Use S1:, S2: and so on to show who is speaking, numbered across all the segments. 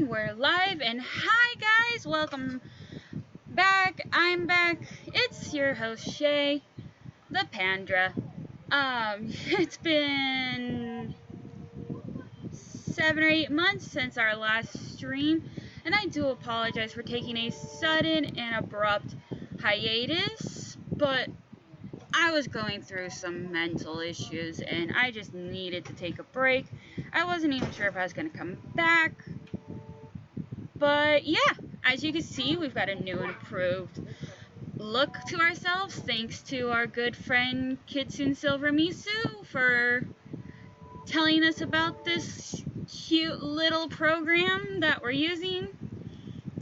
S1: And we're live, and hi guys, welcome back. I'm back. It's your host Shay, the Pandra. It's been 7 or 8 months since our last stream, and I do apologize for taking a sudden and abrupt hiatus, but I was going through some mental issues and I just needed to take a break. I wasn't even sure if I was going to come back. But yeah, as you can see, we've got a new and improved look to ourselves, thanks to our good friend Kitsune Silver Misu for telling us about this cute little program that we're using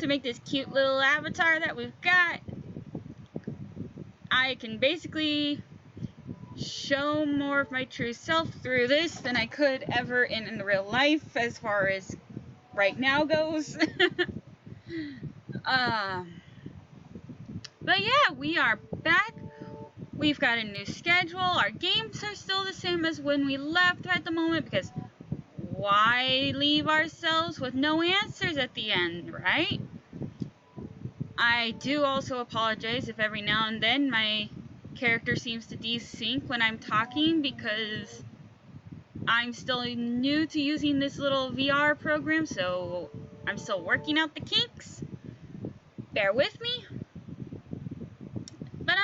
S1: to make this cute little avatar that we've got. I can basically show more of my true self through this than I could ever in real life, as far as right now goes. But yeah, we are back. We've got a new schedule. Our games are still the same as when we left at the moment, because why leave ourselves with no answers at the end, right? I do also apologize if every now and then my character seems to desync when I'm talking, because I'm still new to using this little VR program, so I'm still working out the kinks. Bear with me. But,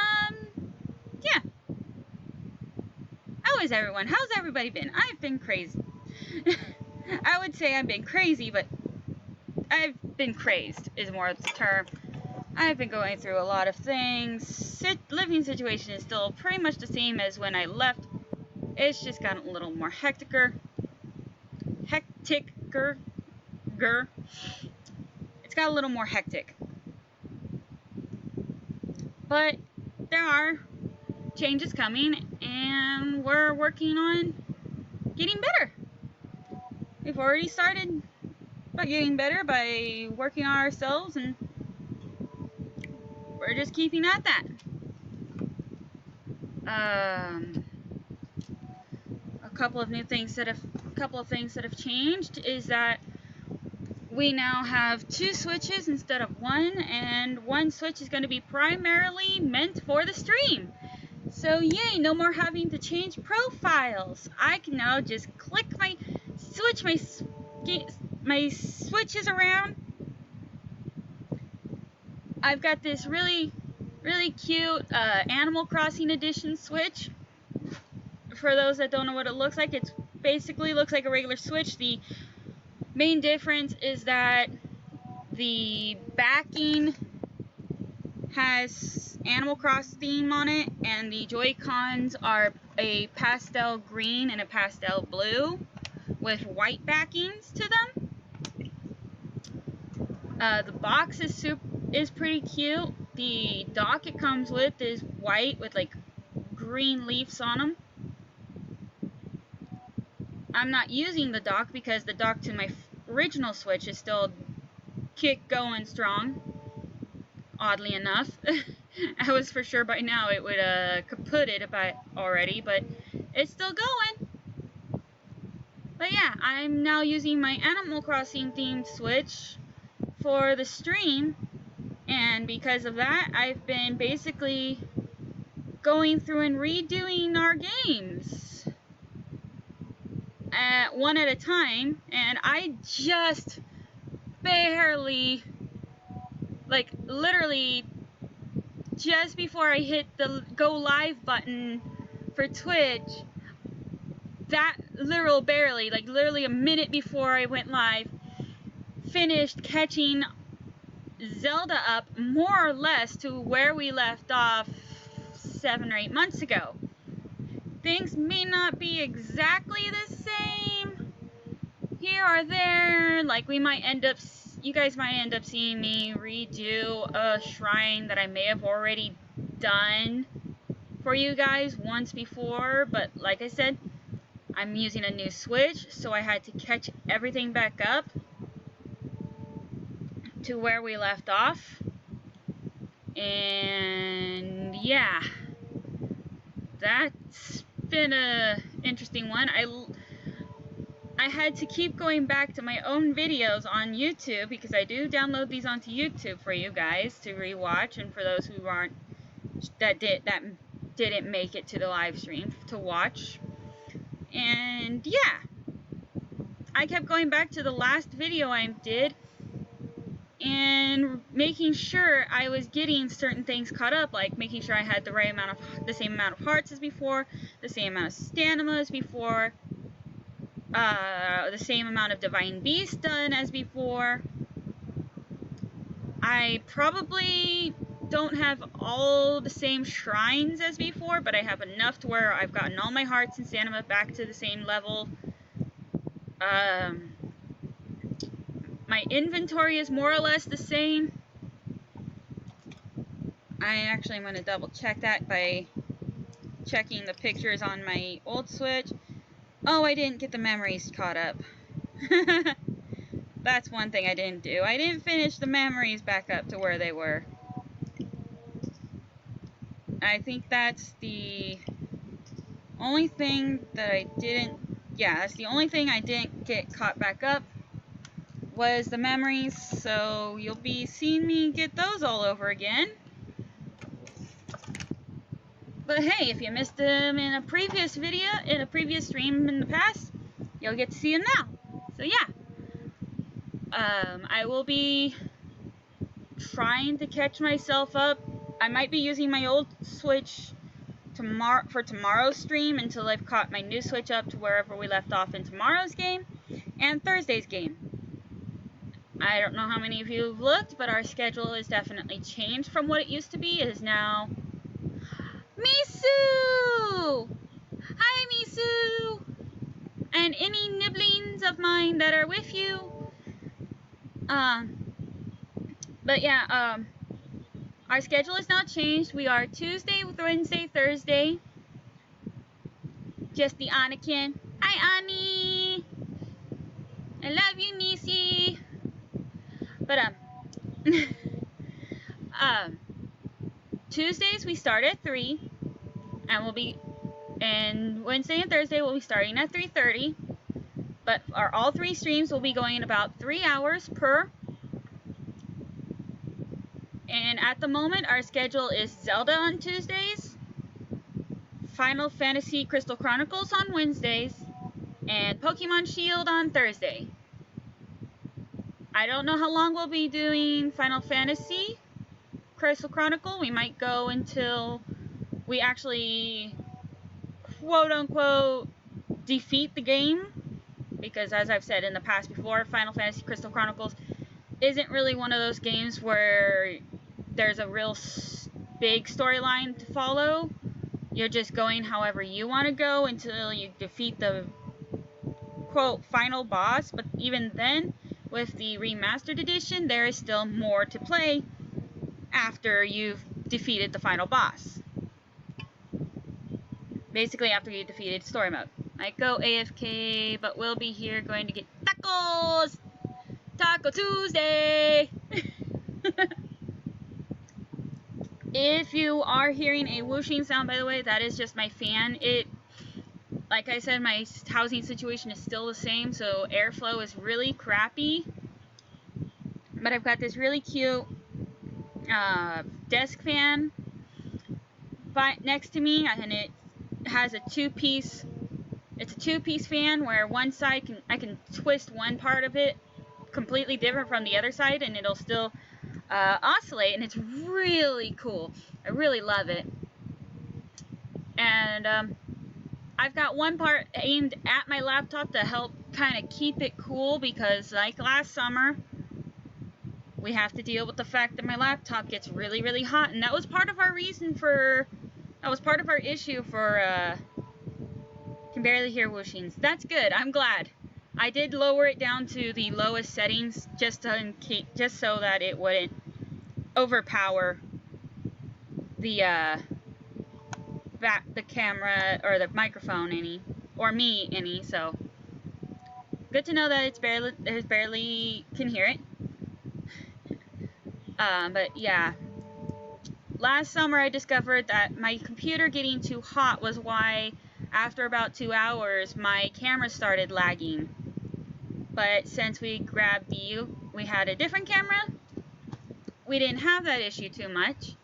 S1: yeah. How is everyone? How's everybody been? I've been crazy. I would say I've been crazy, but I've been crazed is more the term. I've been going through a lot of things. Living situation is still pretty much the same as when I left. It's just gotten a little more hecticer. It's got a little more hectic. But there are changes coming, and we're working on getting better. We've already started by getting better by working on ourselves, and we're just keeping at that. A couple of things that have changed is that we now have 2 switches instead of 1, and 1 switch is going to be primarily meant for the stream. So yay, no more having to change profiles. I can now just switch my switches around. I've got this really cute Animal Crossing edition switch. For those that don't know what it looks like, it basically looks like a regular switch. The main difference is that the backing has Animal Crossing theme on it, and the Joy-Cons are a pastel green and a pastel blue with white backings to them. The box is pretty cute. The dock it comes with is white with like green leaves on them. I'm not using the dock because the dock to my original Switch is still going strong. Oddly enough. I was for sure by now it would kaput it already, but it's still going. But yeah, I'm now using my Animal Crossing themed Switch for the stream, and because of that, I've been basically going through and redoing our games one at a time, and I just barely, like literally just before I hit the go live button for Twitch, that literally a minute before I went live, finished catching Zelda up more or less to where we left off 7 or 8 months ago. Things may not be exactly the same here or there, like you guys might end up seeing me redo a shrine that I may have already done for you guys once before, but like I said, I'm using a new Switch, so I had to catch everything back up to where we left off. And yeah, that's been a interesting one. I I had to keep going back to my own videos on YouTube, because I do download these onto YouTube for you guys to rewatch, and for those who didn't make it to the live stream to watch. And yeah, I kept going back to the last video I did and making sure I was getting certain things caught up, like making sure I had the same amount of hearts as before, the same amount of stamina as before, the same amount of divine beast done as before. I probably don't have all the same shrines as before, but I have enough to where I've gotten all my hearts and stamina back to the same level. My inventory is more or less the same. I actually am going to double check that by checking the pictures on my old Switch. Oh, I didn't get the memories caught up. That's one thing I didn't do. I didn't finish the memories back up to where they were. I think that's the only thing that I didn't... Yeah, that's the only thing I didn't get caught back up was the memories. So you'll be seeing me get those all over again. But hey, if you missed them in a previous video, in a previous stream in the past, you'll get to see them now. So yeah. I will be trying to catch myself up. I might be using my old Switch for tomorrow's stream until I've caught my new Switch up to wherever we left off in tomorrow's game and Thursday's game. I don't know how many of you have looked, but our schedule is definitely changed from what it used to be. It is now... Misu! Hi, Misu! And any nibblings of mine that are with you. But yeah, our schedule is now changed. We are Tuesday, Wednesday, Thursday. Just the Anakin. Hi, Ani! I love you, Nisi. But, Tuesdays we start at 3, and Wednesday and Thursday we'll be starting at 3:30. But all 3 streams will be going in about 3 hours per. And at the moment, our schedule is Zelda on Tuesdays, Final Fantasy Crystal Chronicles on Wednesdays, and Pokemon Shield on Thursday. I don't know how long we'll be doing Final Fantasy Crystal Chronicle. We might go until we actually, quote-unquote, defeat the game. Because as I've said in the past before, Final Fantasy Crystal Chronicles isn't really one of those games where there's a real big storyline to follow. You're just going however you want to go until you defeat the, quote, final boss. But even then, with the remastered edition, there is still more to play after you've defeated the final boss. Basically after you defeated story mode. Might go AFK, but we'll be here going to get tacos! Taco Tuesday! If you are hearing a whooshing sound, by the way, that is just my fan. Like I said, my housing situation is still the same, so airflow is really crappy. But I've got this really cute desk fan next to me, and it has a two-piece. It's a two-piece fan where one side I can twist one part of it completely different from the other side, and it'll still oscillate, and it's really cool. I really love it. And I've got one part aimed at my laptop to help kind of keep it cool, because like last summer, we have to deal with the fact that my laptop gets really, really hot, and that was part of our issue for can barely hear whooshings. That's good. I'm glad. I did lower it down to the lowest settings just so that it wouldn't overpower the camera or the microphone any, or me any. So good to know that it's barely can hear it. But yeah, last summer I discovered that my computer getting too hot was why after about 2 hours my camera started lagging. But since we grabbed we had a different camera, we didn't have that issue too much.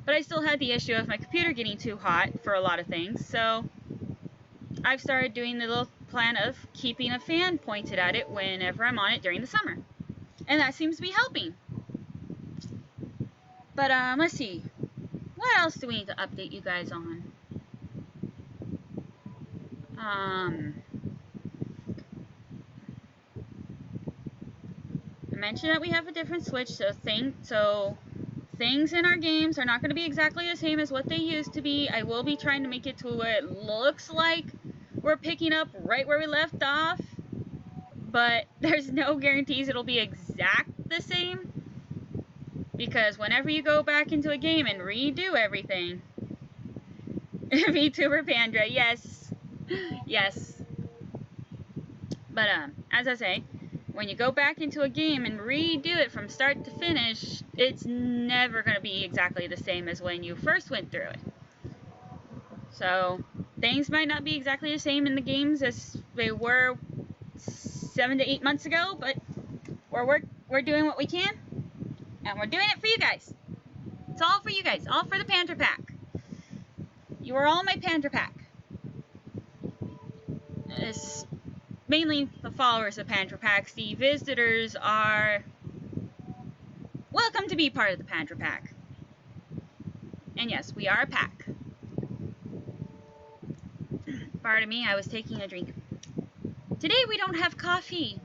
S1: But I still had the issue of my computer getting too hot for a lot of things, so I've started doing the little plan of keeping a fan pointed at it whenever I'm on it during the summer. And that seems to be helping. But let's see. What else do we need to update you guys on? I mentioned that we have a different Switch, so things in our games are not going to be exactly the same as what they used to be. I will be trying to make it to where it looks like we're picking up right where we left off, but there's no guarantees it'll be exact the same, because whenever you go back into a game and redo everything, VTuber Pandra, yes, but as I say, when you go back into a game and redo it from start to finish, it's never going to be exactly the same as when you first went through it. So things might not be exactly the same in the games as they were 7 to 8 months ago, but we're doing what we can, and we're doing it for you guys. It's all for you guys, all for the Panther Pack. You are all my Panther Pack. It's mainly the followers of Panther Packs. The visitors are welcome to be part of the Panther Pack. And yes, we are a pack. Pardon me, I was taking a drink. Today we don't have coffee,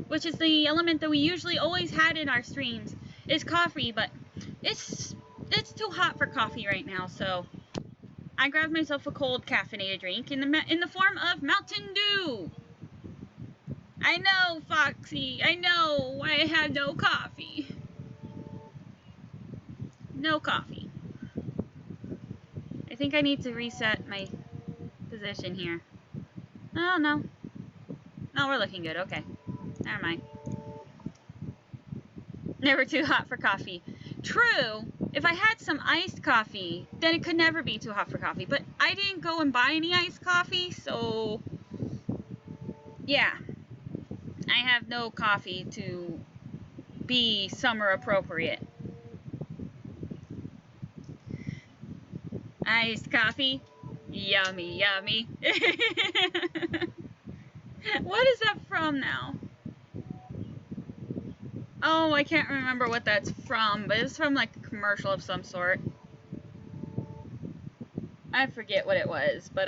S1: which is the element that we usually always had in our streams, is coffee, but it's too hot for coffee right now, so I grabbed myself a cold caffeinated drink in the form of Mountain Dew. I know, Foxy, I know, I have no coffee. No coffee. I think I need to reset my position here. Oh, no. No, we're looking good. Okay. Never mind. Never too hot for coffee. True, if I had some iced coffee, then it could never be too hot for coffee. But I didn't go and buy any iced coffee, so yeah. I have no coffee to be summer appropriate. Iced coffee? Yummy, yummy. What is that from now? Oh, I can't remember what that's from, but it's from like a commercial of some sort. I forget what it was, but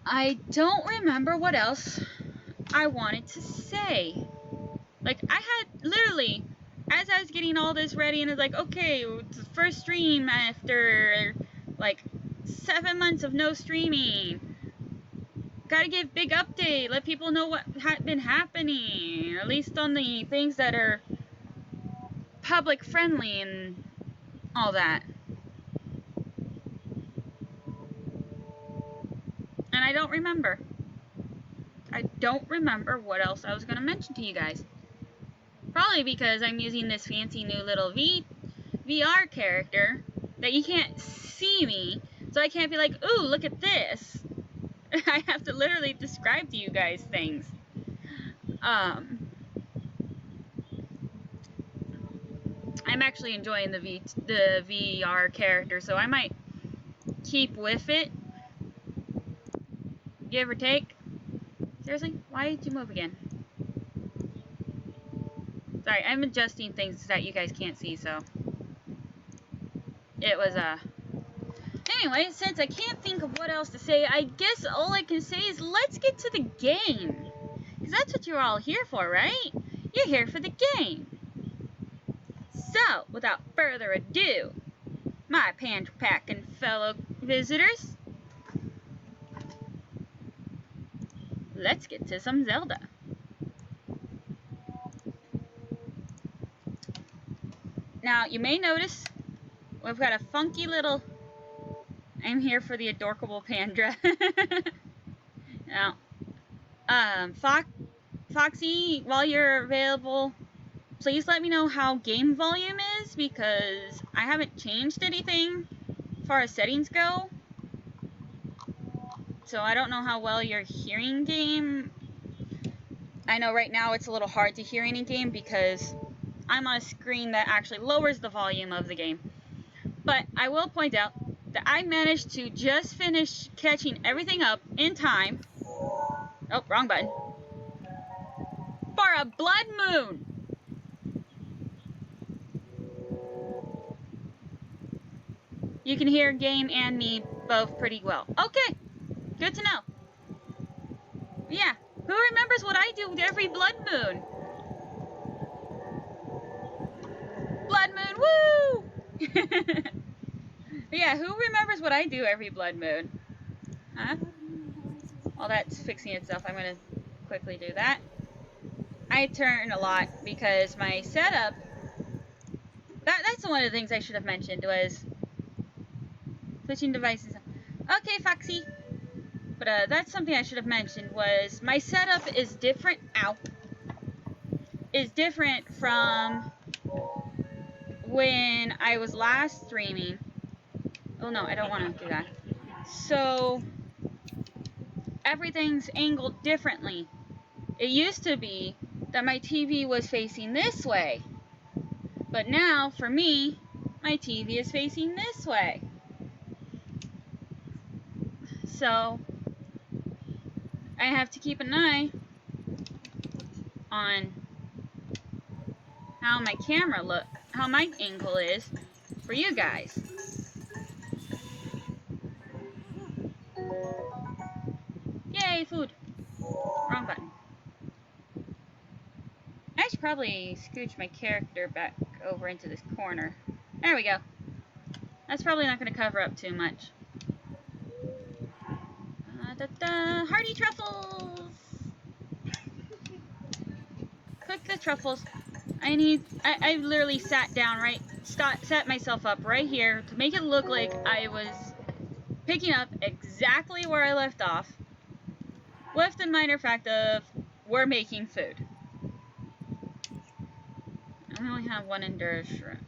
S1: I don't remember what else I wanted to say. Like, I had literally, as I was getting all this ready, and it's like, okay, it's the first stream after like 7 months of no streaming. Gotta give big update, let people know what had been happening, at least on the things that are public friendly and all that. And I don't remember. I don't remember what else I was going to mention to you guys. Probably because I'm using this fancy new little VR character that you can't see me, so I can't be like, ooh, look at this. I have to literally describe to you guys things. I'm actually enjoying the VR character, so I might keep with it, give or take. Seriously? Why did you move again? Sorry, I'm adjusting things that you guys can't see, so it was anyway, since I can't think of what else to say, I guess all I can say is let's get to the game. Because that's what you're all here for, right? You're here for the game. So, without further ado, my Panther Pack and fellow visitors, let's get to some Zelda. Now, you may notice we've got a funky little... I'm here for the adorable Pandra. Now, Foxy, while you're available, please let me know how game volume is, because I haven't changed anything as far as settings go. so I don't know how well you're hearing game. I know right now it's a little hard to hear any game because I'm on a screen that actually lowers the volume of the game. But I will point out that I managed to just finish catching everything up in time. Oh, wrong button. For a blood moon! You can hear game and me both pretty well. Okay, good to know. Yeah, who remembers what I do every blood moon? Blood moon, woo! Yeah, who remembers what I do every blood moon? Huh? While that's fixing itself, I'm going to quickly do that. I turn a lot because my setup... That's one of the things I should have mentioned was switching devices. Okay, Foxy. But that's something I should have mentioned was my setup is different. Ow. Is different from when I was last streaming. Oh no, I don't want to do that. So everything's angled differently. It used to be that my TV was facing this way. But now, for me, my TV is facing this way. So I have to keep an eye on how my camera how my angle is for you guys. Yay, food. Wrong button. I should probably scooch my character back over into this corner. There we go. That's probably not going to cover up too much. Hearty truffles! Cook the truffles. I literally sat down set myself up right here to make it look like I was picking up exactly where I left off, with the minor fact of we're making food. I only have one endurance shrimp.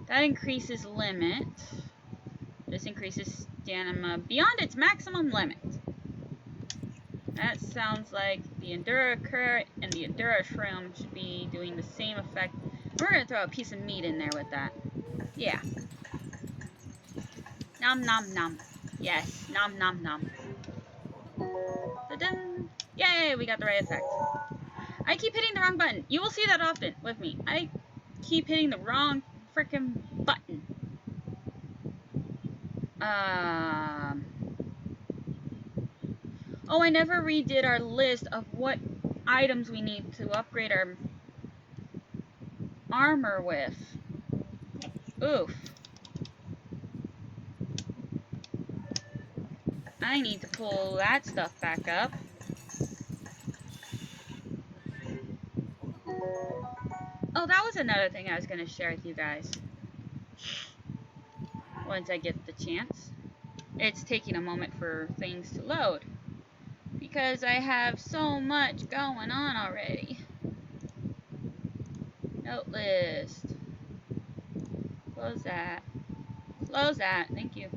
S1: That increases limit. This increases stamina beyond its maximum limit. That sounds like the Endura Current and the Endura Shroom should be doing the same effect. We're going to throw a piece of meat in there with that. Yeah. Nom nom nom. Yes, nom nom nom. Da-dun. Yay, we got the right effect. I keep hitting the wrong button. You will see that often with me. I keep hitting the wrong freaking button. Oh, I never redid our list of what items we need to upgrade our armor with. Oof. I need to pull that stuff back up. Oh, that was another thing I was going to share with you guys. Once I get the chance. It's taking a moment for things to load. Because I have so much going on already. Note list. Close that. Close that. Thank you.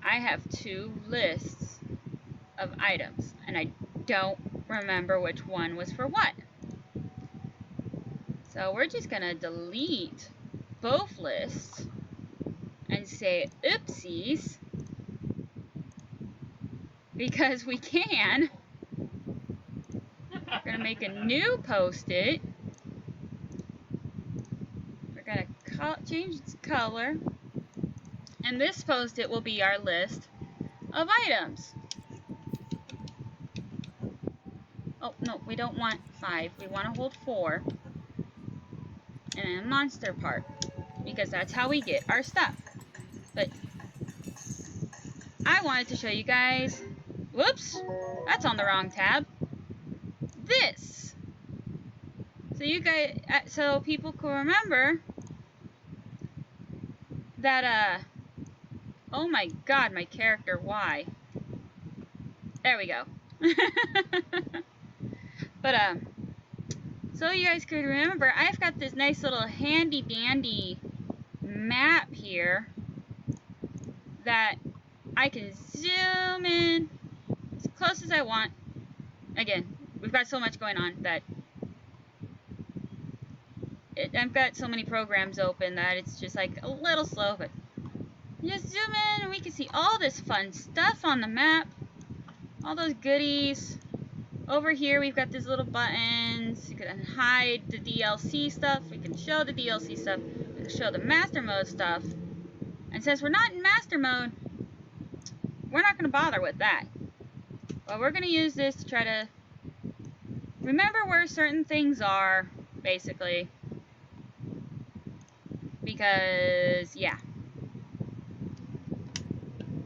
S1: I have two lists of items, and I don't remember which one was for what. So we're just gonna delete both lists and say oopsies, because we can. We're gonna make a new post-it. We're gonna change its color, and this post-it will be our list of items. Oh no, we don't want 5. We want to hold 4. And a monster part, because that's how we get our stuff. But I wanted to show you guys, whoops, that's on the wrong tab, this, so you guys, so people can remember that, oh my god, my character, why? There we go. But, so you guys could remember, I've got this nice little handy dandy map here that I can zoom in as close as I want. Again, we've got so much going on that I've got so many programs open that it's just like a little slow, but just zoom in and we can see all this fun stuff on the map, all those goodies. Over here we've got these little buttons. You can hide the DLC stuff, we can show the DLC stuff, we can show the master mode stuff. And since we're not in master mode, we're not going to bother with that. But we're going to use this to try to remember where certain things are, basically. Because, yeah.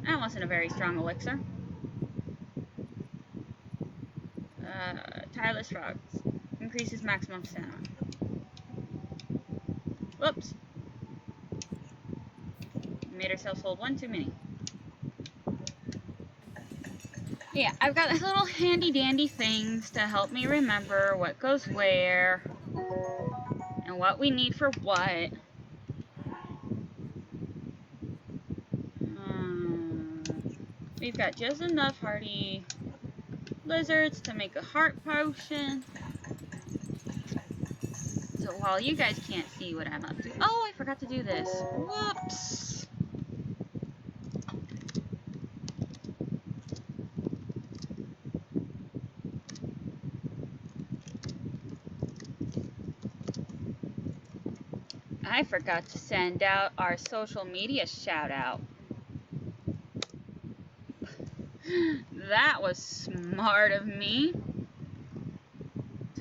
S1: That wasn't a very strong elixir. Tireless frogs. Increases maximum stamina. Whoops. Made ourselves hold one too many. Yeah, I've got little handy dandy things to help me remember what goes where and what we need for what. We've got just enough hardy lizards to make a heart potion. So while you guys can't see what I'm up to... Oh, I forgot to do this. Whoops. I forgot to send out our social media shout out. That was smart of me.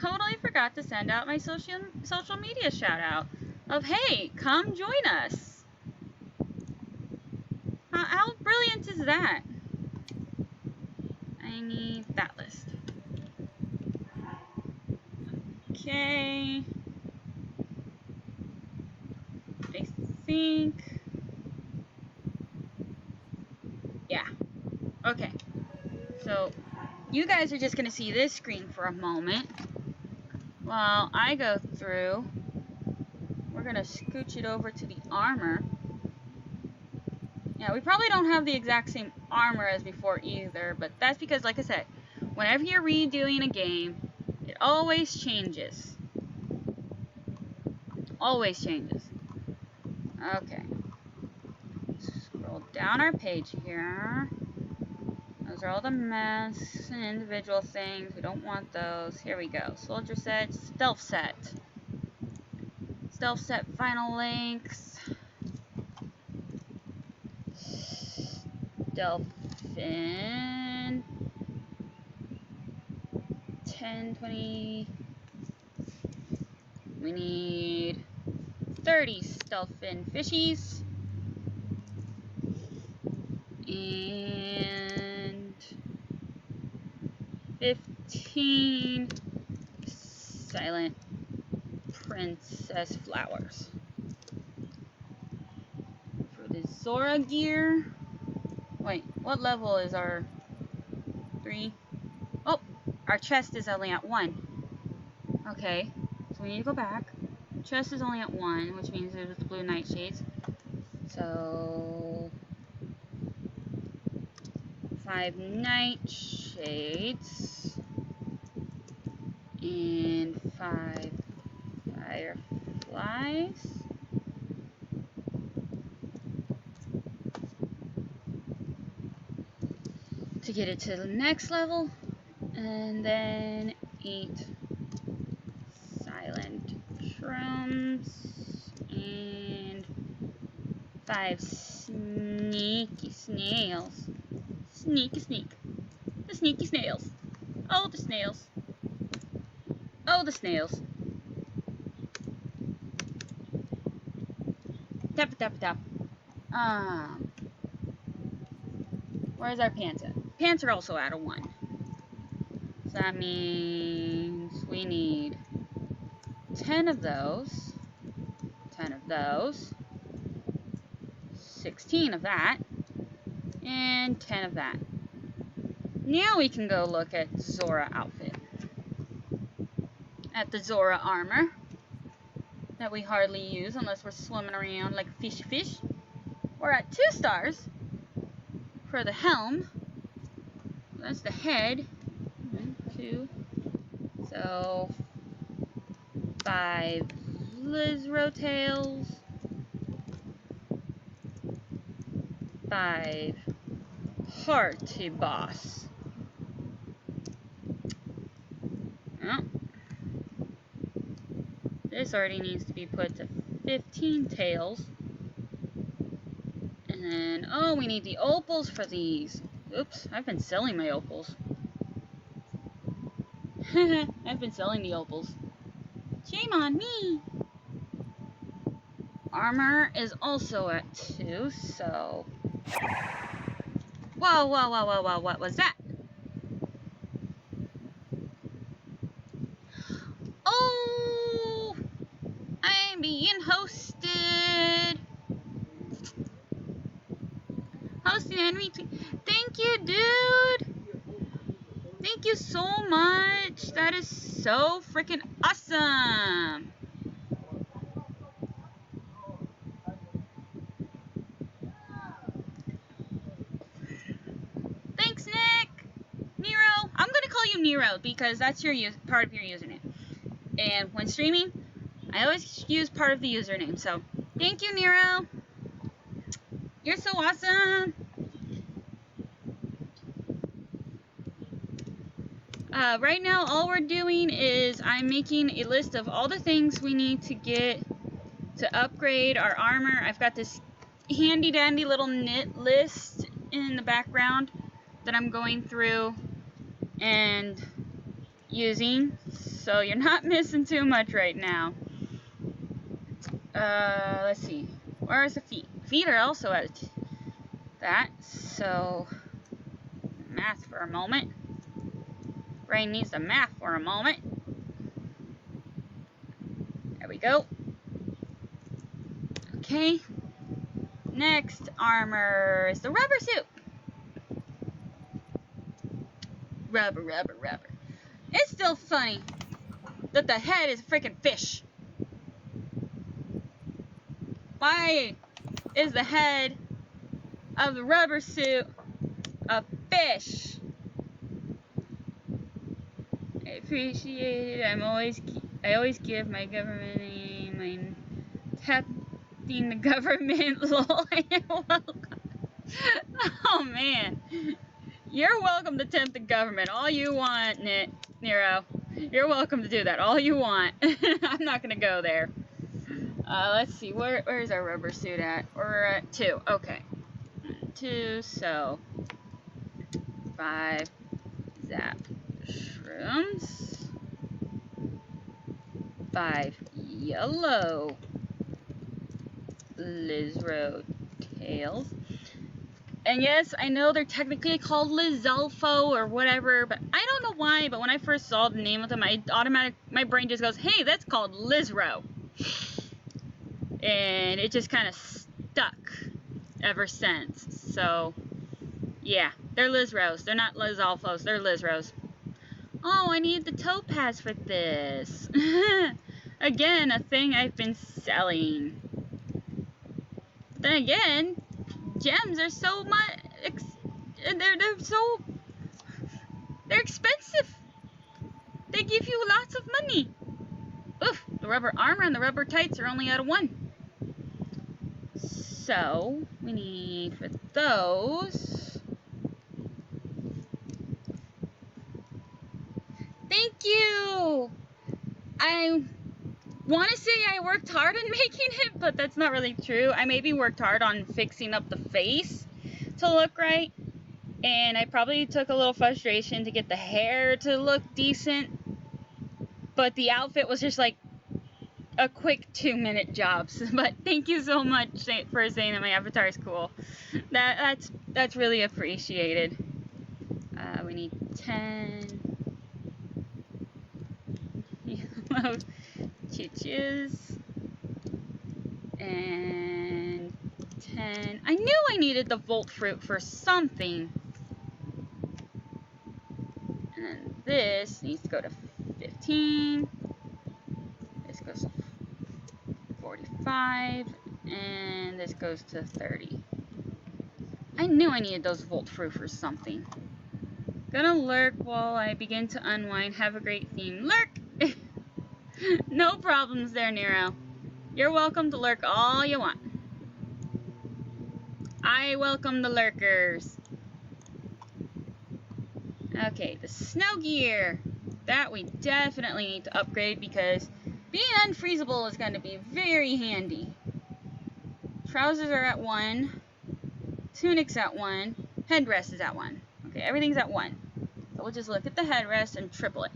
S1: Totally forgot to send out my social media shout out of, hey, come join us. How brilliant is that? I need that list. Okay. I think. Yeah. Okay. So, you guys are just going to see this screen for a moment while I go through. We're going to scooch it over to the armor. Yeah, we probably don't have the exact same armor as before either, but that's because, like I said, whenever you're redoing a game, it always changes. Always changes. Okay. Scroll down our page here. Those are all the masks and individual things. We don't want those. Here we go. Soldier set, stealth set. Stealth set final links. Dolphin. 10, 20. We need 30 stealthfin fishies. And 15 silent princess flowers. For the Zora gear. Wait, what level is our 3? Oh, our chest is only at 1. Okay, so we need to go back. Chest is only at 1, which means it was the blue nightshades. So 5 nightshades and 5 fireflies. To get it to the next level, and then 8 silent shrooms and 5 sneaky snails. Sneak. The sneaky snails. Oh, the snails. Oh, the snails. Tap. Where's our pants at? Pants are also out of 1. So that means we need 10 of those, 10 of those, 16 of that, and 10 of that. Now we can go look at Zora outfit. at the Zora armor that we hardly use unless we're swimming around like a fishy fish. We're at 2 stars for the helm. That's the head. 1, 2. So 5 Lizro tails. 5 Party Boss. Oh. This already needs to be put to 15 tails. And then, oh, we need the opals for these. Oops, I've been selling my opals. I've been selling the opals. Shame on me. Armor is also at 2, so... Whoa, whoa, whoa, whoa, whoa, what was that? Oh! I'm being hosted. Hosting and retweet. Thank you, dude. Thank you so much. That is so freaking awesome. Thanks, Nick. Nero. I'm going to call you Nero because that's your part of your username. And when streaming, I always use part of the username. So, thank you, Nero. You're so awesome. Right now, all we're doing is I'm making a list of all the things we need to get to upgrade our armor. I've got this handy dandy little knit list in the background that I'm going through and using, so you're not missing too much right now. Let's see, where's the feet? Feet are also at that, so math for a moment. Brain needs the math for a moment. There we go. Okay, next armor is the rubber suit. Rubber, rubber, rubber. It's still funny that the head is a freaking fish. Why is the head of the rubber suit a fish? I appreciate it. I always give my government name. I'm tapping the government. Lol. You're welcome. Oh man. You're welcome to tempt the government all you want, Nero. You're welcome to do that all you want. I'm not gonna go there. Let's see, where's our rubber suit at? We're at 2. Okay. 2, so 5 zap shrooms. 5 yellow Lizro tails. And yes, I know they're technically called Lizalfo or whatever, but I don't know why, but when I first saw the name of them, my brain just goes, hey, that's called Lizro. And it just kind of stuck ever since. So, yeah, they're Lizros. They're not Lizalfos, they're Lizros. Oh, I need the topaz for this. Again, a thing I've been selling. Then again, gems are so much, they're expensive. They give you lots of money. Oof, the rubber armor and the rubber tights are only out of 1. So, we need for those. Thank you! I want to say I worked hard on making it, but that's not really true. I maybe worked hard on fixing up the face to look right, and I probably took a little frustration to get the hair to look decent, but the outfit was just like a quick 2-minute job. But thank you so much for saying that my avatar is cool. That's really appreciated. We need 10 yellow choo-choos and 10. I knew I needed the volt fruit for something. And then this needs to go to 15. goes to 45, and this goes to 30. I knew I needed those volt-through for something. Gonna lurk while I begin to unwind. Have a great theme. Lurk! No problems there, Nero. You're welcome to lurk all you want. I welcome the lurkers. Okay, the snow gear. That we definitely need to upgrade because being unfreezable is going to be very handy. Trousers are at 1. Tunic's at 1. Headrest is at 1. Okay, everything's at 1. So we'll just look at the headrest and triple it.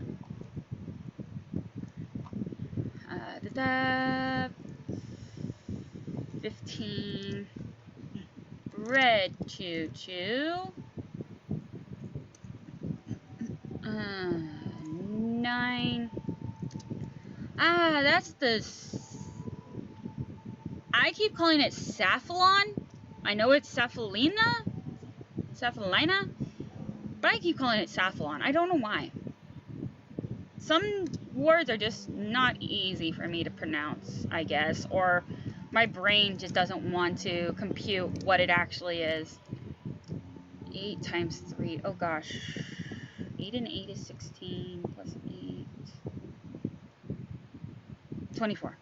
S1: 15. Red choo-choo. 9. That's the... I keep calling it Cephalon. I know it's Cephalina, but I keep calling it Cephalon. I don't know why. Some words are just not easy for me to pronounce, I guess, or my brain just doesn't want to compute what it actually is. 8 times 3, oh gosh. 8 and 8 is 16, plus 8. 24.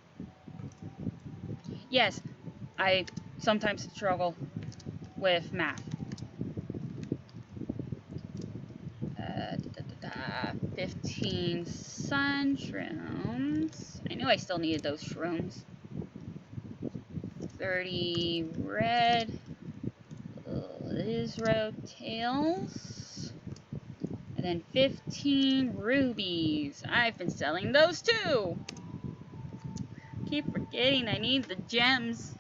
S1: Yes, I sometimes struggle with math. 15 sun shrooms. I knew I still needed those shrooms. 30 red Lizro tails. And then 15 rubies. I've been selling those too. Keep forgetting I need the gems.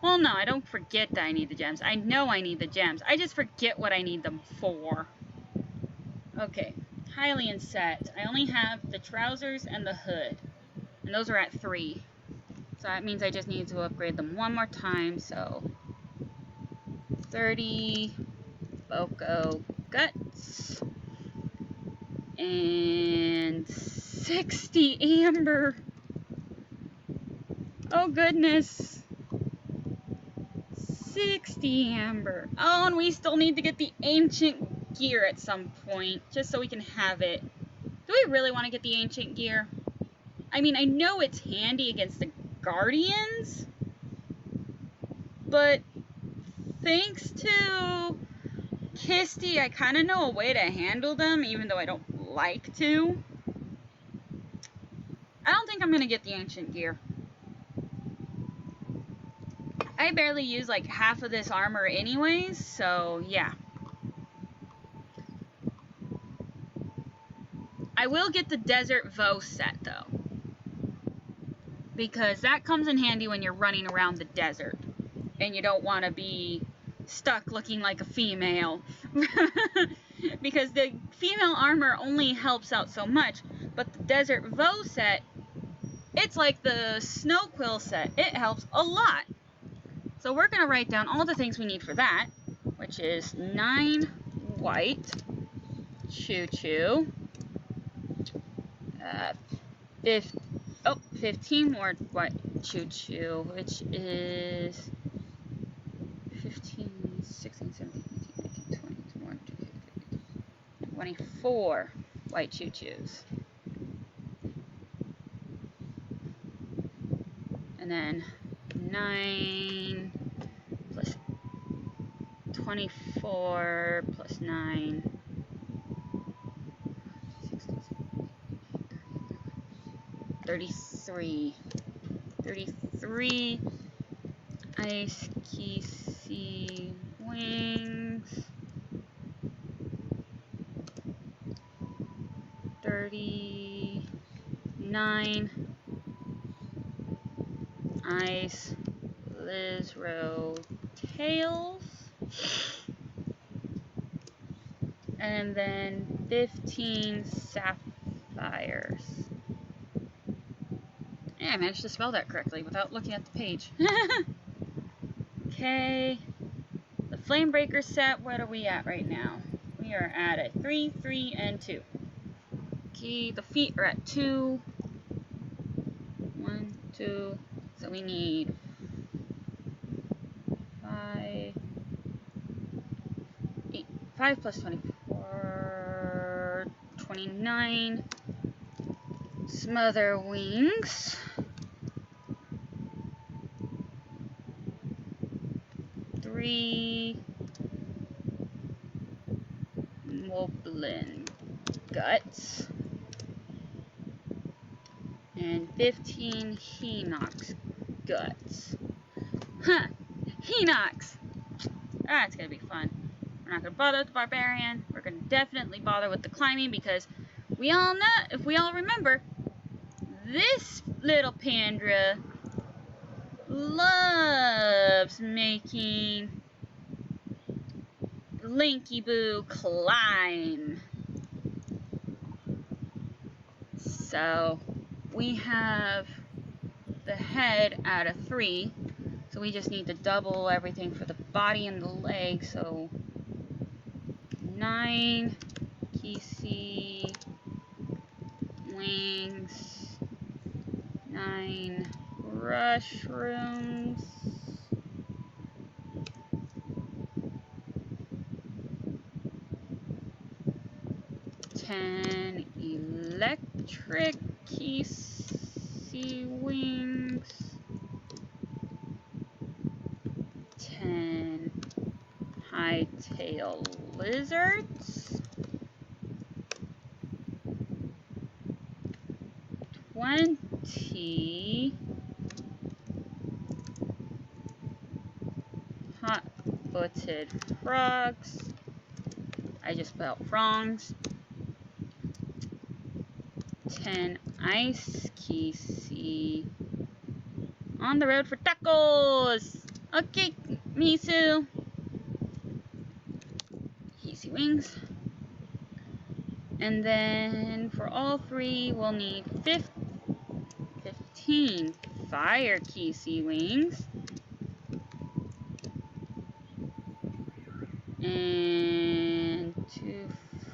S1: Well, no, I don't forget that I need the gems. I know I need the gems. I just forget what I need them for. Okay, Hylian set. I only have the trousers and the hood. And those are at 3. So that means I just need to upgrade them one more time. So 30 Boko Guts. And 60 Amber. Oh goodness. 60 Amber. Oh, and we still need to get the ancient gear at some point, just so we can have it. Do we really want to get the ancient gear? I mean, I know it's handy against the Guardians, but thanks to Kisty, I kind of know a way to handle them, even though I don't like to. I don't think I'm going to get the ancient gear. I barely use like half of this armor anyways, so yeah. I will get the Desert Voe set though, because that comes in handy when you're running around the desert and you don't want to be stuck looking like a female. Because the female armor only helps out so much, but the Desert Voe set, it's like the Snow Quill set. It helps a lot. So we're going to write down all the things we need for that, which is 9 white choo-choo, 15 more white choo-choo, which is 15, 16, 17, 18, 19, 20, 24 white choo-choos. And then 9 plus 24 plus 9. 33 ice key wings. 39 ice Lizro tails. And then 15 sapphires. Yeah, I managed to spell that correctly without looking at the page. Okay. The Flamebreaker set, what are we at right now? We are at a 3, 3, and 2. Okay, the feet are at 2. Misu. So we need 5 plus 24, 29. Smother wings. 3. Moblin guts. And 15 Hinox guts. Huh! Hinox! That's gonna be fun. We're not gonna bother with the barbarian. We're gonna definitely bother with the climbing because we all know, if we all remember, this little Pandra loves making Linky Boo climb. So we have the head out of 3. So we just need to double everything for the body and the legs. So 9 Kisi wings, 9 mushrooms, 10 electric Kisi wings, 10 hightail lizards, 20 hot-footed frogs. I just spelled frongs. 10 ice Kisi. On the road for tacos. Okay, Misu. Kisi wings. And then for all 3, we'll need 15 fire Kisi wings. And 2,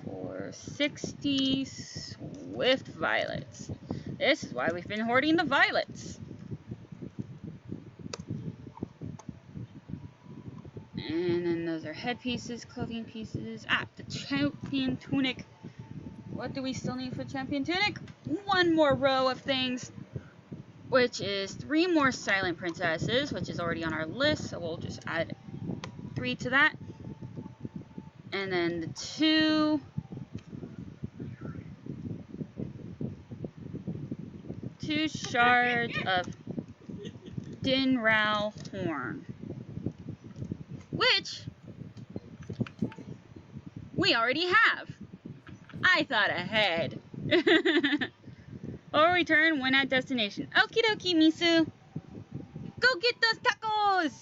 S1: 4, 60 swift violets. This is why we've been hoarding the violets. And then those are head pieces, clothing pieces. The champion tunic. What do we still need for champion tunic? 1 more row of things, which is 3 more silent princesses, which is already on our list, so we'll just add 3 to that. And then the 2 shards of Dinrao horn, which we already have. I thought ahead. Or return when at destination. Okie dokie, Misu. Go get those tacos!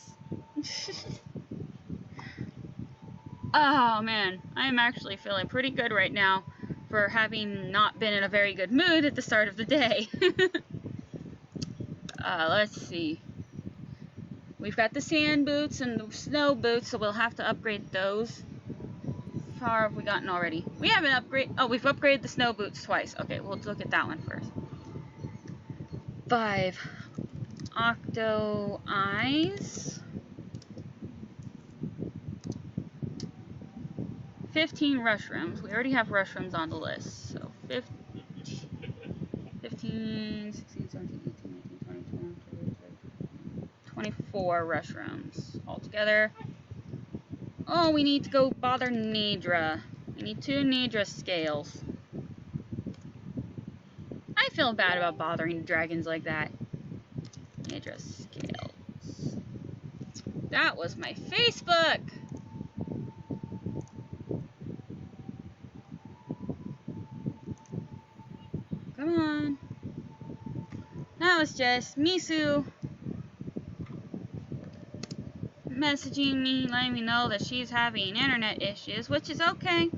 S1: Oh man, I am actually feeling pretty good right now for having not been in a very good mood at the start of the day. Let's see. We've got the sand boots and the snow boots, so we'll have to upgrade those. How far have we gotten already? We haven't upgraded. Oh, we've upgraded the snow boots twice. Okay, we'll look at that one first. 5 octo eyes. 15 rushrooms. We already have rushrooms on the list. So 15, 16, 17, 18, 19, 20, 21, 24 rushrooms altogether. Oh, we need to go bother Nidra. We need 2 Nidra scales. I feel bad about bothering dragons like that. Nidra scales. That was my Facebook! Come on. That was just Misu messaging me, letting me know that she's having internet issues, which is okay.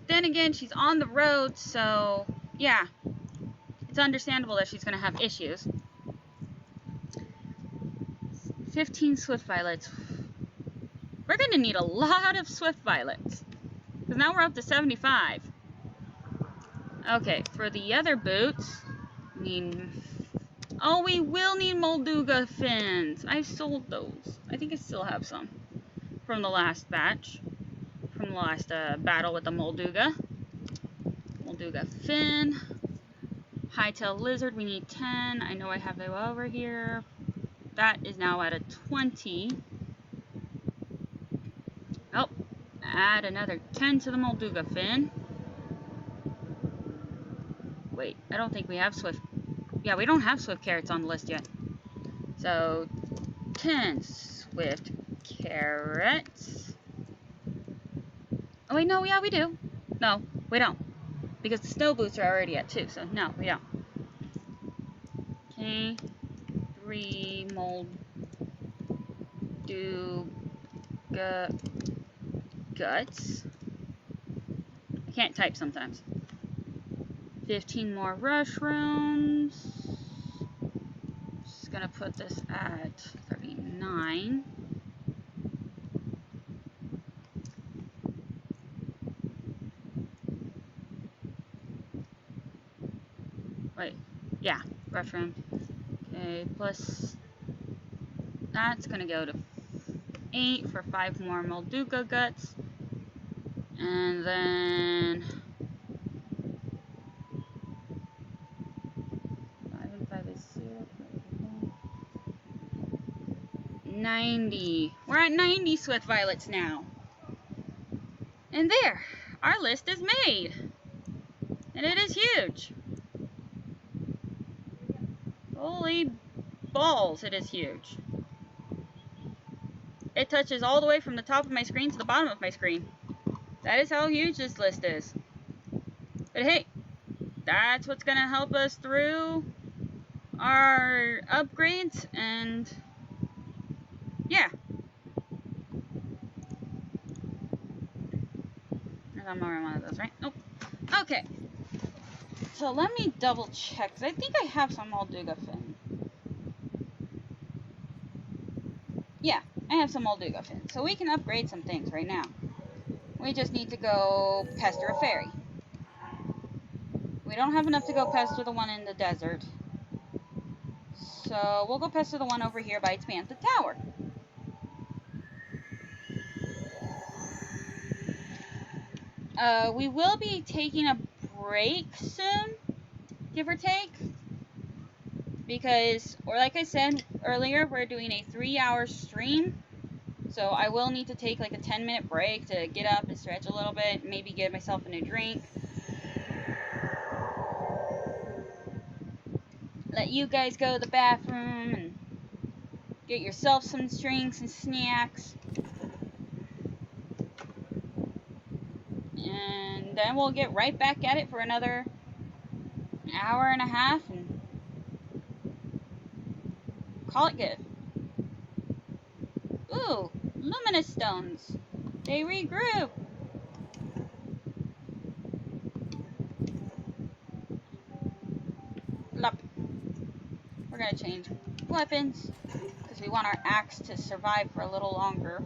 S1: Then again, she's on the road, so yeah, it's understandable that she's going to have issues. 15 swift violets. We're going to need a lot of swift violets, because now we're up to 75. Okay, for the other boots, I mean Oh, we will need Molduga fins. I've sold those. I think I still have some from the last batch. From the last battle with the Molduga. Molduga fin. Hightail lizard, we need 10. I know I have them over here. That is now at a 20. Oh, add another 10 to the Molduga fin. Wait, I don't think we have Swift. Yeah, we don't have Swift Carrots on the list yet. So, 10 Swift Carrots. Oh, wait, no, yeah, we do. No, we don't. Because the snow boots are already at 2, so no, we don't. Okay, 3 Molduga guts. I can't type sometimes. 15 more mushrooms. Just gonna put this at 39. Wait, yeah, mushroom. Okay, plus that's gonna go to 8 for 5 more Molduga guts. And then 5 and 5 is 0. 90. We're at 90 Swift Violets now. And there, our list is made. And it is huge. Holy balls, it is huge. It touches all the way from the top of my screen to the bottom of my screen. That is how huge this list is. But hey, that's what's going to help us through our upgrades, and yeah. I'm not one of those, right? Nope. Okay. So let me double check, because I think I have some Molduga fin. Yeah, I have some Molduga fin. So we can upgrade some things right now. We just need to go pester a fairy. We don't have enough to go pester the one in the desert. So we'll go pester the one over here by its Bantha Tower. We will be taking a break soon, give or take. Because, or like I said earlier, we're doing a 3-hour stream. So I will need to take like a 10-minute break to get up and stretch a little bit, maybe get myself a new drink. Let you guys go to the bathroom and get yourself some drinks and snacks. And then we'll get right back at it for another hour and a half and call it good. Ooh, luminous stones. They regroup. Lup. We're gonna change weapons because we want our axe to survive for a little longer.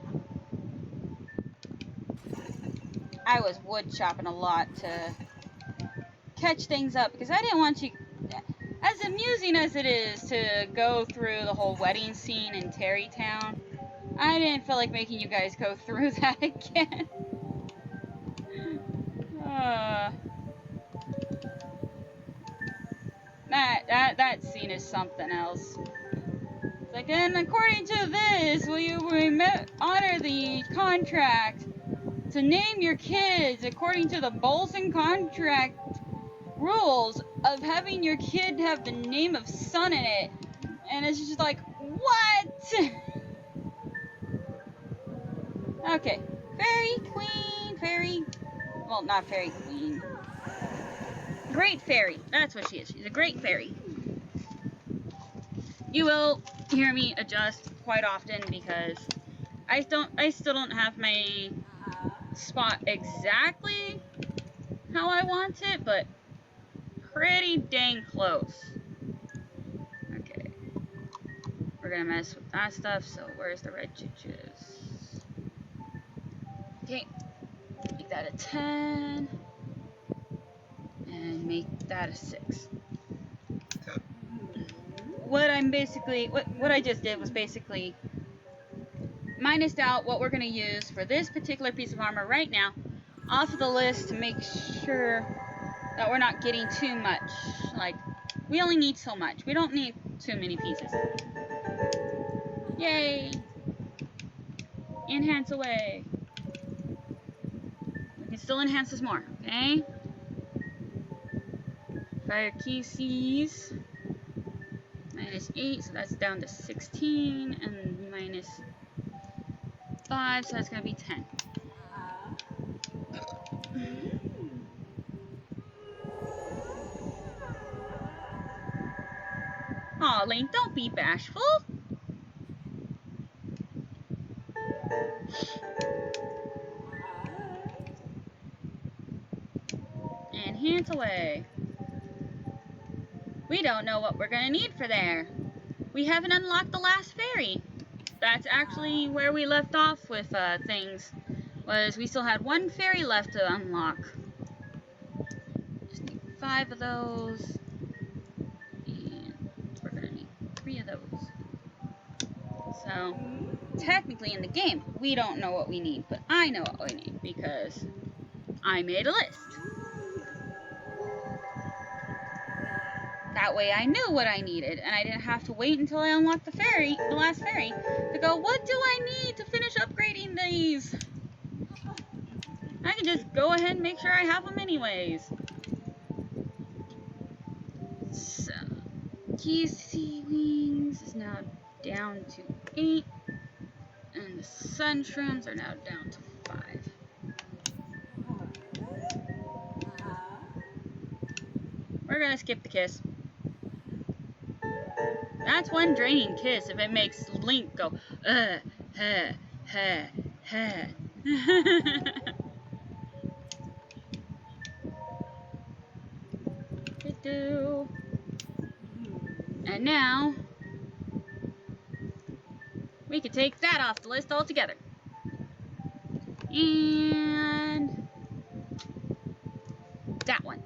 S1: I was wood chopping a lot to catch things up because I didn't want you, as amusing as it is to go through the whole wedding scene in Terrytown, I didn't feel like making you guys go through that again. That scene is something else. It's like, and according to this, will you honor the contract to name your kids according to the Bolson contract rules of having your kid have the name of Sun in it? And it's just like, what? Okay, fairy queen, well, not fairy queen, great fairy, that's what she is. She's a great fairy. You will hear me adjust quite often because I still don't have my spot exactly how I want it, but pretty dang close. Okay, we're gonna mess with that stuff. So where's the red chiches? Okay, make that a 10 and make that a 6. what I just did was basically minused out what we're going to use for this particular piece of armor right now off of the list to make sure that we're not getting too much. Like, we only need so much. We don't need too many pieces. Yay! Enhance away. We can still enhance this more, okay? Fire key C's. -8, so that's down to 16, and -5, so that's going to be 10. Aw, Link, don't be bashful. Enhance away. We don't know what we're going to need for there. We haven't unlocked the last fairy. That's actually where we left off with things. Was we still had one fairy left to unlock. Just need 5 of those. And we're going to need 3 of those. So, technically in the game, we don't know what we need. But I know what we need because I made a list. That way I knew what I needed, and I didn't have to wait until I unlocked the last fairy, to go, what do I need to finish upgrading these? I can just go ahead and make sure I have them anyways. So, GC Wings is now down to 8, and the Sun Shrooms are now down to 5. We're gonna skip the kiss. That's one draining kiss if it makes Link go, huh. And now, we could take that off the list altogether. And that one.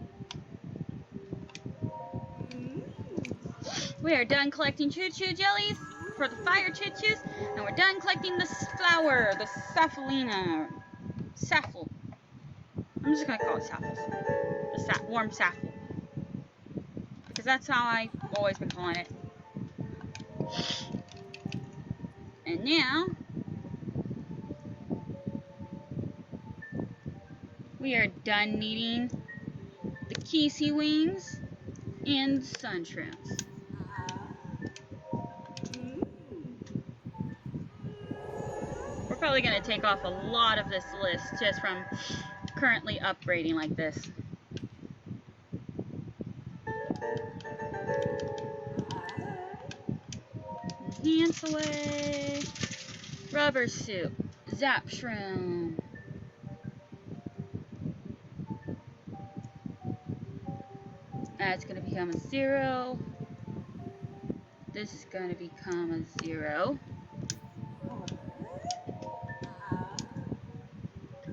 S1: We are done collecting choo-choo jellies for the fire choo-choos, and we're done collecting the flower, the saffalina. Saffel. I'm just gonna call it saffles. The warm saffel. Because that's how I've always been calling it. And now, we are done needing the Kisi Wings and Sun Shrooms. We're probably going to take off a lot of this list just from currently upgrading like this. Enhance away. Rubber suit. Zap Shroom. That's going to become a 0. This is going to become a 0.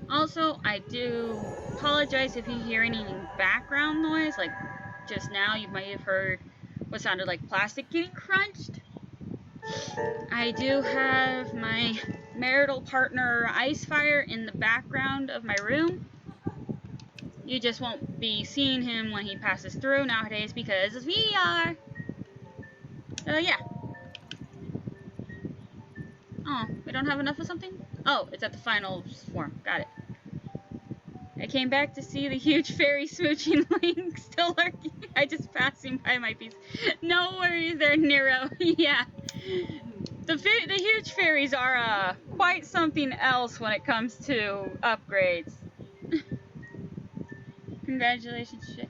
S1: Also, I do apologize if you hear any background noise. Like just now, you might have heard what sounded like plastic getting crunched. I do have my marital partner Icefire in the background of my room. You just won't be seeing him when he passes through nowadays because of VR. So yeah. Oh, we don't have enough of something? Oh, it's at the final form. Got it. I came back to see the huge fairy smooching Link still lurking. I just passed him by my piece. No worries there, Nero. Yeah. The huge fairies are quite something else when it comes to upgrades. Congratulations, shit.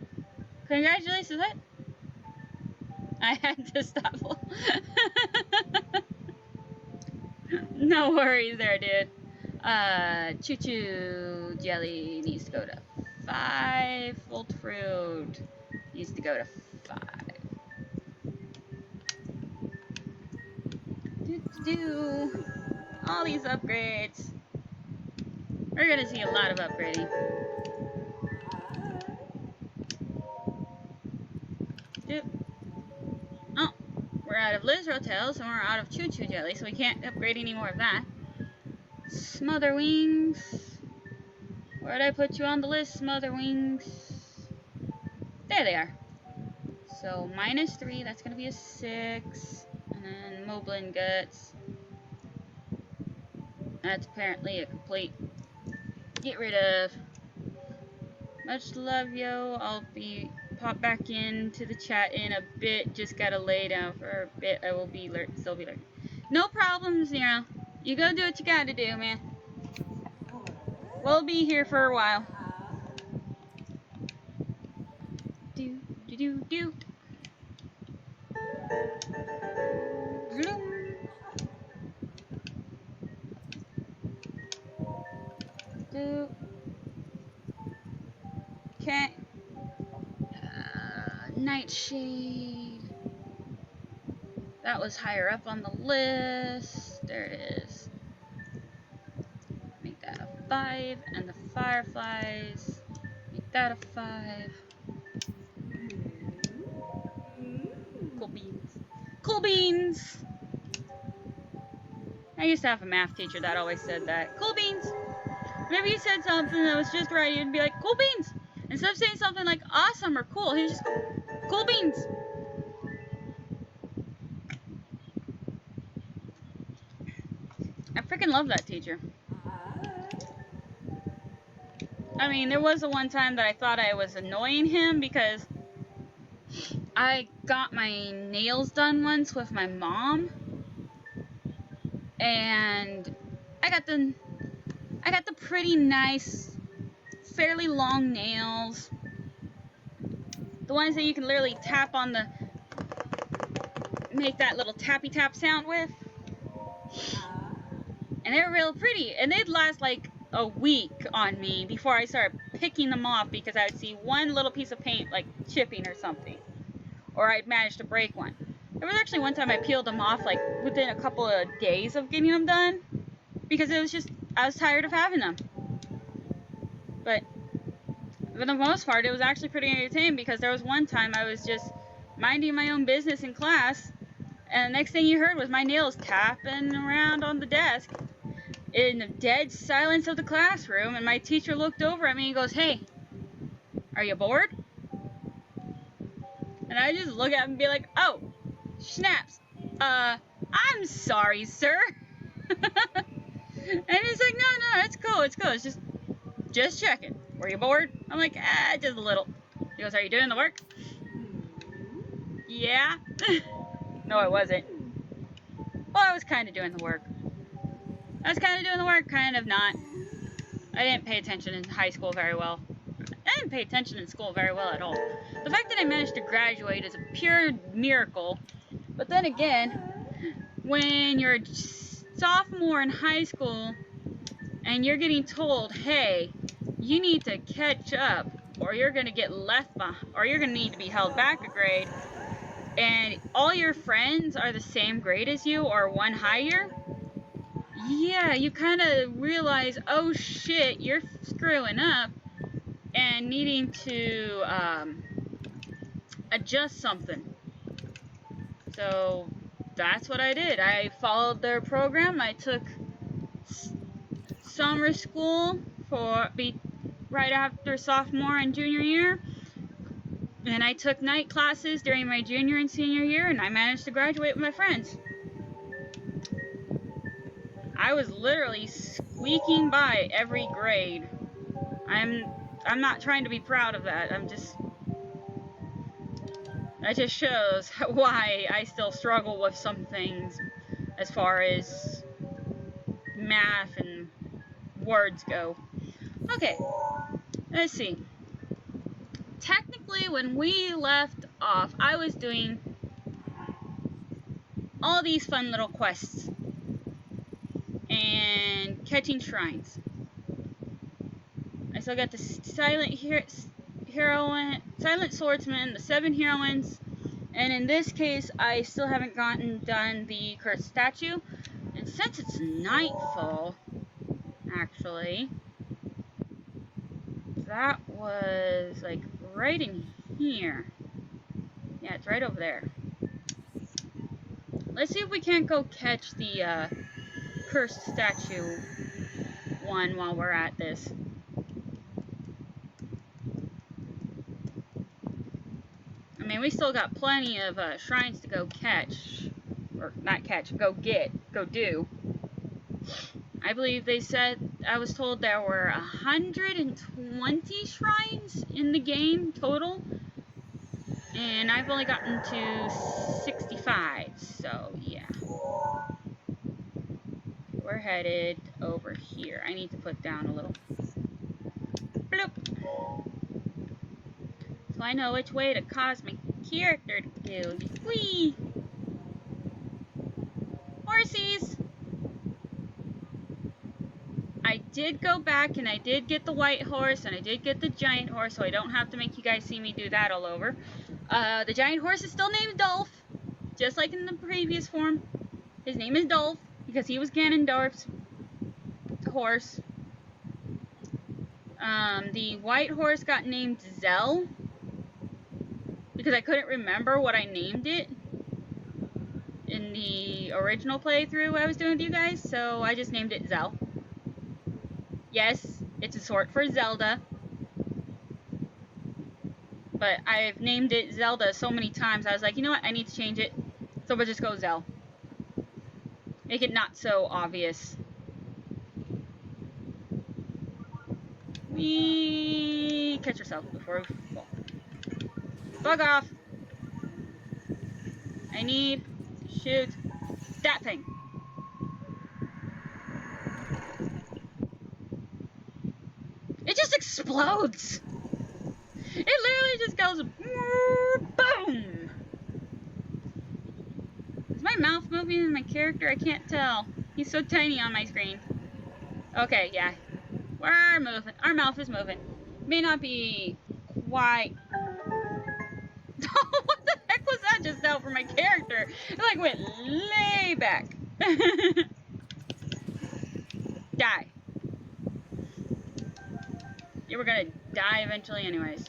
S1: Congratulations, what? I had to stop. No worries there, dude. Choo-choo jelly needs to go to 5. Volt fruit needs to go to 5. Do all these upgrades. We're gonna see a lot of upgrading. Oh, we're out of Lizrotails, and we're out of Choo Choo Jelly, so we can't upgrade any more of that. Smother Wings. Where'd I put you on the list, Smother Wings? There they are. So -3, that's gonna be a 6. And then Moblin Guts. That's apparently a complete get rid of. Much love, yo. I'll be pop back into the chat in a bit. Just gotta lay down for a bit. I will be still be lurking. No problem, Zero. You go do what you gotta do, man. We'll be here for a while. Do do do do. Do. Okay. Nightshade. That was higher up on the list. There it is. Make that a 5. And the Fireflies. Make that a 5. Cool beans. Cool beans! I used to have a math teacher that always said that. Cool beans! Whenever you said something that was just right, you'd be like, cool beans! Instead of saying something like awesome or cool, he was just cool beans! I freaking love that teacher. I mean, there was the one time that I thought I was annoying him because I got my nails done once with my mom, and I got the pretty nice, fairly long nails, the ones that you can literally tap on the, make that little tappy tap sound with, and they were real pretty, and they'd last like a week on me before I started picking them off because I would see one little piece of paint like chipping or something, or I'd managed to break one. There was actually one time I peeled them off like within a couple of days of getting them done because it was just, I was tired of having them. But for the most part, it was actually pretty entertaining because there was one time I was just minding my own business in class, and the next thing you heard was my nails tapping around on the desk in the dead silence of the classroom, and my teacher looked over at me and goes, "Hey, are you bored?" And I just look at him and be like, "Oh, snaps. I'm sorry, sir." And he's like, no, it's cool, it's just checking. Were you bored? I'm like, just a little. He goes, "Are you doing the work?" Yeah. No, I wasn't. Well, I was kind of doing the work. Kind of not. I didn't pay attention in high school very well. I didn't pay attention in school very well at all. The fact that I managed to graduate is a pure miracle. But then again, when you're a sophomore in high school and you're getting told, hey, you need to catch up or you're going to get left behind, or you're going to need to be held back a grade, and all your friends are the same grade as you or one higher, yeah, you kind of realize, oh shit, you're screwing up and needing to adjust something. So that's what I did. I followed their program. I took summer school for right after sophomore and junior year, and I took night classes during my junior and senior year, and I managed to graduate with my friends. I was literally squeaking by every grade. I'm not trying to be proud of that. That just shows why I still struggle with some things as far as math and words go. Okay, let's see. Technically, when we left off, I was doing all these fun little quests and catching shrines. I still got the silent swordsman, the 7 heroines, and in this case, I still haven't done the cursed statue. And since it's nightfall, actually, that was like right in here. Yeah, it's right over there. Let's see if we can't go catch the cursed statue one while we're at this. I mean, we still got plenty of shrines to go catch. Or not catch, go get, go do. I believe they said, I was told there were 120 shrines in the game total. And I've only gotten to 65, so yeah. We're headed over here. I need to put down a little. Bloop. So I know which way to cause my character to go. Whee! Horsies! I did go back and I did get the white horse and I did get the giant horse, so I don't have to make you guys see me do that all over. The giant horse is still named Dolph, just like in the previous form. His name is Dolph because he was Ganondorf's horse. The white horse got named Zell because I couldn't remember what I named it in the original playthrough I was doing with you guys, so I just named it Zell. Yes, it's a short for Zelda, but I've named it Zelda so many times, I was like, you know what, I need to change it, so we'll just go Zell. Make it not so obvious. Whee! Catch yourself before we fall. Bug off! I need to shoot that thing. It just explodes! It literally just goes boom! Is my mouth moving in my character? I can't tell. He's so tiny on my screen. Okay, yeah. We're moving. Our mouth is moving. May not be quite... What the heck was that just now for my character? It like went way back. Die. You were gonna die eventually anyways.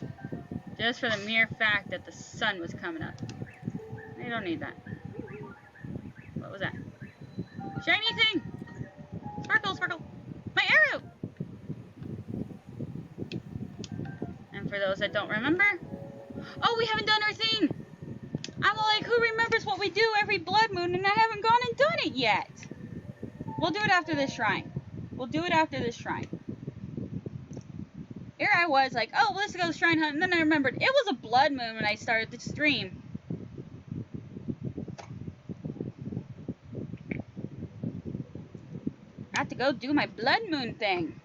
S1: Just for the mere fact that the sun was coming up. I don't need that. What was that? Shiny thing! Sparkle, sparkle! My arrow! And for those that don't remember... Oh, we haven't done our thing! I'm like, who remembers what we do every blood moon and I haven't gone and done it yet? We'll do it after this shrine. We'll do it after this shrine. Here I was like, oh, well, let's go shrine hunt. And then I remembered, it was a blood moon when I started the stream. I have to go do my blood moon thing.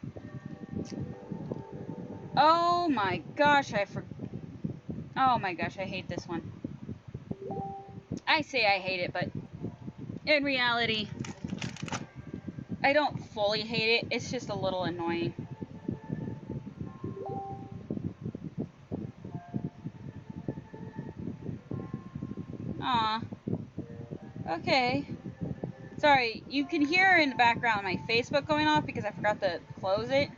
S1: Oh my gosh, oh my gosh, I hate this one. I say I hate it, but in reality, I don't fully hate it. It's just a little annoying. Aw. Okay. Sorry, you can hear in the background my Facebook going off because I forgot to close it.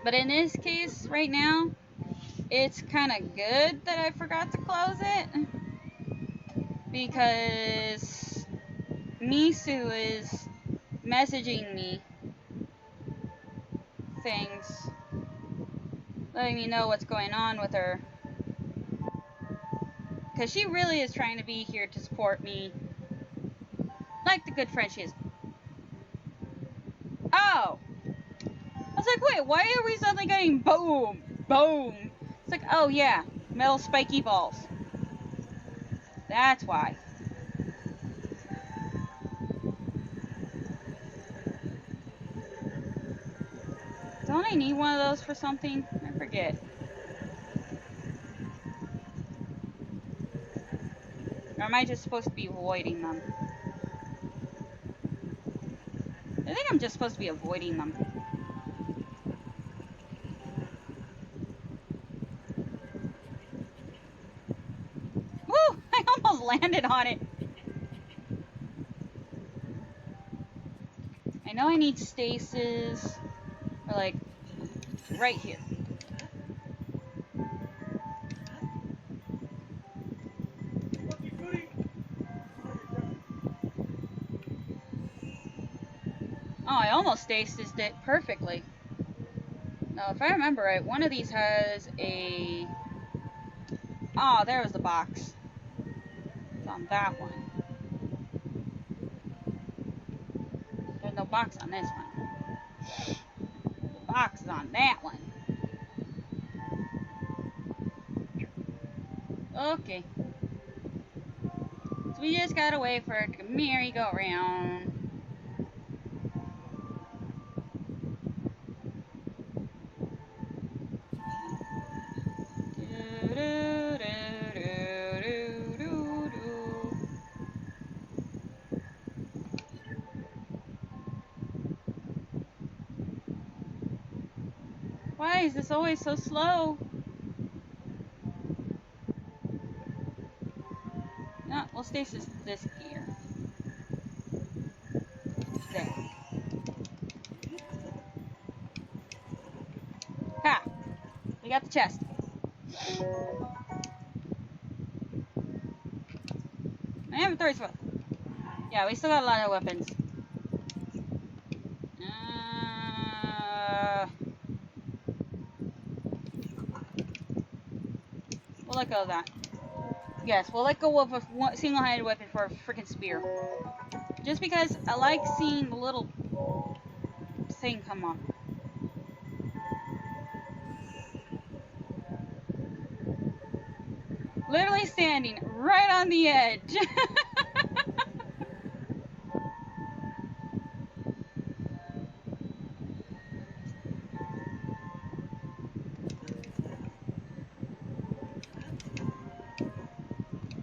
S1: But in this case, right now, it's kind of good that I forgot to close it. Because Misu is messaging me things, letting me know what's going on with her. Because she really is trying to be here to support me, like the good friend she is. Oh! I was like, wait, why are we suddenly getting boom, boom? It's like, oh yeah, metal spiky balls. That's why. Don't I need one of those for something? I forget. Or am I just supposed to be avoiding them? I think I'm just supposed to be avoiding them. Woo! I almost landed on it. I know I need stasis. Or like, right here. almost stasis it perfectly. Now, if I remember right, one of these has a... Oh, there was the box. It's on that one. There's no box on this one. The box is on that one. Okay. So we just gotta wait for it to merry-go-round. Why is this always so slow? No, we'll stasis this gear. There. Ha! We got the chest. My inventory's full. Yeah, we still got a lot of weapons. We'll let go of that. Yes, we'll let go of a single-handed weapon for a freaking spear. Just because I like seeing the little thing come up. Literally standing right on the edge.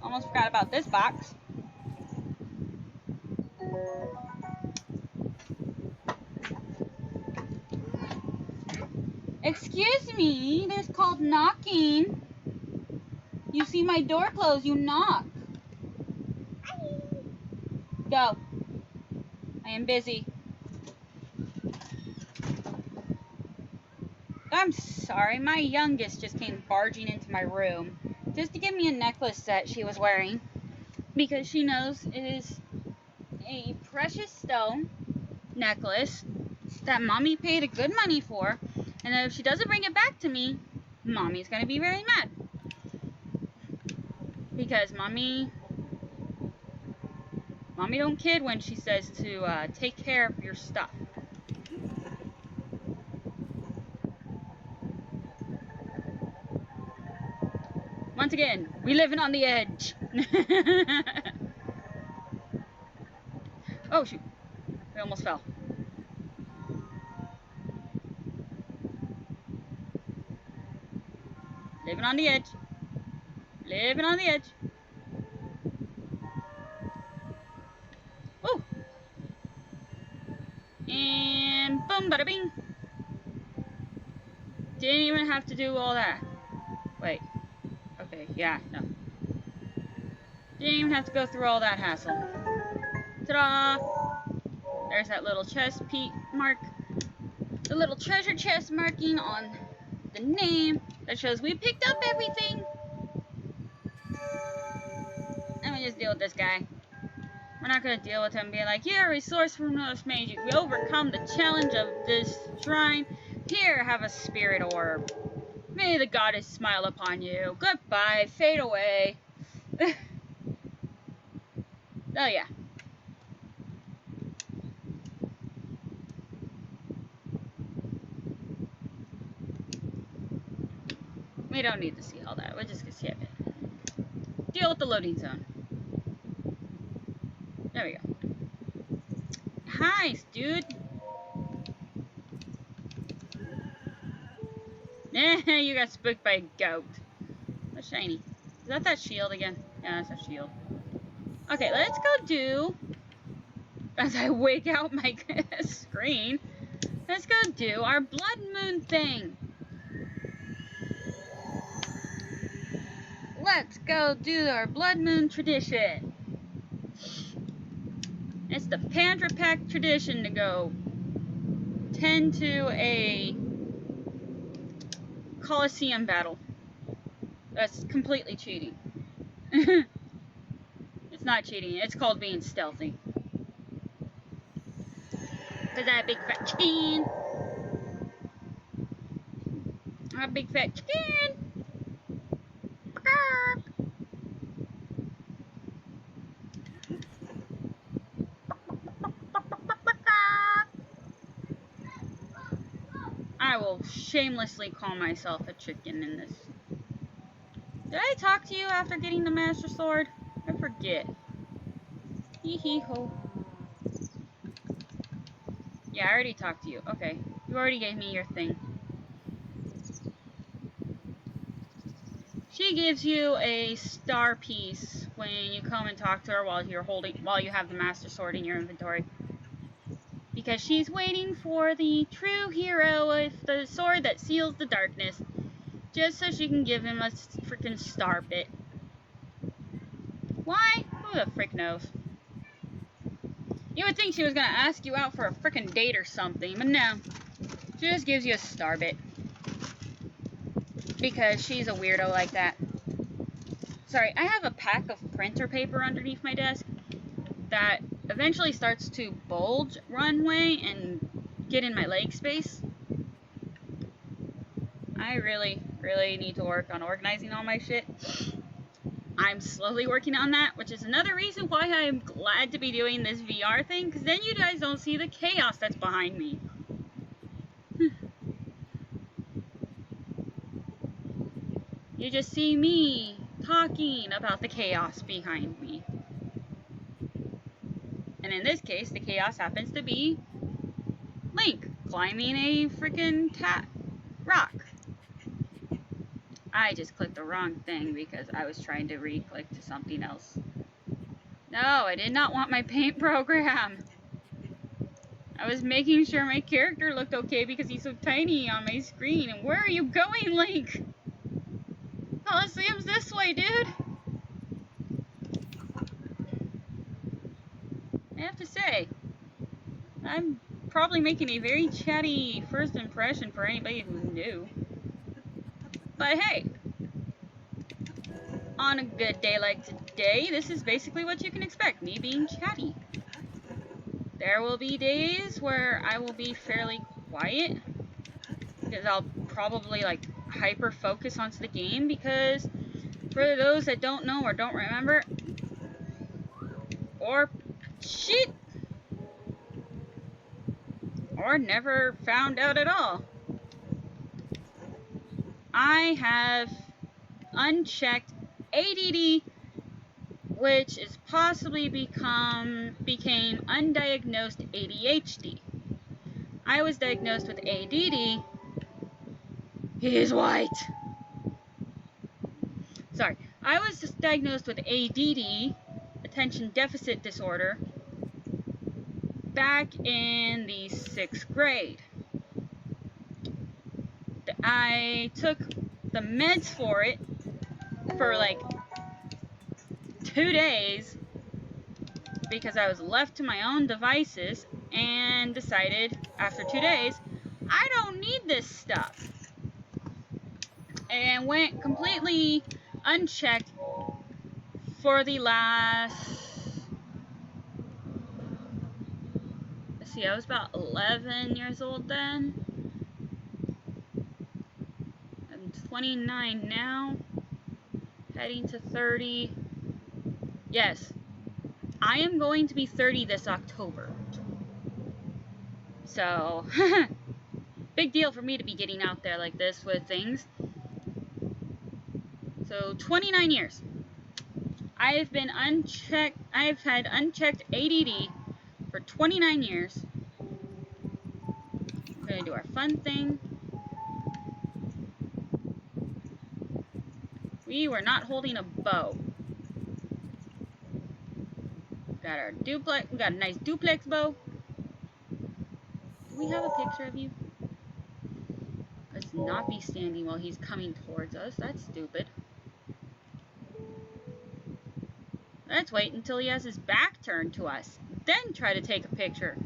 S1: Almost forgot about this box. Excuse me, there's called knocking. You see my door closed, you knock. Go. I am busy. I'm sorry, my youngest just came barging into my room just to give me a necklace set she was wearing because she knows it is a precious stone necklace that mommy paid a good money for, and if she doesn't bring it back to me, mommy's gonna be very mad because mommy don't kid when she says to take care of your stuff. Once again, we living on the edge. Oh shoot, we almost fell. Living on the edge. Living on the edge. Woo! And boom, bada bing. Didn't even have to do all that. Wait. Okay, yeah, no. Didn't even have to go through all that hassle. Ta-da! There's that little chest mark. The little treasure chest marking on the name that shows we picked up everything. Let me just deal with this guy. We're not going to deal with him being like, you're a resourcefulness magic. We overcome the challenge of this shrine. Here, have a spirit orb. May the goddess smile upon you. Goodbye. Fade away. Oh, yeah. We don't need to see all that. We're just going to skip it. Deal with the loading zone. There we go. Hi, dude. You got spooked by a goat. What's shiny? Is that shield again? Yeah, that's that shield. Okay, let's go do... As I wake out my screen, let's go do our blood moon thing. Let's go do our blood moon tradition. It's the Pantra Pack tradition to go tend to a Coliseum battle. That's completely cheating. It's not cheating, it's called being stealthy. Cause I have big fat chicken. I have big fat chicken. I will shamelessly call myself a chicken in this. Did I talk to you after getting the Master Sword? I forget. Hee hee ho. Yeah, I already talked to you. Okay. You already gave me your thing. She gives you a star piece when you come and talk to her while you have the Master Sword in your inventory. Because she's waiting for the true hero with the sword that seals the darkness. Just so she can give him a freaking star bit. Why? Who the frick knows? You would think she was gonna ask you out for a freaking date or something, but no. She just gives you a star bit. Because she's a weirdo like that. Sorry, I have a pack of printer paper underneath my desk that eventually starts to bulge one way and get in my leg space. I really need to work on organizing all my shit. I'm slowly working on that, which is another reason why I'm glad to be doing this VR thing, because then you guys don't see the chaos that's behind me. You just see me talking about the chaos behind me. And in this case, the chaos happens to be Link climbing a freaking rock. I just clicked the wrong thing because I was trying to re-click to something else. No, I did not want my paint program. I was making sure my character looked okay because he's so tiny on my screen. And where are you going, Link? Coliseum's this way, dude. I have to say, I'm probably making a very chatty first impression for anybody who's new. But hey, on a good day like today, this is basically what you can expect, me being chatty. There will be days where I will be fairly quiet, because I'll probably like hyper focus onto the game, because for those that don't know or don't remember, or shit, or never found out at all, I have unchecked ADD, which is possibly became undiagnosed ADHD. I was diagnosed with ADD. He is white. Sorry. I was diagnosed with ADD, attention deficit disorder, back in the 6th grade. I took the meds for it for like 2 days because I was left to my own devices and decided after 2 days, I don't need this stuff. And went completely unchecked for the last, let's see, I was about 11 years old then. I'm 29 now, heading to 30. Yes, I am going to be 30 this October. So, big deal for me to be getting out there like this with things. So, 29 years. I've had unchecked ADD for 29 years. We're going to do our fun thing. We were not holding a bow. Got our duplex. We got a nice duplex bow. Do we have a picture of you? Let's not be standing while he's coming towards us. That's stupid. Let's wait until he has his back turned to us. Then try to take a picture.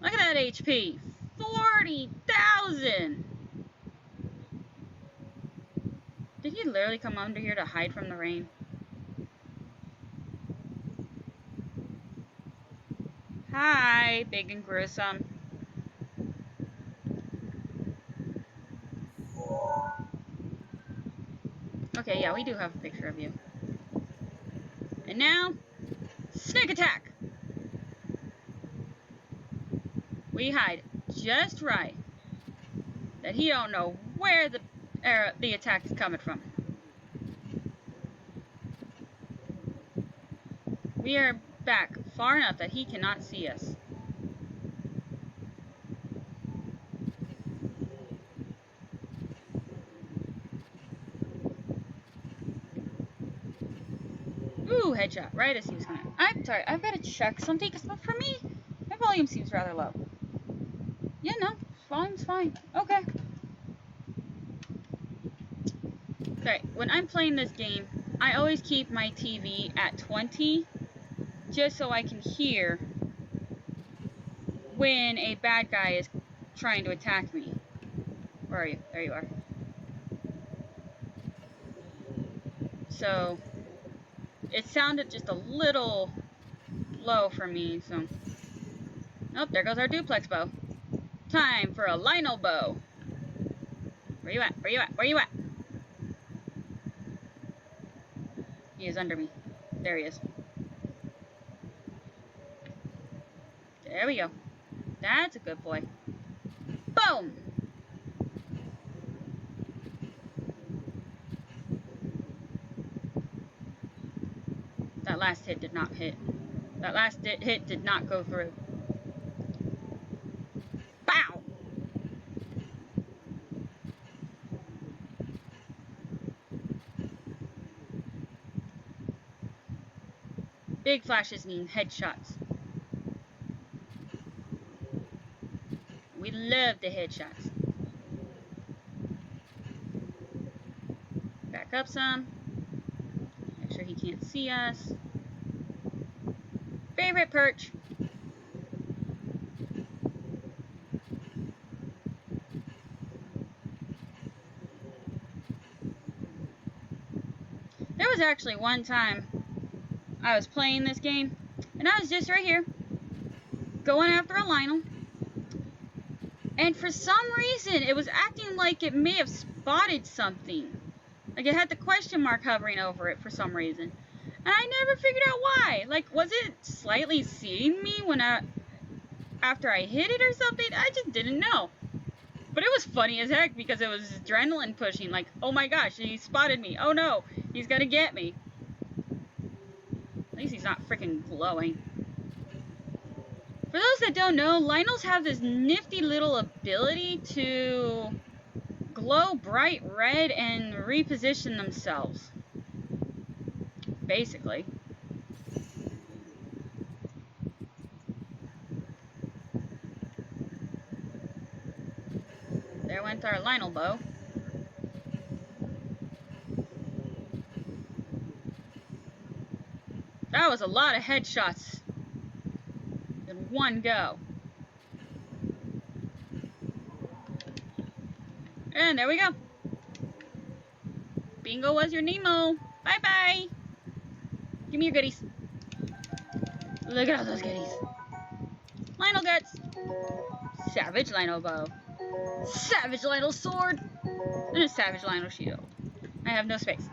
S1: Look at that HP. 40,000! Did he literally come under here to hide from the rain? Hi, big and gruesome. Okay, yeah, we do have a picture of you. And now, sneak attack! We hide just right that he don't know where the attack is coming from. We are back far enough that he cannot see us. Ooh, headshot, right as he was coming. I'm sorry, I've got to check something, because for me, my volume seems rather low. Yeah, no, volume's fine. Okay. Sorry, when I'm playing this game, I always keep my TV at 20, just so I can hear when a bad guy is trying to attack me. Where are you? There you are. So, it sounded just a little low for me, so... Oh, there goes our duplex bow. Time for a Lionel bow. Where you at? Where you at? Where you at? He is under me. There he is. There we go. That's a good boy. Boom! That last hit did not hit. That last hit did not go through. Bow! Big flashes mean headshots. We love the headshots. Back up some. Make sure he can't see us. Favorite perch. There was actually one time I was playing this game, and I was just right here, going after a Lionel, and for some reason, it was acting like it may have spotted something. Like it had the question mark hovering over it for some reason. And I never figured out why. Like, was it slightly seeing me after I hit it or something? I just didn't know. But it was funny as heck because it was adrenaline pushing. Like, oh my gosh, he spotted me. Oh no, he's gonna get me. At least he's not freaking glowing. For those that don't know, Lionels have this nifty little ability to glow bright red and reposition themselves. Basically. There went our Lionel bow. That was a lot of headshots in one go. And there we go. Bingo was your Nemo. Bye-bye. Give me your goodies. Look at all those goodies. Lionel guts. Savage Lionel bow. Savage Lionel sword. And a Savage Lionel shield. I have no space.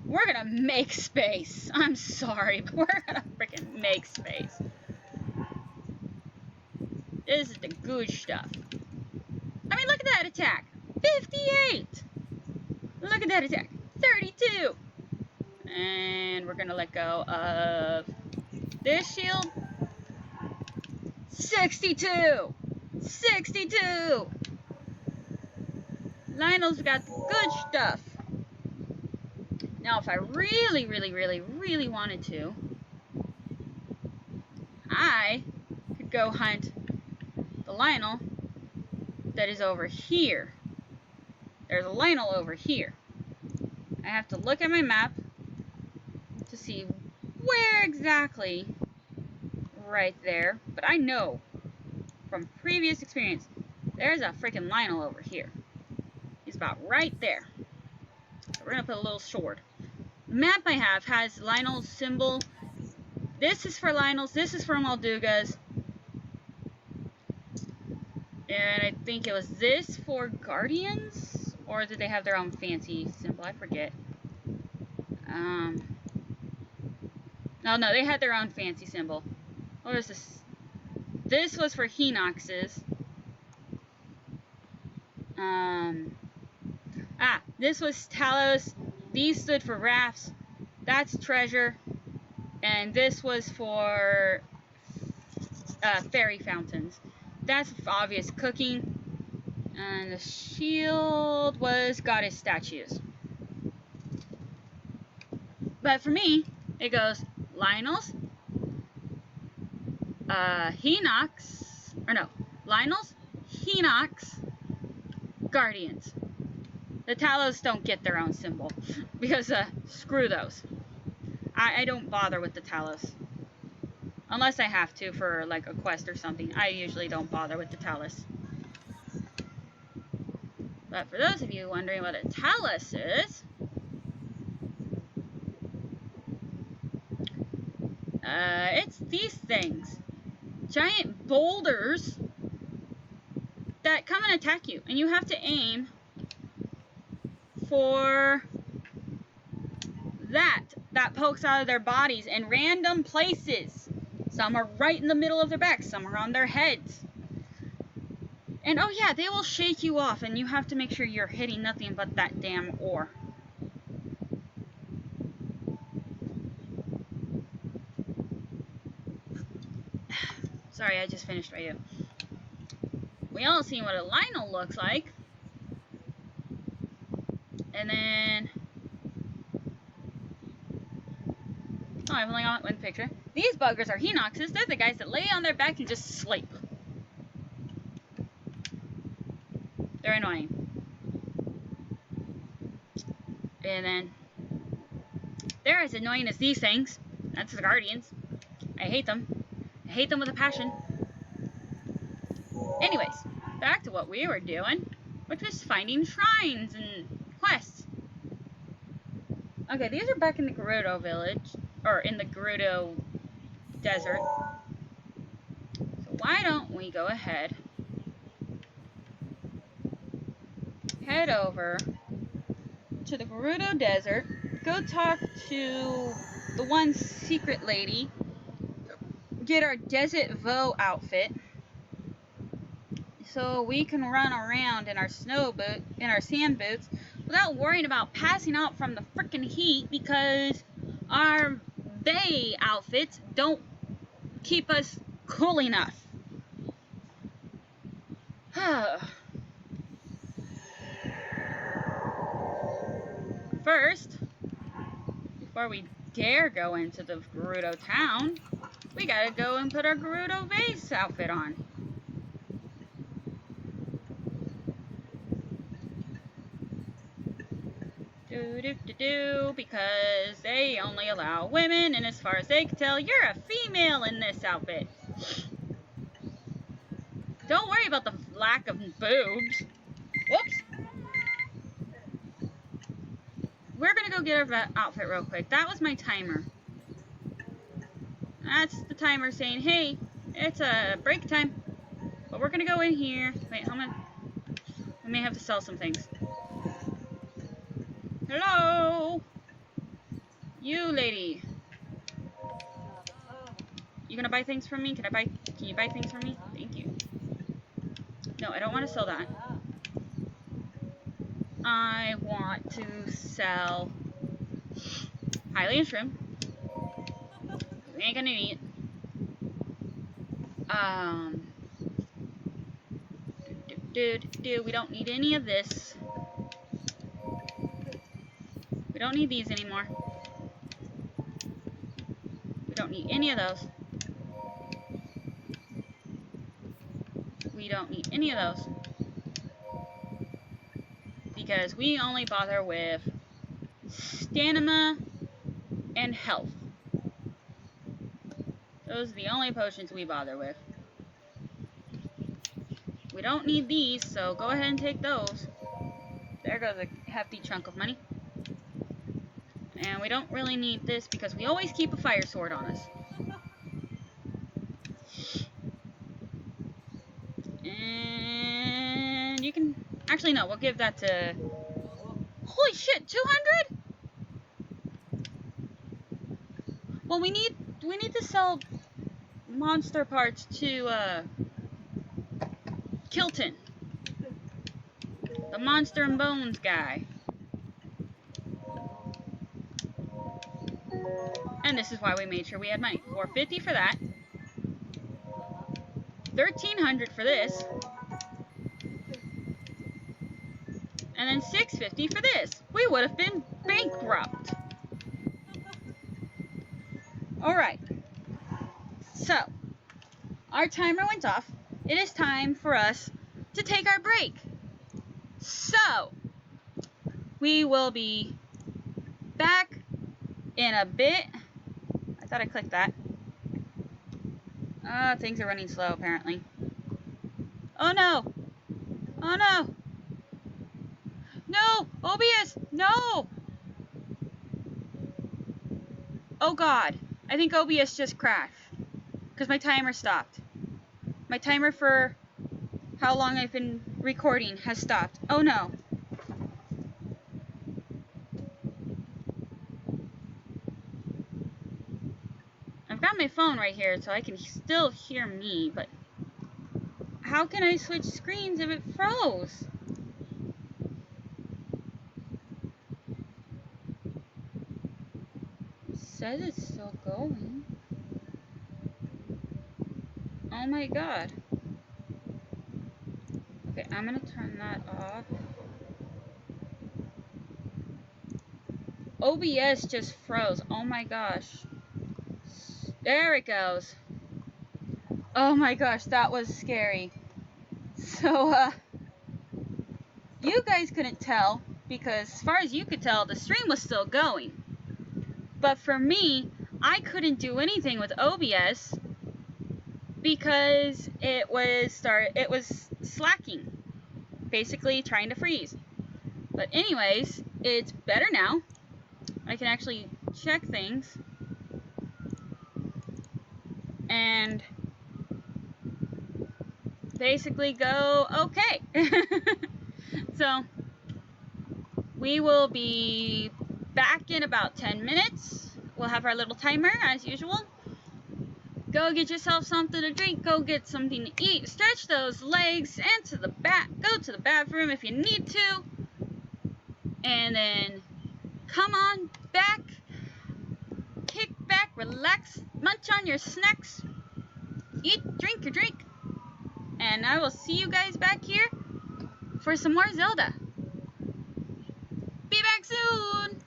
S1: We're gonna make space. I'm sorry, but we're gonna freaking make space. This is the good stuff. I mean, look at that attack. 58. Look at that attack. 32. And we're gonna let go of this shield. 62. 62. Lionel's got the good stuff. Now, if I really, really, really, really wanted to, I could go hunt the Lionel that is over here. There's a Lionel over here. I have to look at my map to see where exactly right there. But I know from previous experience, there's a freaking Lionel over here. He's about right there. So we're going to put a little sword. The map I have has Lionel's symbol. This is for Lionel's. This is for Moldugas. And I think it was this for Guardians? Or did they have their own fancy symbol? I forget. No, they had their own fancy symbol. What was this? This was for Hinox's. This was Talos. These stood for rafts. That's treasure. And this was for fairy fountains. That's obvious cooking. And the shield was goddess statues. But for me, it goes Lionel's, Lionel's, Hinox, Guardians. The Talos don't get their own symbol because screw those. I don't bother with the Talos. Unless I have to for like a quest or something. I usually don't bother with the Talos. But for those of you wondering what a Talos is, it's these things. Giant boulders that come and attack you. And you have to aim for that pokes out of their bodies in random places. Some are right in the middle of their backs, some are on their heads. And oh yeah, they will shake you off and you have to make sure you're hitting nothing but that damn ore. Sorry, I just finished right here. We all seen what a Lionel looks like. And then... oh, I've only got one picture. These buggers are Hinoxes. They're the guys that lay on their back and just sleep. They're annoying. And then... they're as annoying as these things. That's the Guardians. I hate them. I hate them with a passion. Anyways, back to what we were doing, which was finding shrines and quests. Okay, these are back in the Gerudo village, or in the Gerudo desert. So why don't we go ahead, head over to the Gerudo desert, go talk to the one secret lady, get our Desert Vo outfit, so we can run around in our sand boots without worrying about passing out from the frickin' heat because our bay outfits don't keep us cool enough. First, before we dare go into the Gerudo town, we gotta go and put our Gerudo base outfit on. Because they only allow women, and as far as they can tell, you're a female in this outfit. Don't worry about the lack of boobs. Whoops. We're gonna go get our outfit real quick. That was my timer. That's the timer saying, hey, it's a break time. But we're gonna go in here. Wait, I may have to sell some things. Hello? You lady. You gonna buy things from me? Can you buy things from me? Thank you. No, I don't want to sell that. I want to sell Hylian shrimp. We ain't gonna need it. We don't need any of this. We don't need these anymore. We don't need any of those. We don't need any of those. Because we only bother with stamina and health. Those are the only potions we bother with. We don't need these, so go ahead and take those. There goes a hefty chunk of money. And we don't really need this because we always keep a fire sword on us. And Actually, no, we'll give that to... Holy shit, 200? Well, we need to sell monster parts to, Kilton. The Monster and Bones guy. And this is why we made sure we had money. $450 for that. $1,300 for this. And then $650 for this. We would have been bankrupt. Alright. So, our timer went off. It is time for us to take our break. So, we will be back in a bit. I thought I clicked that. Things are running slow apparently. Oh no! Oh no! No! OBS! No! Oh god. I think OBS just crashed. Because my timer stopped. My timer for how long I've been recording has stopped. Oh no. I've got my phone right here so I can still hear me, but how can I switch screens if it froze? It says it's still going. Oh my god. Okay, I'm gonna turn that off. OBS just froze. Oh my gosh. There it goes. Oh my gosh, that was scary. So, you guys couldn't tell because as far as you could tell, the stream was still going. But for me, I couldn't do anything with OBS because it was slacking. Basically trying to freeze. But anyways, it's better now. I can actually check things. And basically go okay. So we will be back in about 10 minutes. We'll have our little timer as usual. Go get yourself something to drink, go get something to eat, stretch those legs, and go to the bathroom if you need to. And then come on back, kick back, relax, munch on your snacks, drink your drink. And I will see you guys back here for some more Zelda. Be back soon!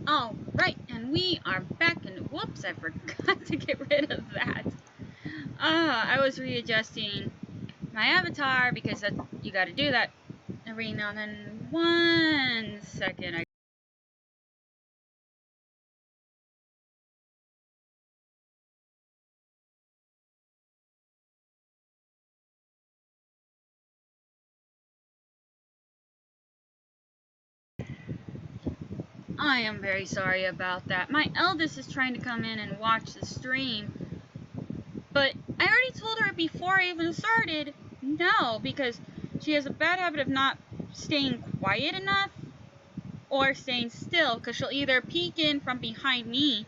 S1: All right, and we are back, and whoops, I forgot to get rid of that. I was readjusting my avatar because you got to do that every now and then. 1 second. I am very sorry about that. My eldest is trying to come in and watch the stream, but I already told her before I even started, no, because she has a bad habit of not staying quiet enough or staying still, because she'll either peek in from behind me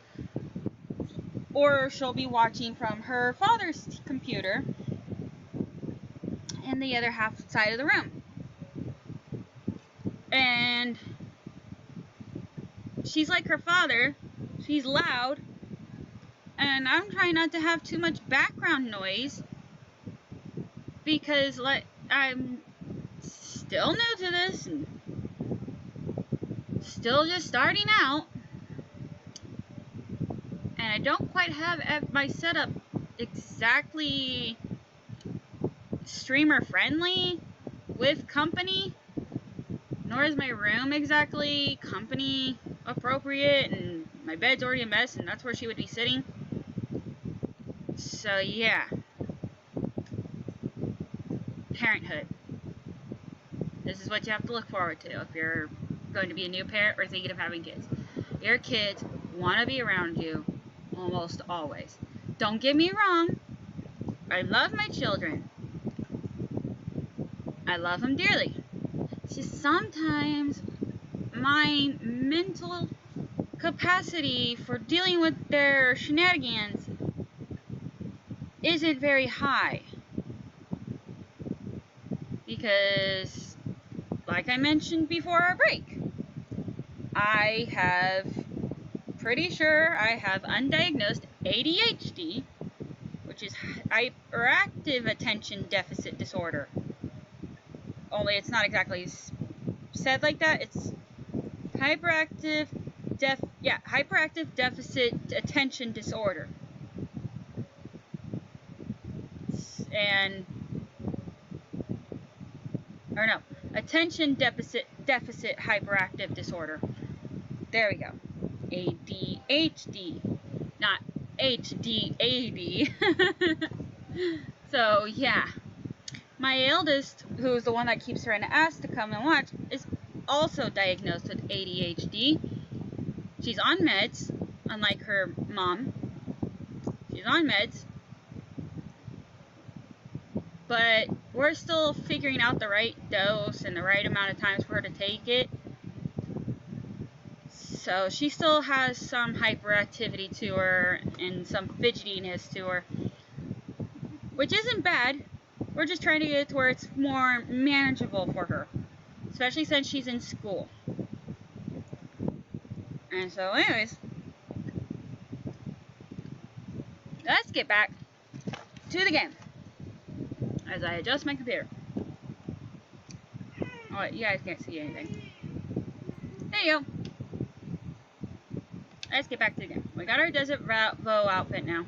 S1: or she'll be watching from her father's computer in the other half side of the room. And she's like her father, she's loud, and I'm trying not to have too much background noise because I'm still new to this and still just starting out, and I don't quite have my setup exactly streamer friendly with company, nor is my room exactly company appropriate, and my bed's already a mess and that's where she would be sitting. So yeah, parenthood. This is what you have to look forward to if you're going to be a new parent or thinking of having kids. Your kids want to be around you almost always. Don't get me wrong, I love my children. I love them dearly. It's just sometimes my mental capacity for dealing with their shenanigans isn't very high. Because, like I mentioned before our break, pretty sure I have undiagnosed ADHD, which is hyperactive attention deficit disorder. Only it's not exactly said like that. It's hyperactive deficit attention disorder. Attention deficit hyperactive disorder. There we go. ADHD, not HDAD. So yeah, my eldest, who's the one that keeps her and asked to come and watch, is also diagnosed with ADHD. She's on meds, unlike her mom. She's on meds, but we're still figuring out the right dose and the right amount of times for her to take it. So she still has some hyperactivity to her and some fidgetiness to her, which isn't bad. We're just trying to get it to where it's more manageable for her, especially since she's in school. And so anyways, let's get back to the game as I adjust my computer. Oh, you guys can't see anything. There you go. Let's get back to the game. We got our Desert Bow outfit now.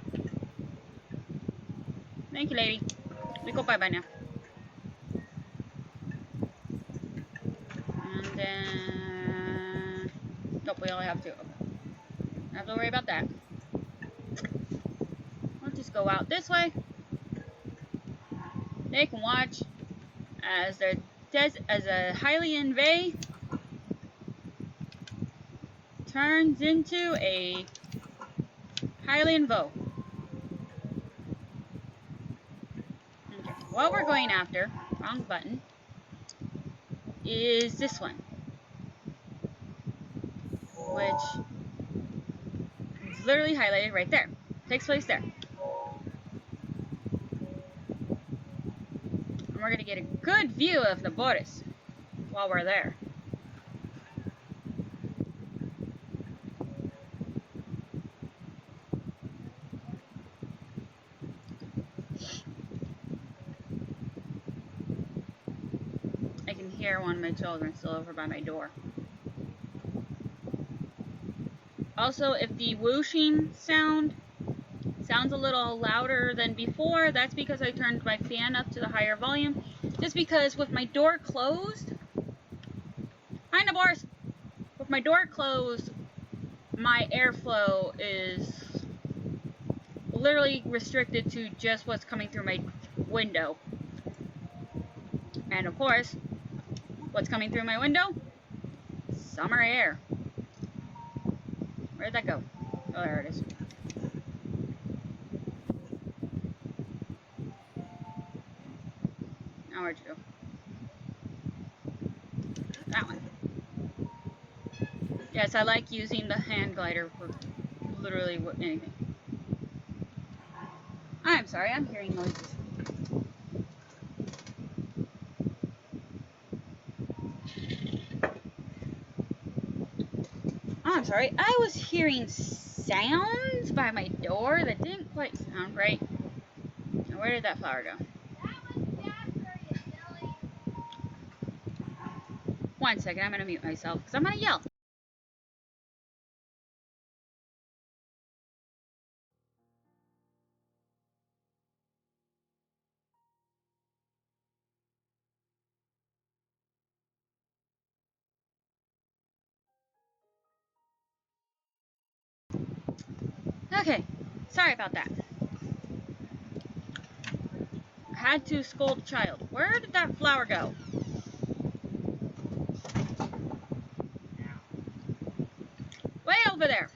S1: Thank you, lady. We go bye-bye now. And then... Nope, we only have two. Okay. Don't have to worry about that. We'll just go out this way. They can watch as a Hylian Vey turns into a Hylian Vo. Okay. What we're going after, wrong button, is this one, which is literally highlighted right there. Takes place there. And we're going to get a good view of the Boris while we're there. I can hear one of my children still over by my door. Also, if the whooshing sounds a little louder than before, that's because I turned my fan up to the higher volume. Just because with my door closed, hi Nabors! With my door closed, my airflow is literally restricted to just what's coming through my window. And of course, what's coming through my window? Summer air. Where'd that go? Oh, there it is. Now where'd you go? That one. Yes, I like using the hand glider for literally anything. I'm sorry, I'm hearing noises. Oh, I'm sorry, I was hearing sounds by my door that didn't quite sound right. Now, where did that flower go?
S2: That was bad for you, silly.
S1: 1 second, I'm gonna mute myself because I'm gonna yell. Okay, sorry about that. I had to scold the child. Where did that flower go? Way over there.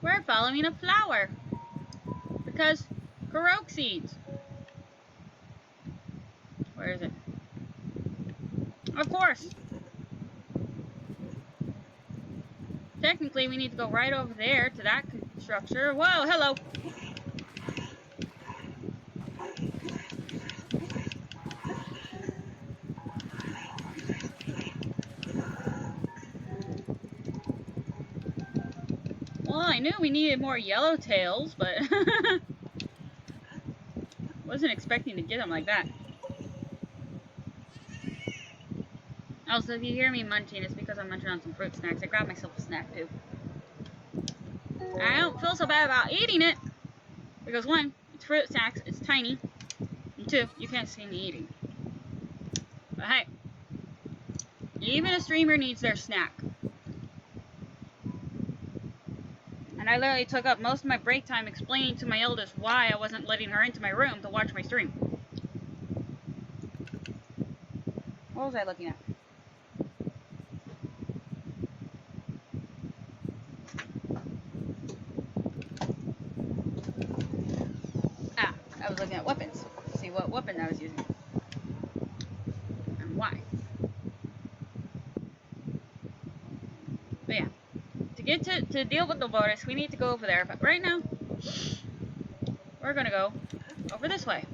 S1: We're following a flower. Because Korok seeds. Where is it? Of course. Technically, we need to go right over there to that structure. Whoa, hello. Well, I knew we needed more yellowtails, but wasn't expecting to get them like that. Also, if you hear me munching, it's because I'm munching on some fruit snacks. I grabbed myself a snack too. I don't feel so bad about eating it, because 1, it's fruit snacks, it's tiny, and 2, you can't see me eating. But hey, even a streamer needs their snack. And I literally took up most of my break time explaining to my eldest why I wasn't letting her into my room to watch my stream. What was I looking at? Ah, I was looking at weapons. See what weapon I was using. And why. But yeah. To get to deal with the Lotus, we need to go over there. But right now, we're gonna go over this way.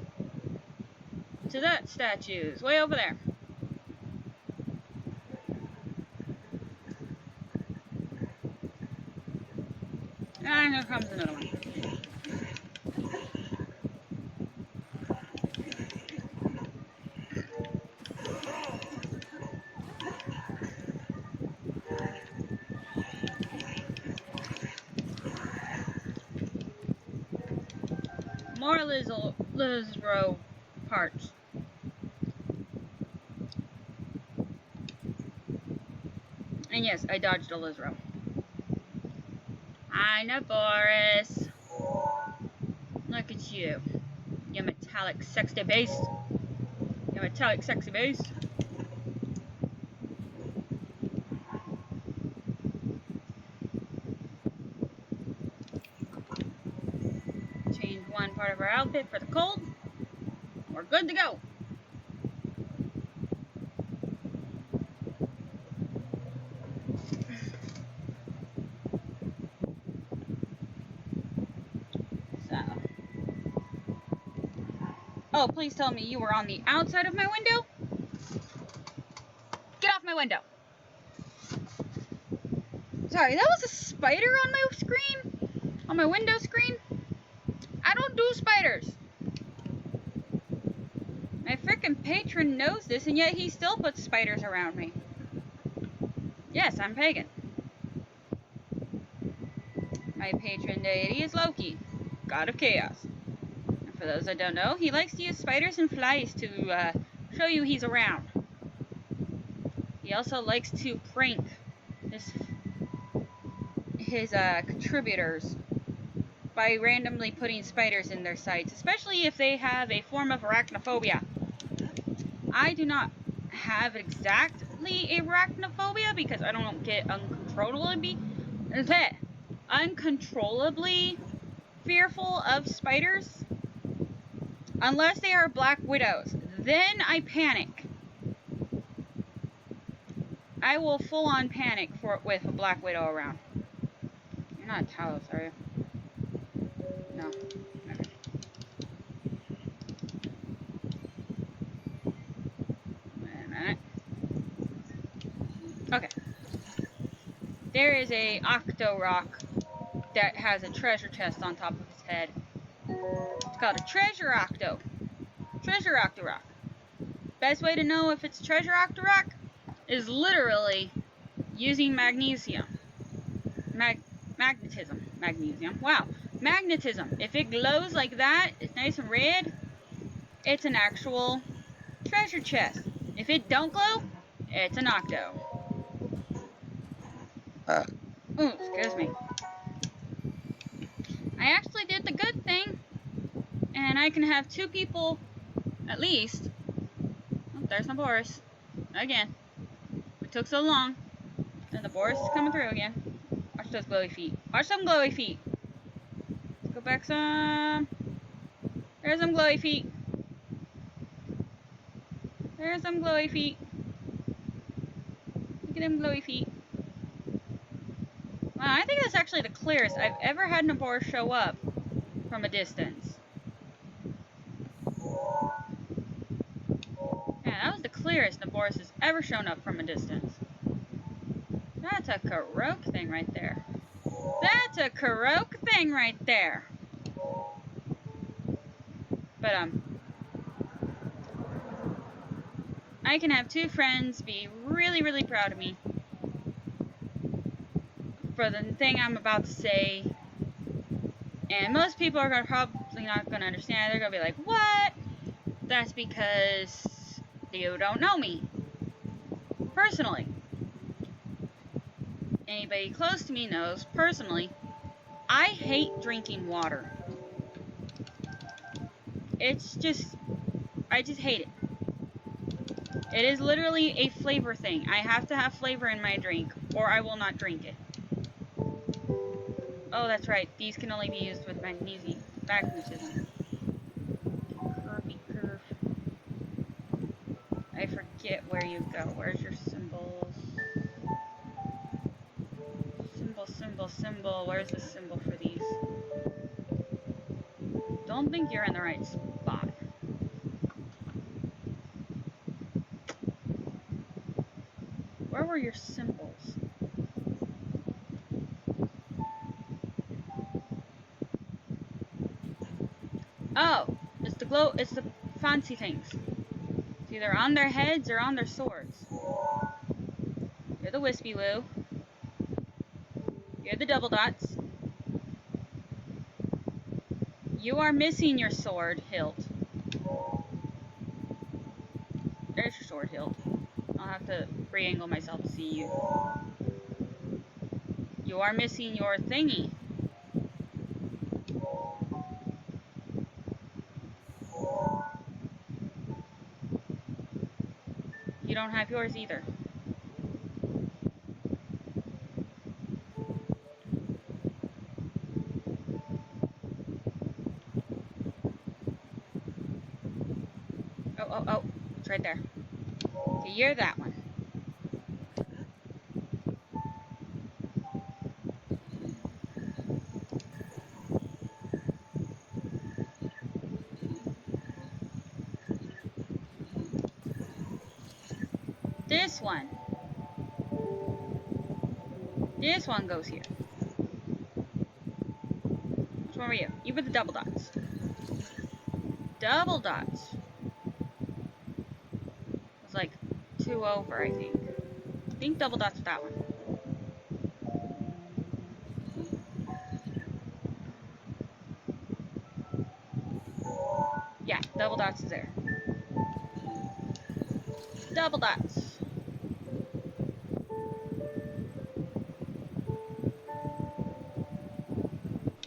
S1: To that statue's way over there. And here comes another one. More Lizro parts. And yes, I dodged a Lizro. Hi, Boris. Look at you. You metallic sexy beast. You metallic sexy beast. Change one part of our outfit for the cold. We're good to go. So. Oh, please tell me you were on the outside of my window? Get off my window. Sorry, that was a spider on my screen? On my window screen? I don't do spiders. My frickin' patron knows this, and yet he still puts spiders around me. Yes, I'm pagan. My patron deity is Loki, god of chaos. And for those that don't know, he likes to use spiders and flies to show you he's around. He also likes to prank his contributors by randomly putting spiders in their sights, especially if they have a form of arachnophobia. I do not have exactly arachnophobia because I don't get uncontrollably fearful of spiders unless they are black widows. Then I panic. I will full on panic with a black widow around. You're not Talos, are you? No. Okay. Wait a minute. Okay. There is a Octo Rock that has a treasure chest on top of his head. It's called a Treasure Octo. Treasure Octo Rock. Best way to know if it's Treasure Octo Rock is literally using magnesium. Magnetism. Magnesium. Wow. Magnetism. If it glows like that, it's nice and red, it's an actual treasure chest. If it don't glow, it's an octo. Ooh, excuse me. I actually did the good thing, and I can have 2 people, at least. Oh, there's my Boris. Again. It took so long. And the Boris is coming through again. Watch those glowy feet. Watch some glowy feet. Let's go back some. There's some glowy feet. There's some glowy feet. Look at them glowy feet. Wow, I think that's actually the clearest I've ever had Nabor show up from a distance. Yeah, that was the clearest Naboris has ever shown up from a distance. That's a Karok thing right there. That's a Karok thing right there. But, I can have 2 friends be really, really proud of me for the thing I'm about to say. And most people are probably not going to understand. They're going to be like, what? That's because you don't know me personally. Anybody close to me knows personally, I hate drinking water. It's just, I just hate it. It is literally a flavor thing. I have to have flavor in my drink, or I will not drink it. Oh, that's right. These can only be used with magnetism. Curvy curve. I forget where you go. Where's your symbols? Symbol. Where's the symbol for these? Don't think you're in the right spot. Where were your symbols? Oh, it's the fancy things. It's either on their heads or on their swords. You're the wispy woo. You're the double dots. You are missing your sword hilt. There's your sword hilt. I'll have to re-angle myself to see you. You are missing your thingy. You don't have yours either. Oh. It's right there. Okay, you're that one. This one. This one goes here. Which one were you? You were the double dots. Double dots. two over, I think. I think double dots with that one. Yeah, double dots is there. Double dots.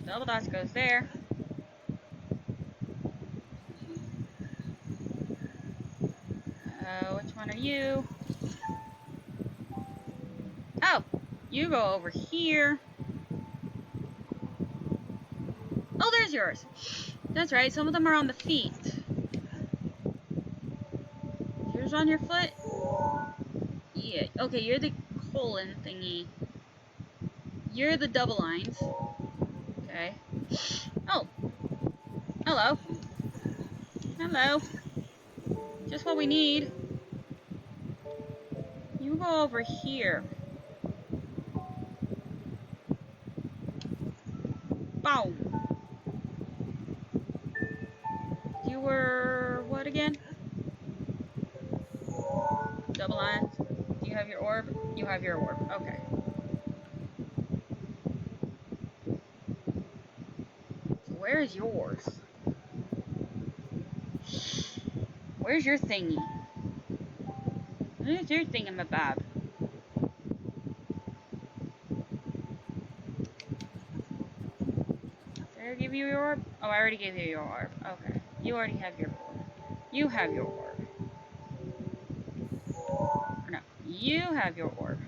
S1: Double dots goes there. Which one are you? Oh, you go over here. Oh, there's yours. That's right, some of them are on the feet. Yours on your foot? Yeah, okay, you're the colon thingy. You're the double lines. Okay. Oh. Hello. Hello. Just what we need. You go over here. Boom. You were what again? Double lines. Do you have your orb? You have your orb. Okay. Where is yours? Where's your thingy? Where's your thingamabob? Did I give you your orb? Oh, I already gave you your orb. Okay. You already have your orb. You have your orb. Or no. You have your orb.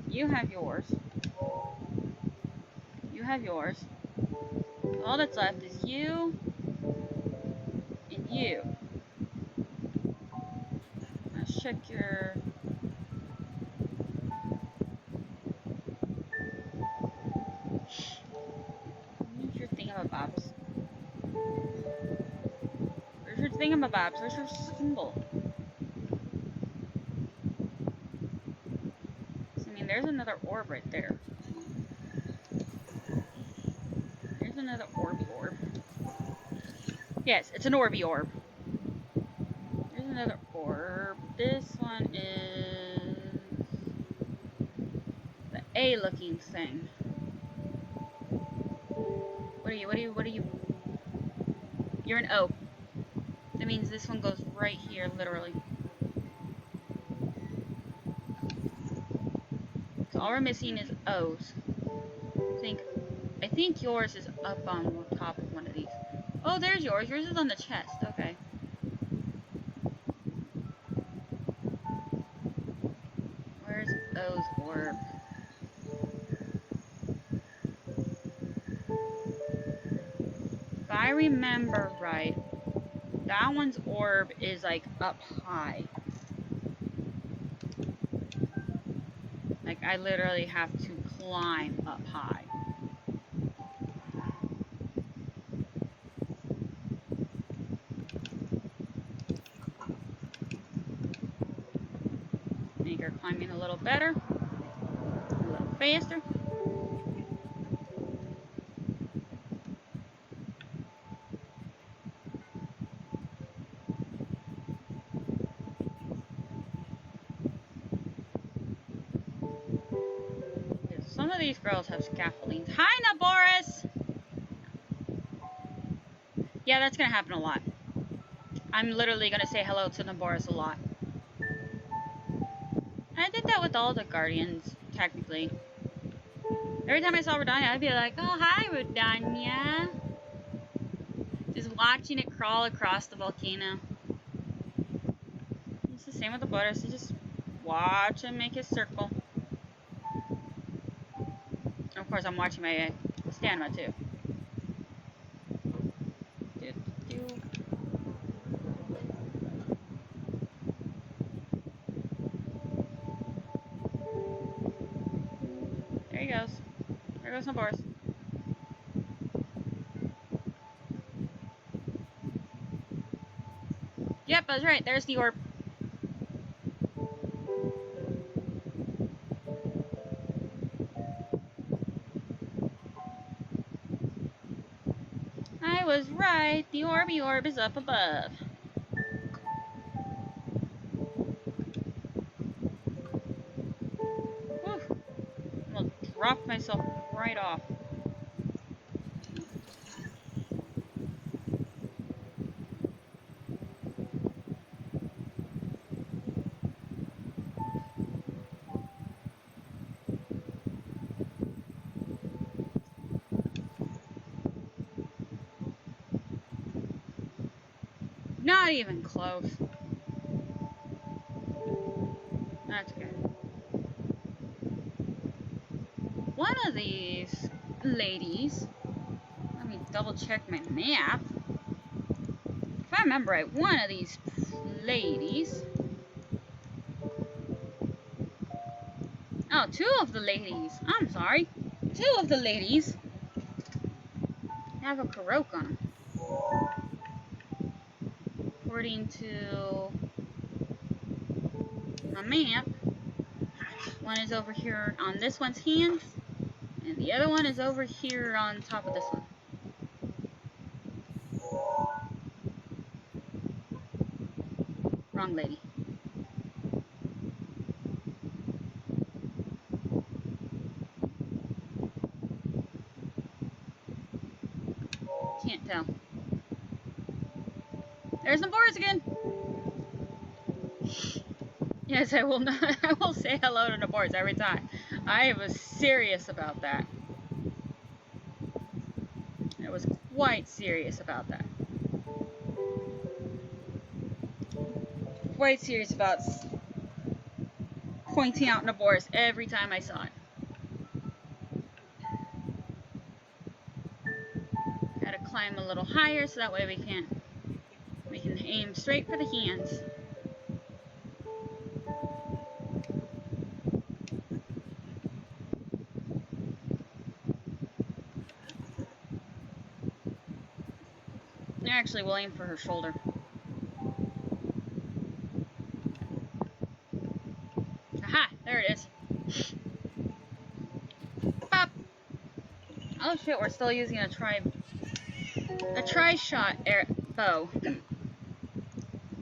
S1: You have yours. You have yours. All that's left is you and you. Let's check your... Where's your thingamabobs? Where's your thingamabobs? Where's your symbol? I mean, there's another orb right there. There's another orby orb. Yes, it's an orby orb. There's another orb. This one is the A-looking thing. What are you? You're an O. That means this one goes right here, literally. So all we're missing is O's. I think yours is up on top of one of these. Oh, there's yours. Yours is on the chest. Okay. Where's O's orb? If I remember right, that one's orb is like up high. Like I literally have to climb up high. Make her climbing a little better, a little faster. Some of these girls have scaffolding. Hi, Naboris! Yeah, that's gonna happen a lot. I'm literally gonna say hello to Naboris a lot. I did that with all the guardians, technically. Every time I saw Redania, I'd be like, oh, hi, Redania. Just watching it crawl across the volcano. It's the same with the Boris. You just watch him make his circle. Of course, I'm watching my stamina, too. There he goes. There goes Naboris. Yep, I was right. There's the orb. I was right. The orby orb is up above. myself right off. Not even close. That's good. One of these ladies, let me double check my map. If I remember right, one of these ladies, oh, two of the ladies, I'm sorry, two of the ladies have a Karoke on them. According to my map, one is over here on this one's hands, and the other one is over here on top of this one. Wrong lady. Can't tell. There's some boards again. Yes, I will not. I will say hello to the boards every time. I was serious about that. I was quite serious about that. Quite serious about pointing out Naboris every time I saw it. Gotta climb a little higher so that way we can aim straight for the hands. Actually, we'll aim for her shoulder. Aha! There it is. Pop! Oh shit, we're still using a tri-shot bow.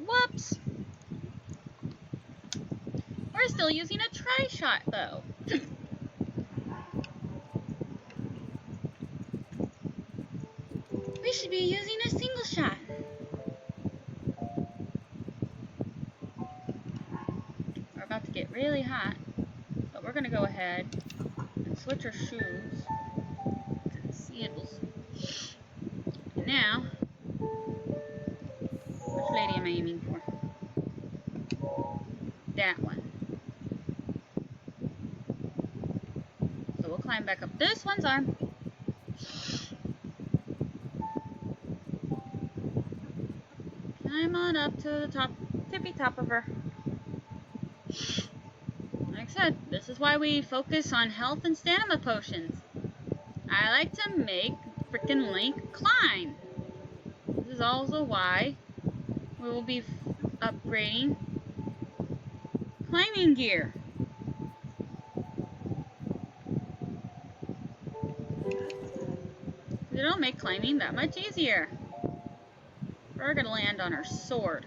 S1: Whoops! We're still using a tri-shot bow. We should be using a single shot. We're about to get really hot, but we're gonna go ahead and switch our shoes to the sandals. And now, which lady am I aiming for? That one. So we'll climb back up this one's arm. Climb on up to the top, tippy top of her. Like I said, this is why we focus on health and stamina potions. I like to make frickin' Link climb. This is also why we will be upgrading climbing gear. It'll make climbing that much easier. We're gonna land on her sword.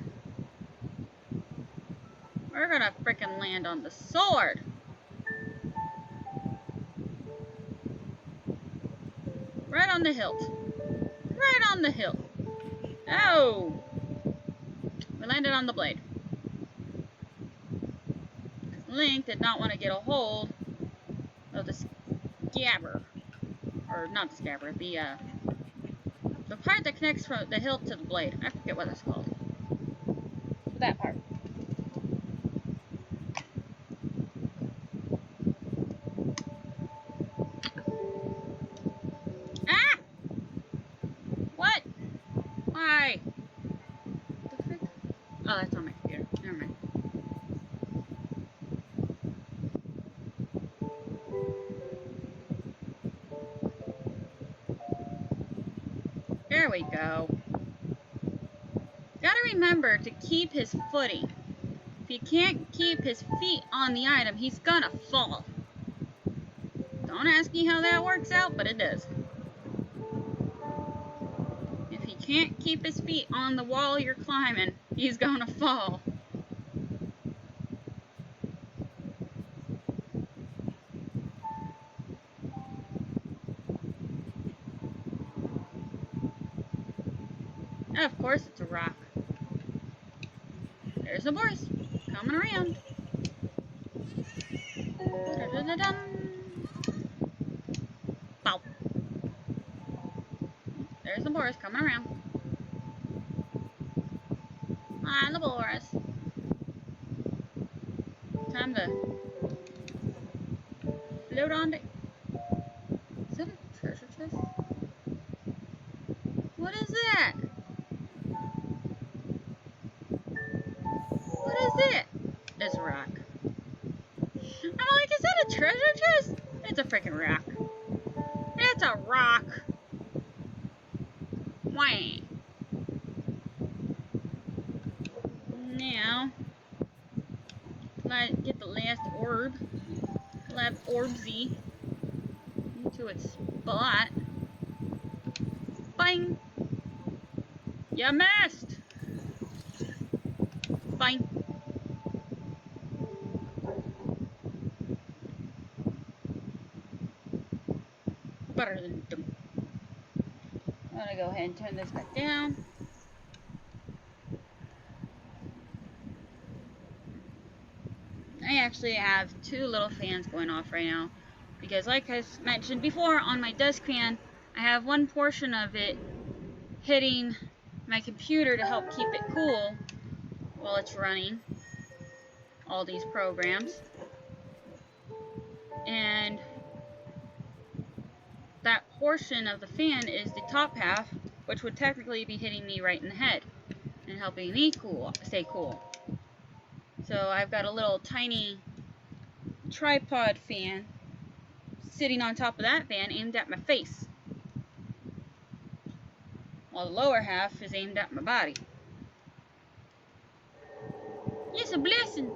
S1: We're gonna frickin' land on the sword. Right on the hilt. Right on the hilt. Oh! We landed on the blade. Link did not want to get a hold of the scabber. Or not the scabber, the part that connects from the hilt to the blade. I forget what that's called. That part. Ah! What? Why? The frick? Oh, that's on my computer. Never mind. There we go. Gotta remember to keep his footing. If he can't keep his feet on the item, he's gonna fall. Don't ask me how that works out, but it does. If he can't keep his feet on the wall you're climbing, he's gonna fall. Of course it's a rock. There's the boys coming around. Da-da-da-dum. Bow. There's the boys coming around. On the boys. Time to float on to... Is that a treasure chest? What is that? What is it? It's a rock. I'm like, is that a treasure chest? It's a freaking rock. It's a rock. Wah. Now, let's get the last orb. Last orbsy into its spot. Bang! You missed! Bang! Better than dumb. I'm gonna go ahead and turn this back down. I actually have two little fans going off right now because, like I mentioned before, on my desk fan, I have one portion of it hitting my computer to help keep it cool while it's running all these programs, and that portion of the fan is the top half, which would technically be hitting me right in the head and helping me stay cool. So I've got a little tiny tripod fan sitting on top of that fan aimed at my face, while the lower half is aimed at my body. It's a blessing.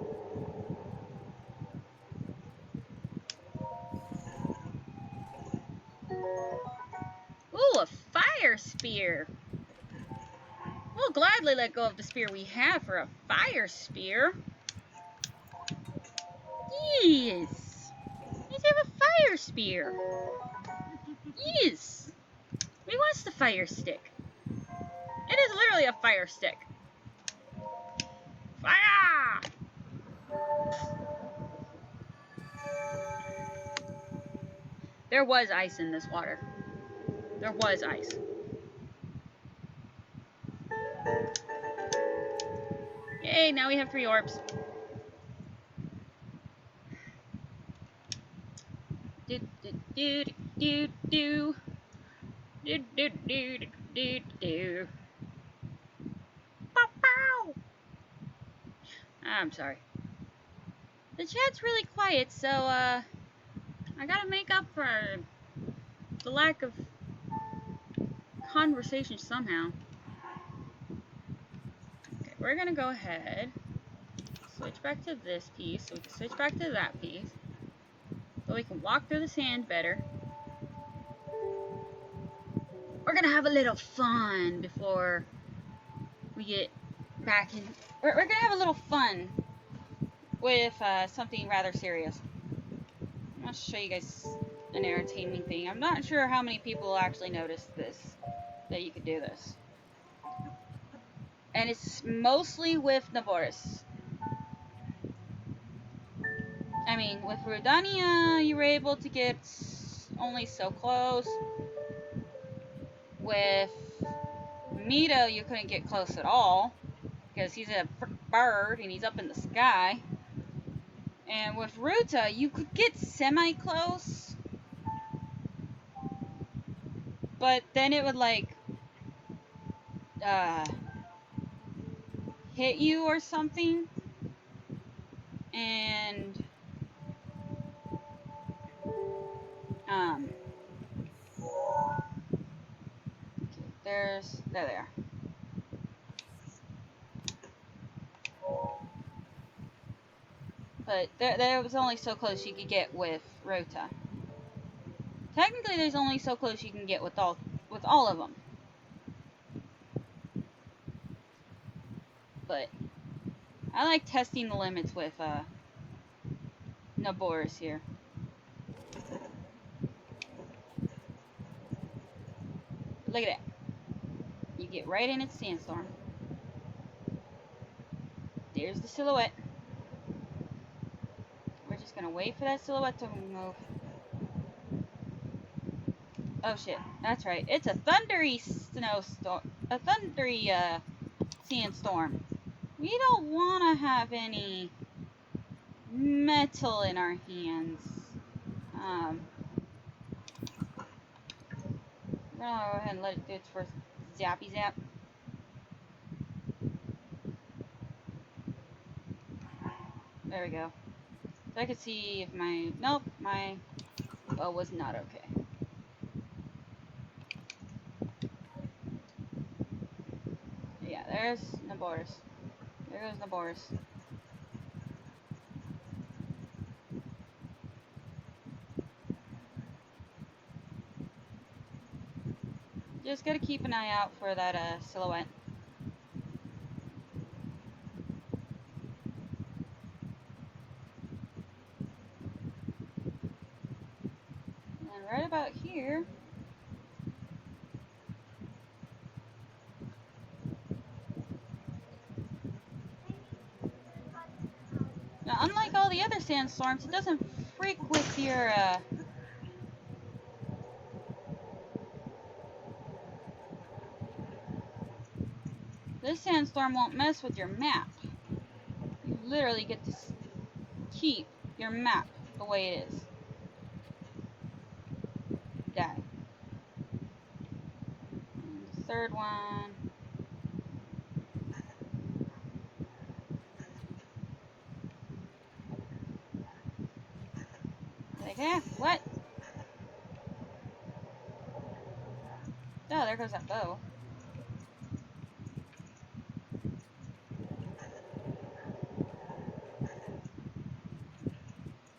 S1: Ooh, a fire spear. We'll gladly let go of the spear we have for a fire spear. Yes. Let's have a fire spear. Yes. We want the fire stick. It is literally a fire stick. Fire! There was ice in this water. There was ice. Yay, now we have 3 orbs. Do do do do do do do do do do. Pow pow. I'm sorry. The chat's really quiet, so I gotta make up for the lack of conversation somehow. Okay, we're gonna go ahead, switch back to this piece, so we can switch back to that piece, so we can walk through the sand better. We're gonna have a little fun before we get back in. We're gonna have a little fun with something rather serious. I'm gonna show you guys an entertaining thing. I'm not sure how many people actually noticed this, that you could do this. And it's mostly with Naboris. I mean, with Rudania, you were able to get only so close. With Mito, you couldn't get close at all, because he's a bird and he's up in the sky. And with Ruta, you could get semi-close, but then it would, like, hit you or something, and, there. But there was only so close you could get with Rota. Technically, there's only so close you can get with all of them. But I like testing the limits with Naboris here. Look at that. You get right in its sandstorm. There's the silhouette. We're just gonna wait for that silhouette to move. Oh shit, that's right. It's a thundery snowstorm. A thundery sandstorm. We don't want to have any metal in our hands. We're gonna go ahead and let it do its first zappy zap. There we go. So I could see if my... Nope, my bow was not okay. Yeah, there's Naboris. There goes Naboris. Just gotta keep an eye out for that silhouette. And right about here... Now, unlike all the other sandstorms, it doesn't freak with your, This sandstorm won't mess with your map. You literally get to keep your map the way it is. That. And the third one. Like, what? Oh, there goes that bow.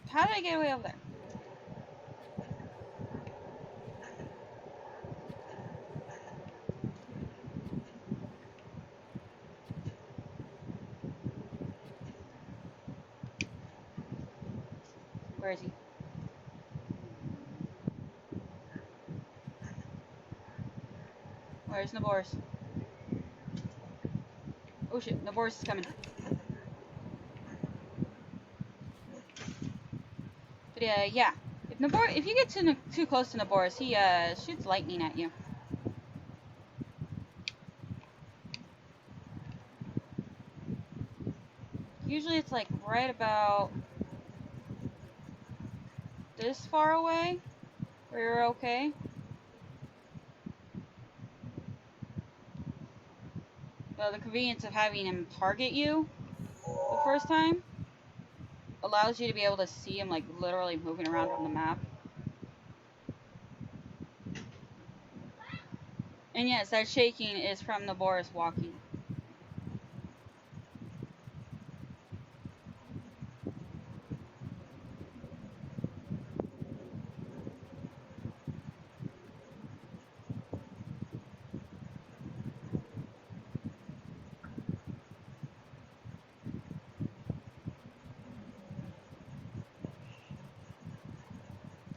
S1: How did I get away over there? Where is he? Where's Naboris? Oh shit, Naboris is coming. But yeah. If you get too close to Naboris, he shoots lightning at you. Usually it's like right about this far away, where you're okay. Well, the convenience of having him target you the first time allows you to be able to see him like literally moving around on the map. And yes, that shaking is from Naboris walking.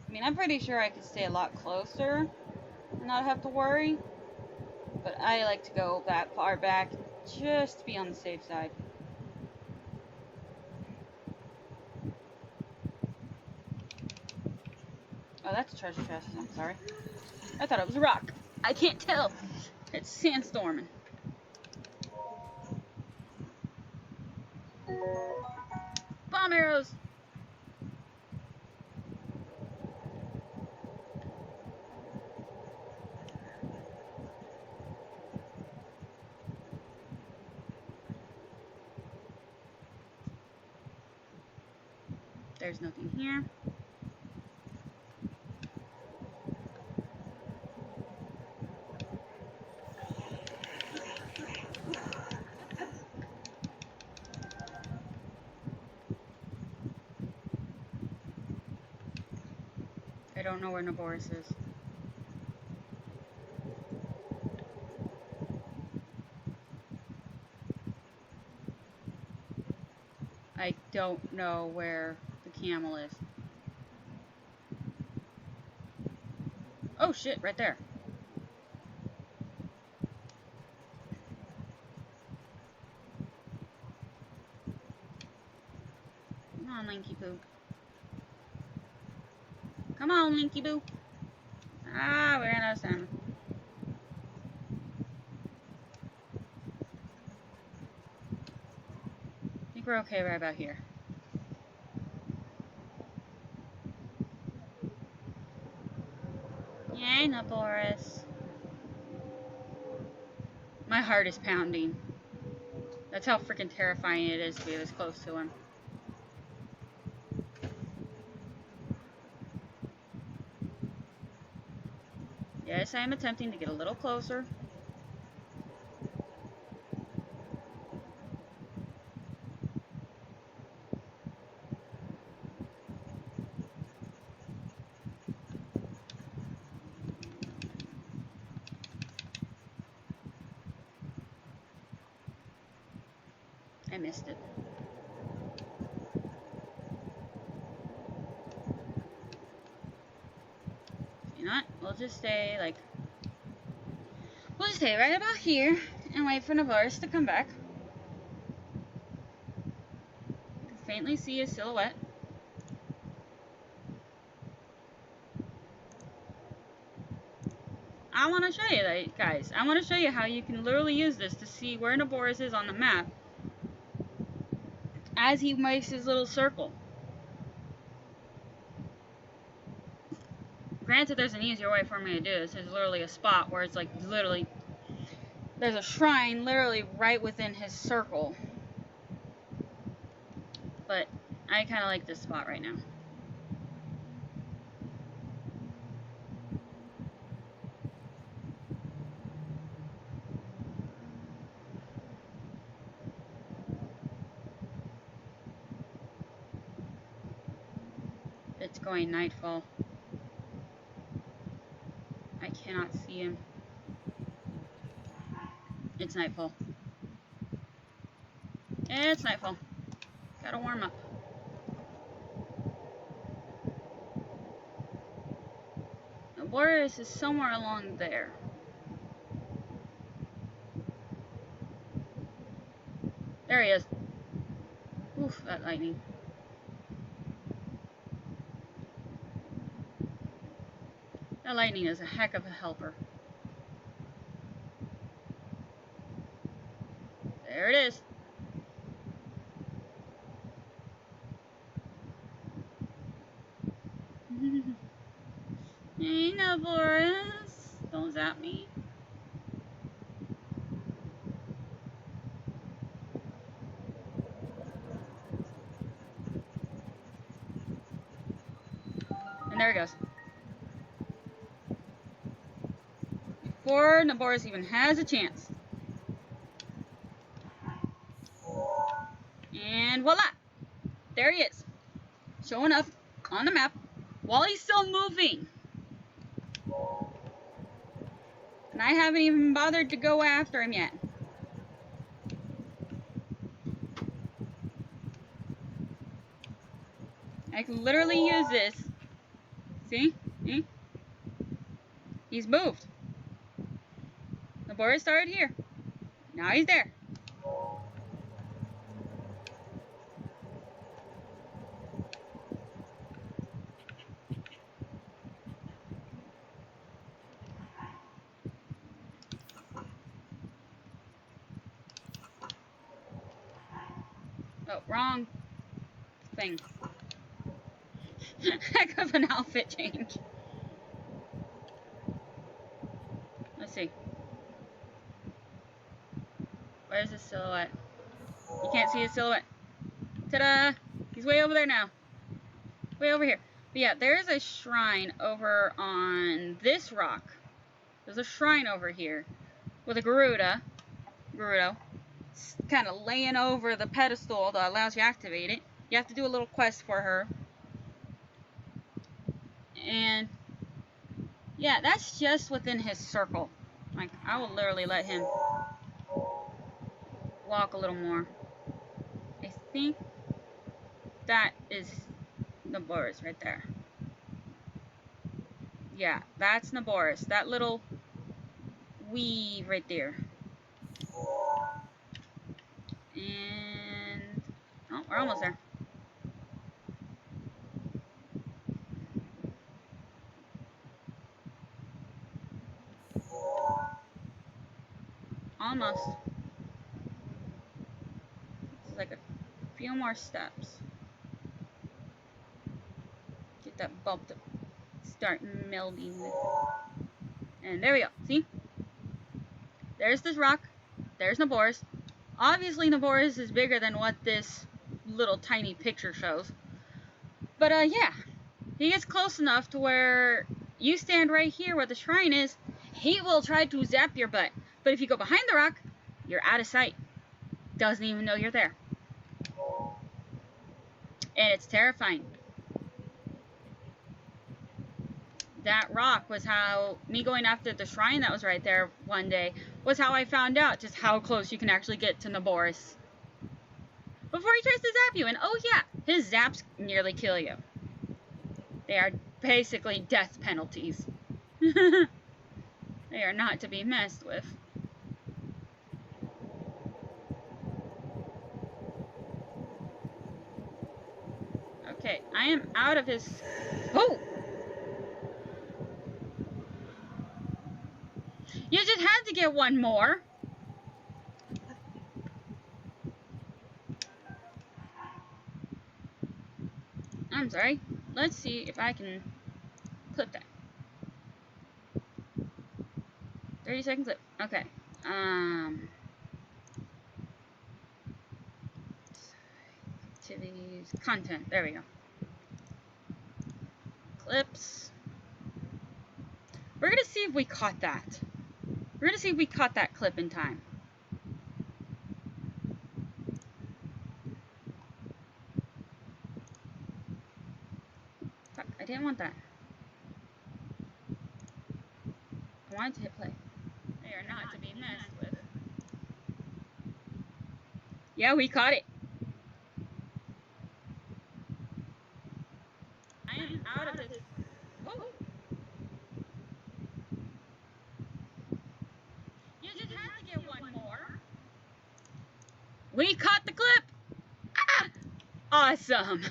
S1: I mean, I'm pretty sure I could stay a lot closer and not have to worry. But I like to go that far back just to be on the safe side. Oh, that's a treasure chest. I'm sorry. I thought it was a rock. I can't tell. It's sandstorming. Bomb arrows! There's nothing here. I don't know where Naboris is. I don't know where the camel is. Oh shit, right there. Come on, Linky Boo. Come on, Linky Boo. Ah, we ran out of stamina. I think we're okay right about here. Yay, Boris. My heart is pounding. That's how freaking terrifying it is to be this close to him. Yes, I am attempting to get a little closer. I missed it. You know what? We'll just stay we'll just stay right about here and wait for Navarus to come back. You can faintly see his silhouette. I want to show you that, guys. I want to show you how you can literally use this to see where Navarus is on the map as he makes his little circle. Granted, there's an easier way for me to do this. There's literally a spot where it's like literally, there's a shrine literally right within his circle. But I kind of like this spot right now. It's going nightfall. I cannot see him. It's nightfall. It's nightfall. Gotta warm up. Boris is somewhere along there. There he is. Oof, that lightning. That lightning is a heck of a helper. There it is. Hey, no, Boris. Don't zap me. And there he goes. Before Naboris even has a chance. And voila! There he is. Showing up on the map while he's still moving. And I haven't even bothered to go after him yet. I can literally use this. See? See? He's moved. The board started here. Now he's there. Oh, wrong thing. Heck of an outfit change. Let's see. Where's his silhouette? You can't see his silhouette. Ta-da! He's way over there now. Way over here. But yeah, there's a shrine over on this rock. There's a shrine over here with a Gerudo, kind of laying over the pedestal that allows you to activate it. You have to do a little quest for her. And yeah, that's just within his circle. Like, I will literally let him walk a little more. I think that is Naboris right there. Yeah, that's Naboris. That little weave right there. And oh, we're almost there. Almost. It's like a few more steps. Get that bump to start melding with. And there we go. See? There's this rock. There's Naboris. Obviously, Naboris is bigger than what this little tiny picture shows. But, yeah. He gets close enough to where you stand right here where the shrine is. He will try to zap your butt. But if you go behind the rock, you're out of sight. Doesn't even know you're there. And it's terrifying. That rock was how, me going after the shrine that was right there one day, was how I found out just how close you can actually get to Naboris. Before he tries to zap you, and oh yeah, his zaps nearly kill you. They are basically death penalties. They are not to be messed with. Okay, I am out of his... Oh! You just had to get one more. I'm sorry. Let's see if I can clip that. 30-second clip. Okay. Activities, content. There we go. Clips. We're gonna see if we caught that. We're gonna see if we caught that clip in time. Fuck, I didn't want that. I wanted to hit play. They are not to be messed with. Yeah, we caught it. I am out of this. Oh! You just had to get one more. We caught the clip! Ah! Awesome!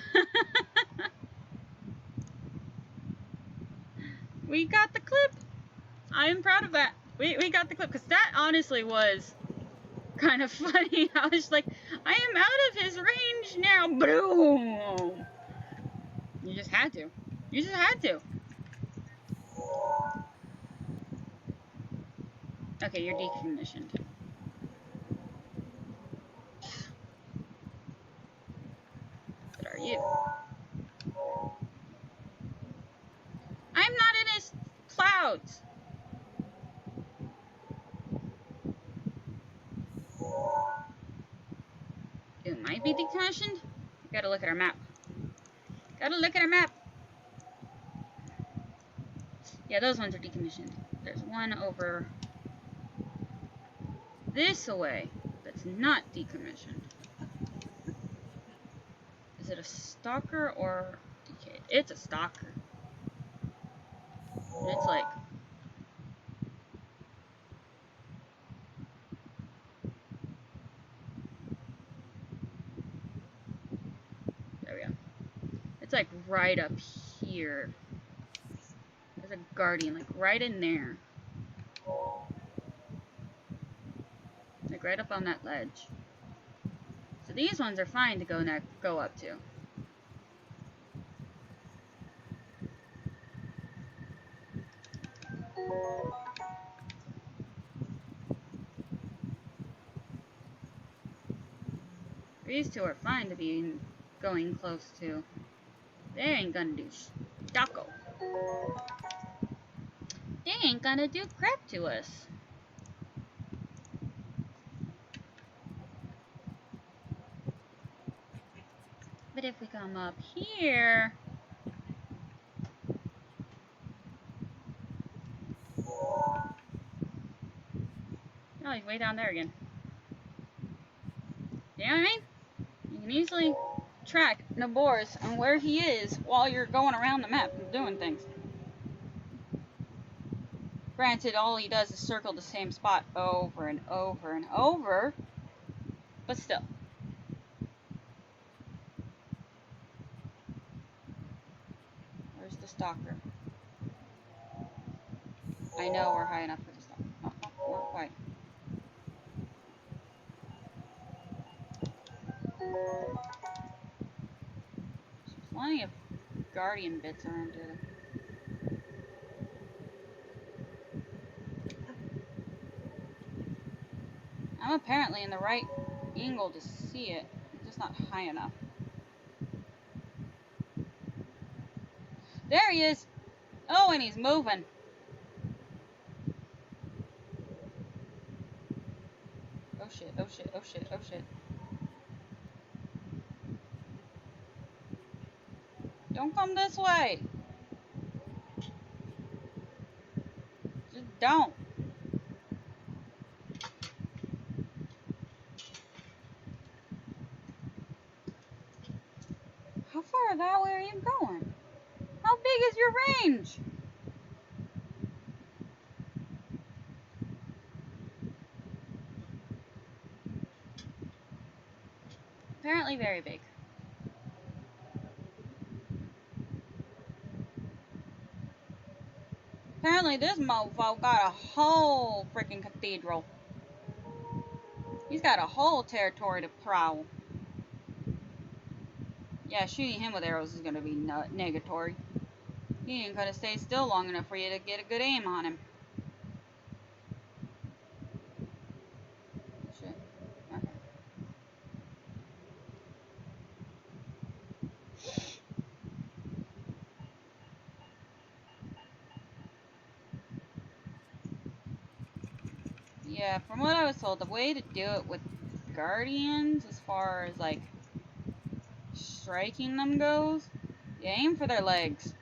S1: We got the clip. I am proud of that. We got the clip, because that honestly was kind of funny. I was like, I am out of his range now. Boom! You just had to. You just had to. Okay, you're decommissioned. What are you? I'm not in his clouds. It might be decommissioned. Gotta look at our map. Gotta look at our map. Yeah, those ones are decommissioned. There's one over this way that's not decommissioned. Is it a stalker or decayed? It's a stalker. And it's like... There we go. It's like right up here. There's a guardian, like right in there. Like right up on that ledge. So these ones are fine to go up to. These two are fine to be going close to. They ain't gonna do stucco. They ain't gonna do crap to us. But if we come up here... Oh, he's way down there again. You know what I mean? You can easily track Naboris and where he is while you're going around the map and doing things. Granted, all he does is circle the same spot over and over and over, but still. Where's the stalker? I know we're high enough for the stalker. Oh, not quite. Plenty of guardian bits around here. I'm apparently in the right angle to see it. It's just not high enough. There he is! Oh, and he's moving. Oh shit, oh shit, oh shit, oh shit. Don't come this way! Just don't. How far that way are you going? How big is your range? Apparently very big. Apparently this mofo got a whole freaking cathedral. He's got a whole territory to prowl. Yeah, shooting him with arrows is going to be negatory. He ain't going to stay still long enough for you to get a good aim on him. Shit. Okay. Yeah, from what I was told, the way to do it with guardians, as far as like striking them goes, you aim for their legs.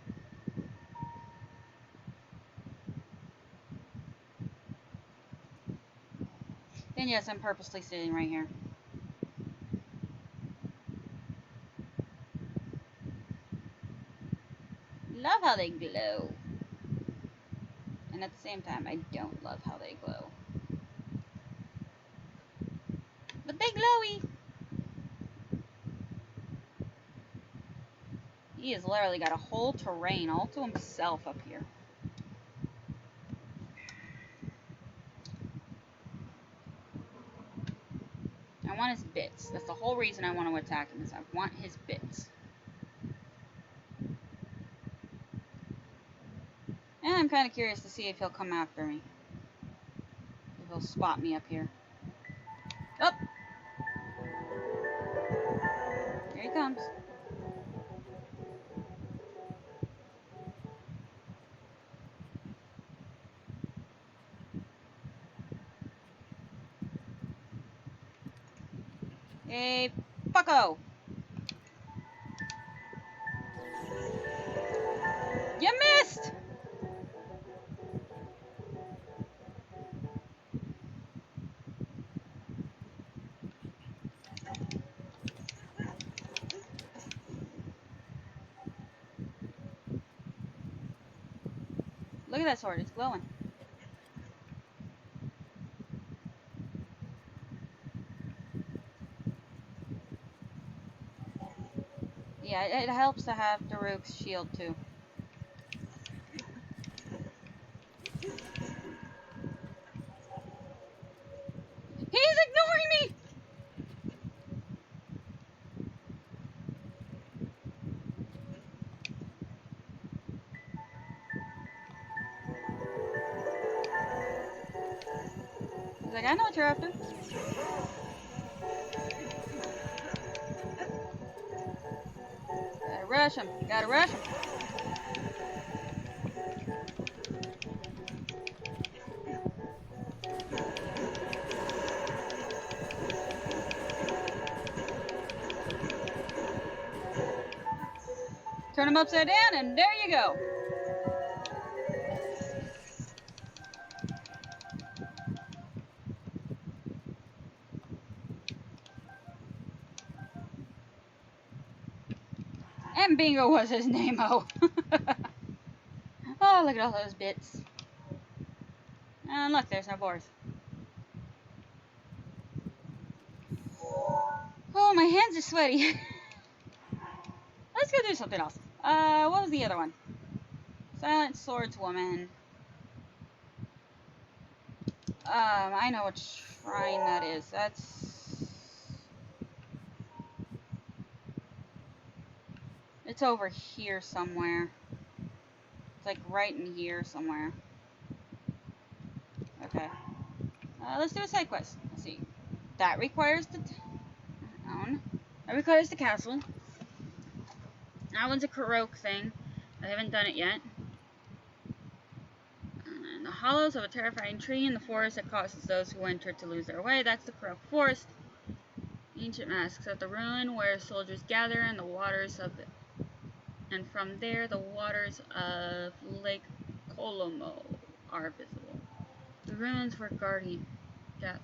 S1: And yes, I'm purposely sitting right here. Love how they glow. And at the same time, I don't love how they glow. But they glowy! He has literally got a whole terrain all to himself up here. I want his bits. That's the whole reason I want to attack him, is I want his bits. And I'm kind of curious to see if he'll come after me. If he'll spot me up here. Oh! Here he comes. Hey, fucko! You missed! Look at that sword, it's glowing. Yeah, it helps to have Daruk's shield too. He's ignoring me! He's like, I know what you're after. Gotta rush him. Gotta rush him. Turn him upside down, and there you go. And Bingo was his name-o. Oh, look at all those bits. And look, there's no boars. Oh, my hands are sweaty. Let's go do something else. What was the other one? Silent Swordswoman. I know what shrine that is. That's It's over here somewhere. It's like right in here somewhere. Okay. Let's do a side quest. Let's see. That requires the town. That requires the castle. That one's a Karaoke thing. I haven't done it yet. And the hollows of a terrifying tree in the forest that causes those who enter to lose their way. That's the Karaoke Forest. Ancient masks at the ruin where soldiers gather and the waters of the, and from there the waters of Lake Colomo are visible. The ruins were guardian. Yeah.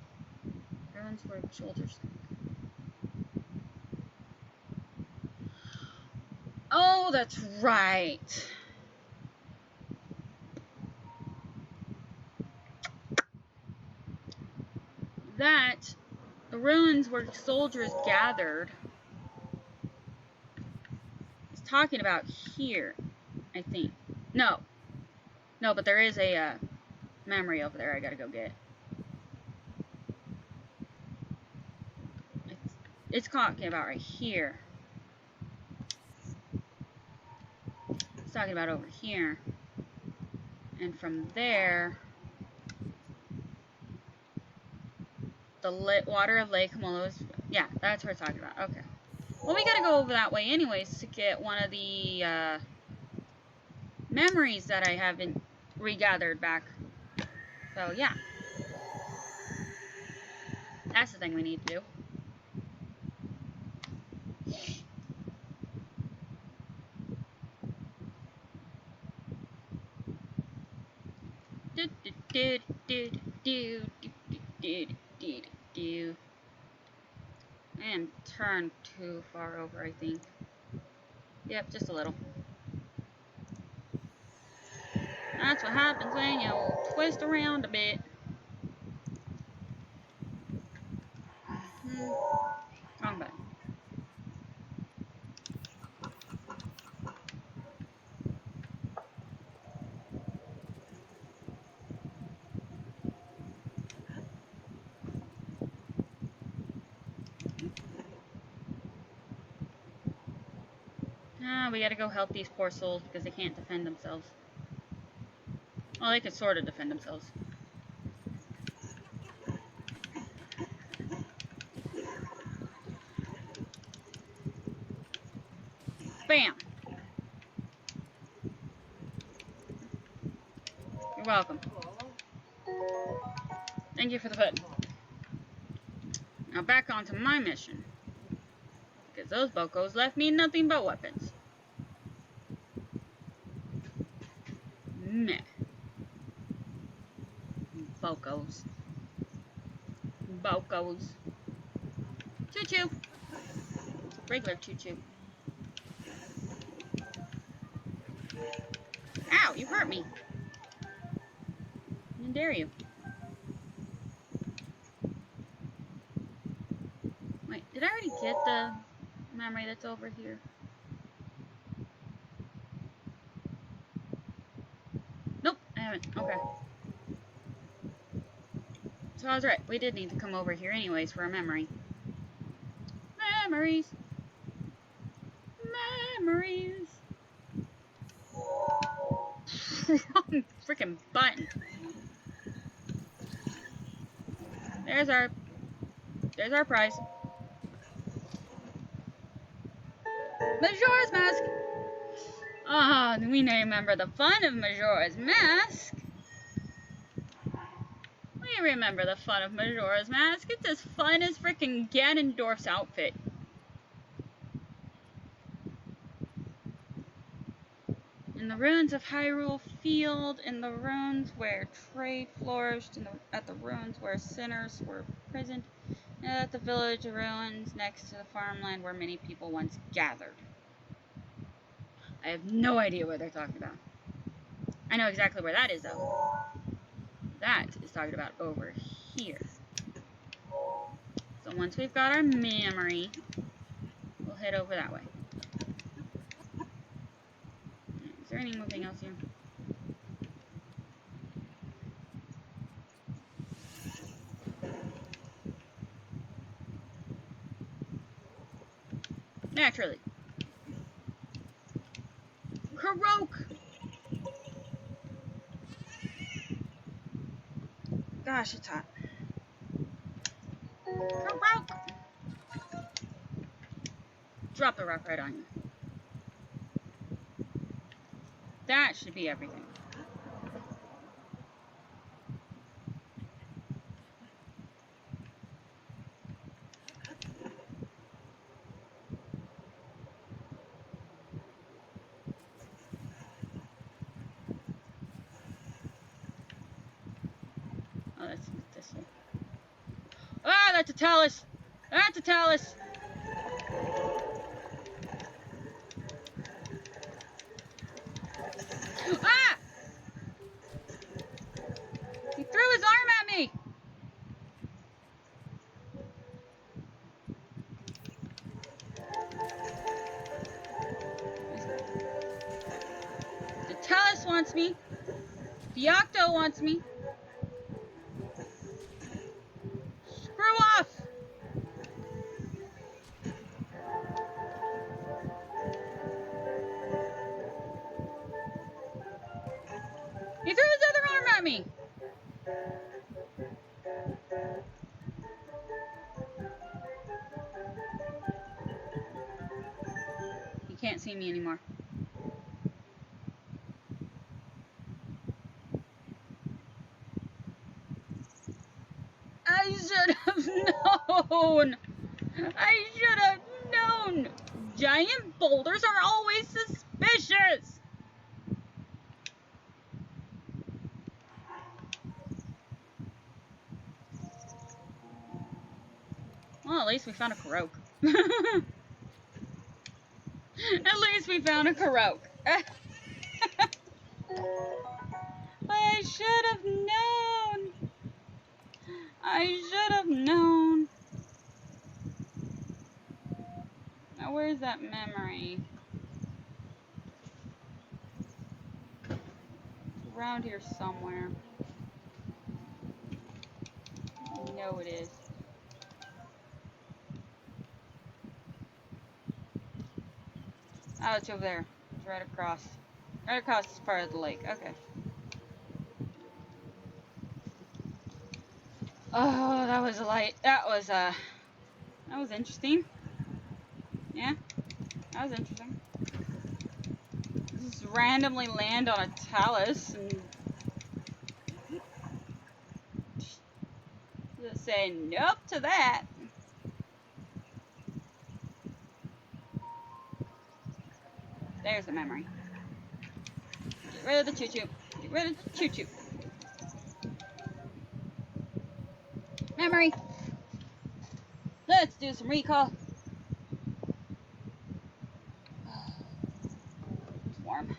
S1: Ruins where soldiers. Oh, that's right. That the ruins where soldiers gathered. It's talking about here, I think. No, but there is a memory over there I gotta go get. It's talking about right here. It's talking about over here. And from there, the water of Lake Molo is, yeah, that's what it's talking about. Okay. Well, we gotta go over that way anyways to get one of the memories that I haven't regathered back. So, yeah. That's the thing we need to do. And turn too far over, I think. Yep, just a little. That's what happens when you twist around a bit. Wrong button. We gotta go help these poor souls because they can't defend themselves. Well, they could sort of defend themselves. Bam! You're welcome. Thank you for the food. Now back onto my mission. Because those bocos left me nothing but weapons. Meh. Bocos. Bocos. Choo-choo. Regular choo-choo. Ow, you hurt me. How dare you? Wait, did I already get the memory that's over here? Nope, I haven't. Okay. So I was right. We did need to come over here anyways for a memory. Memories. Memories. Wrong freaking button. There's our prize. Majora's Mask. Ah, we remember the fun of Majora's Mask. We remember the fun of Majora's Mask. It's as fun as freaking Ganondorf's outfit. In the ruins of Hyrule Field, in the ruins where trade flourished, at the ruins where sinners were imprisoned, and at the village ruins next to the farmland where many people once gathered. I have no idea what they're talking about. I know exactly where that is, though. That is talking about over here. So once we've got our memory, we'll head over that way. Is there anything else here? Naturally. Karoke! Gosh, it's hot. Karoke! Drop the rock right on you. That should be everything. Oh, that's this way. Ah, that's a talus! That's a talus! Ah! He threw his arm at me! The talus wants me. The octo wants me. Screw off! He threw his other arm at me! He can't see me anymore. I should have known! I should have known! Giant boulders are always suspicious! Well, at least we found a Karoke. At least we found a Karoke. I should have known. I should have known. Now, where's that memory? It's around here somewhere. I know it is. Oh, it's over there. It's right across. Right across this part of the lake. Okay. Oh, that was a light. That was interesting. Yeah, that was interesting. Just randomly land on a talus and just say nope to that. There's the memory. Get rid of the choo-choo. Get rid of the choo-choo. Memory. Let's do some recall. It's warm.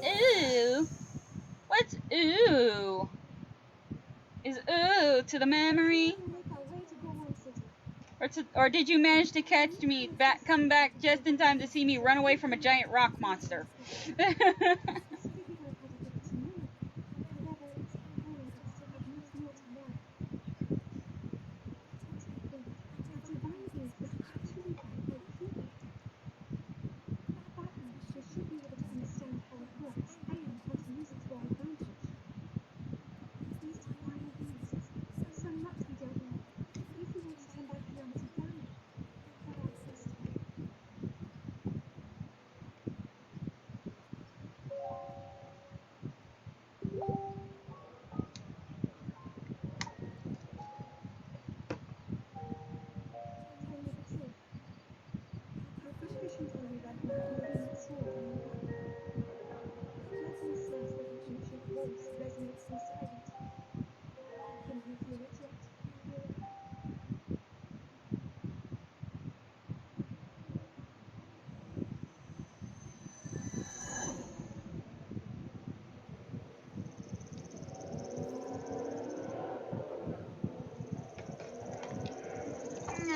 S1: Ooh. What's ooh? Is ooh to the memory? Or did you manage to catch me come back just in time to see me run away from a giant rock monster?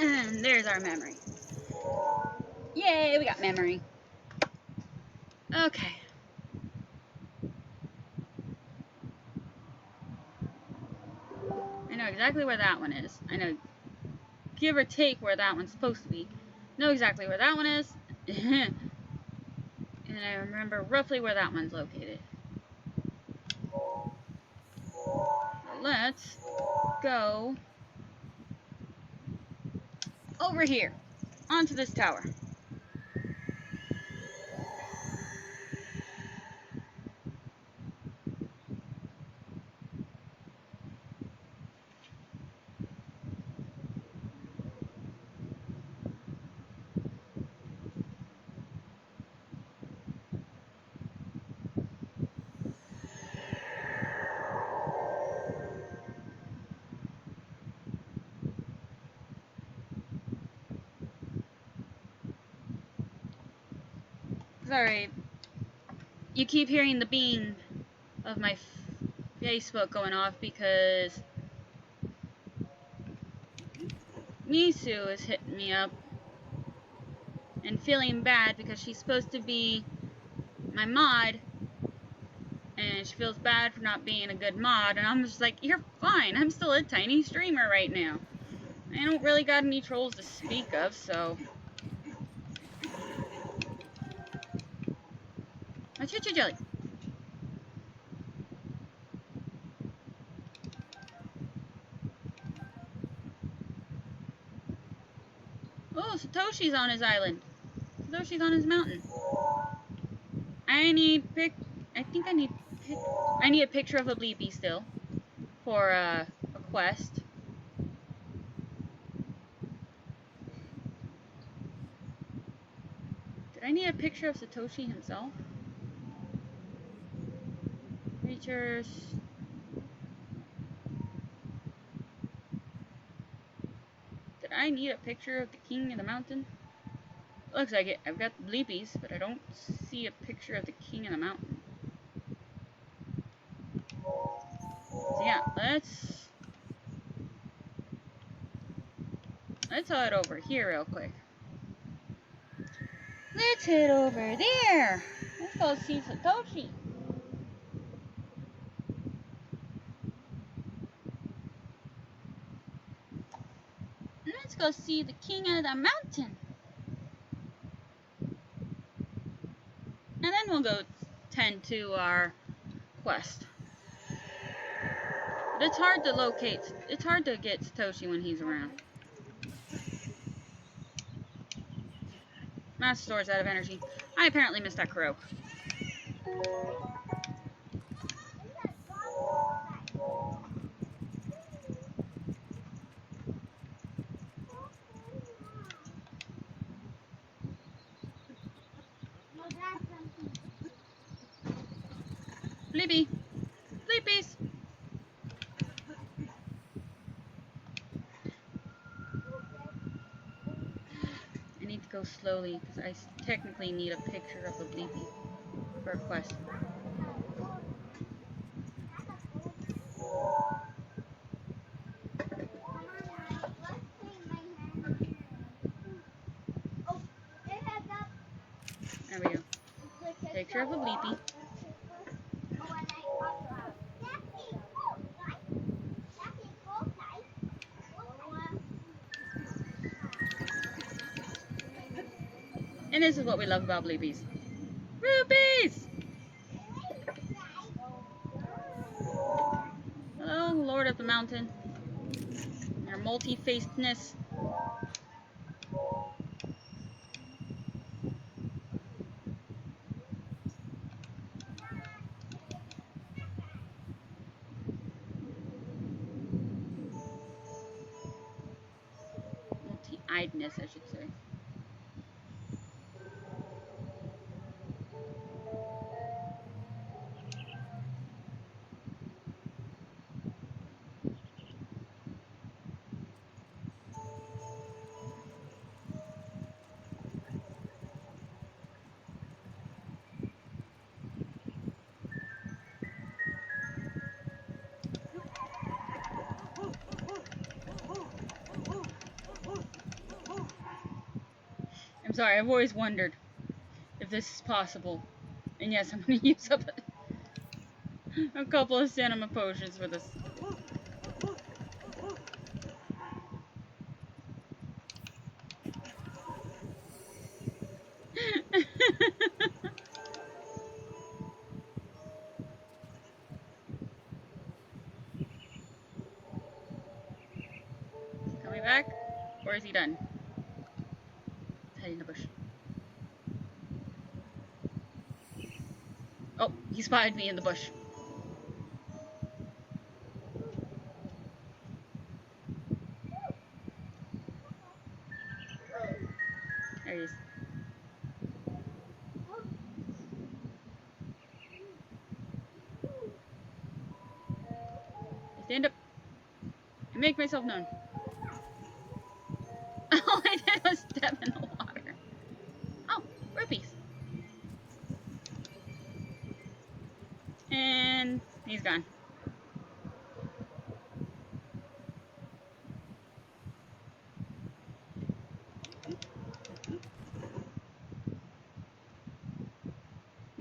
S1: And there's our memory. Yay, we got memory. Okay. I know exactly where that one is. I know, give or take, where that one's supposed to be. Know exactly where that one is. And I remember roughly where that one's located. So let's go over here, onto this tower. Sorry, you keep hearing the beam of my Facebook going off because Misu is hitting me up and feeling bad because she's supposed to be my mod and she feels bad for not being a good mod, and I'm just like, you're fine, I'm still a tiny streamer right now. I don't really got any trolls to speak of, so... Oh, choo-choo jelly! Oh, Satoshi's on his island. Satoshi's on his mountain. I need I need a picture of a Bleepy still for a quest. Did I need a picture of Satoshi himself? Creatures. Did I need a picture of the king of the mountain? Looks like it. I've got Bleepies, but I don't see a picture of the king of the mountain. So yeah, let's head over here real quick. Let's head over there. Let's go see Satoshi. Let's go see the king of the mountain. And then we'll go tend to our quest. But it's hard to locate, it's hard to get Satoshi when he's around. Master Store's out of energy. I apparently missed that crow. Bleepy! Bleepies! I need to go slowly because I technically need a picture of a Bleepy for a quest. There we go. Picture of a Bleepy. And this is what we love about Bleepies. Rupees! Hello, Lord of the Mountain. Your multi-facedness. Multi-eyedness, I should say. sorry, I've always wondered if this is possible. And yes, I'm gonna use up a couple of stamina potions for this. Coming back? Or is he done? He's hiding in the bush. Oh, he spotted me in the bush. There he is. I stand up and make myself known. All I did was step in the water. Oh, rupees. And he's gone.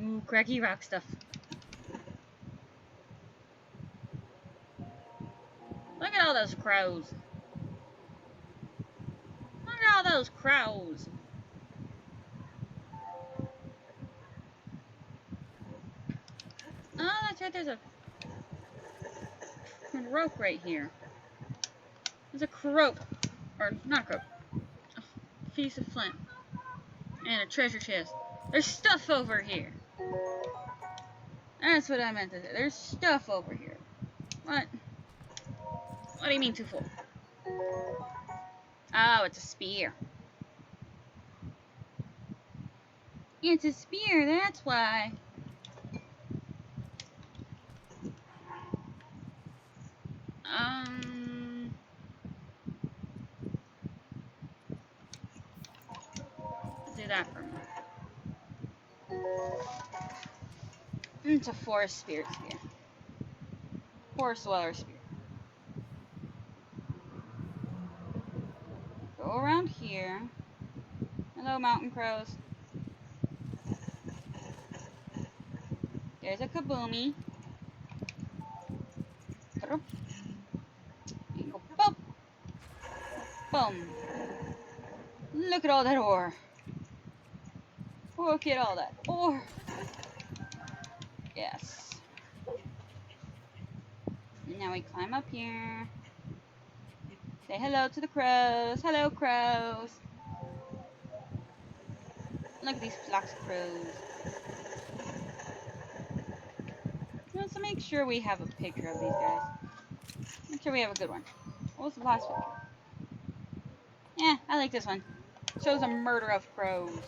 S1: Ooh, cracky rock stuff. Look at all those crows. Look at all those crows. Oh, that's right. There's a rope right here. There's a croak. Or, not a croak. A piece of flint. And a treasure chest. There's stuff over here. That's what I meant to say. There's stuff over here. What? What do you mean too full? Oh, it's a spear. It's a spear, that's why. Let's do that for a minute. It's a forest spirit spear. Forest dweller spear. Go around here. Hello, mountain crows. There's a kaboomy. And go boom. Boom. Look at all that ore. Look at all that ore. Yes. And now we climb up here. Say hello to the crows. Hello, crows. Look at these flocks of crows. Let's make sure we have a picture of these guys. Make sure we have a good one. What was the last picture? Yeah, I like this one. Shows a murder of crows.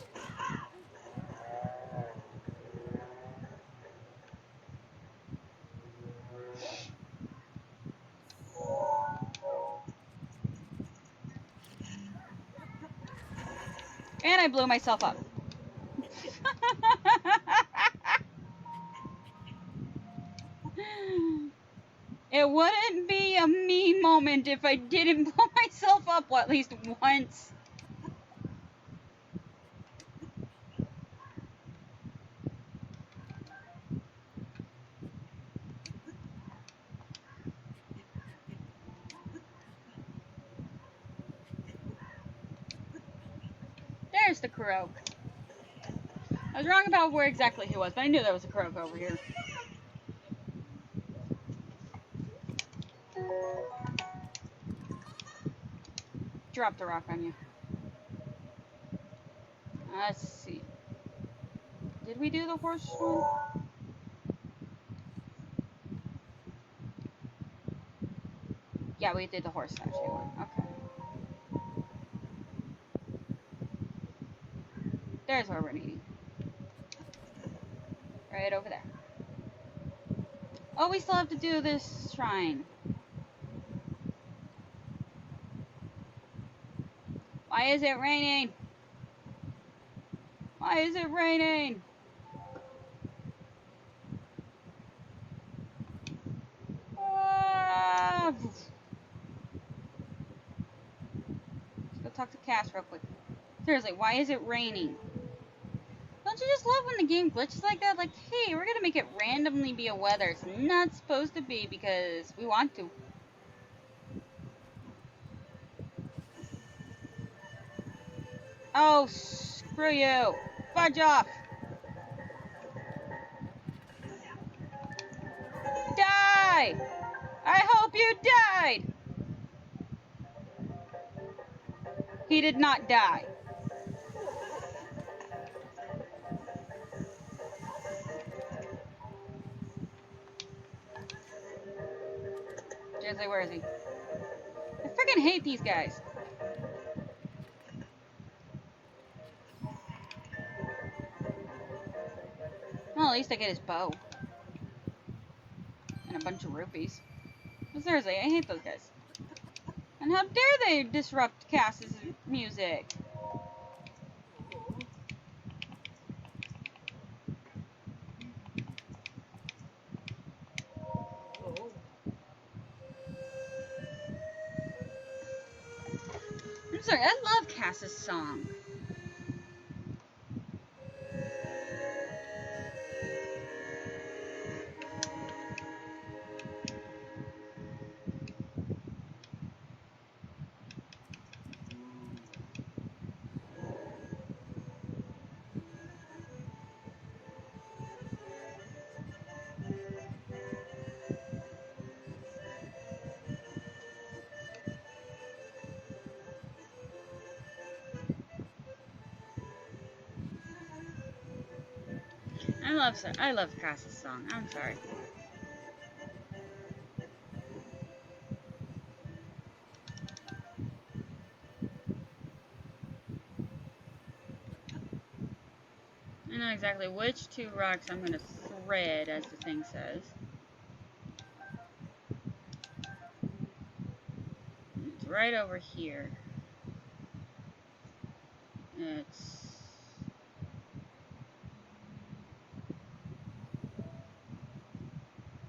S1: And I blew myself up. It wouldn't be a me moment if I didn't blow myself up, well, at least once. There's the croak. I was wrong about where exactly he was, but I knew there was a croak over here. Drop the rock on you. Let's see. Did we do the horse one? Yeah, we did the horse statue one. Okay. There's where we're needing. Right over there. Oh, we still have to do this shrine. Why is it raining? Why is it raining? Ah! Let's go talk to Cass real quick. Seriously, why is it raining? Don't you just love when the game glitches like that? Like, hey, we're gonna make it randomly be a weather. It's not supposed to be because we want to. Oh, screw you. Fudge off. Die! I hope you died! He did not die. Seriously, where is he? I freaking hate these guys. Well, at least I get his bow. And a bunch of rupees. But seriously, I hate those guys. And how dare they disrupt Cass's music? I'm sorry, I love Cass's song. I love Cass's song. I'm sorry. I know exactly which two rocks I'm gonna thread, as the thing says. It's right over here. It's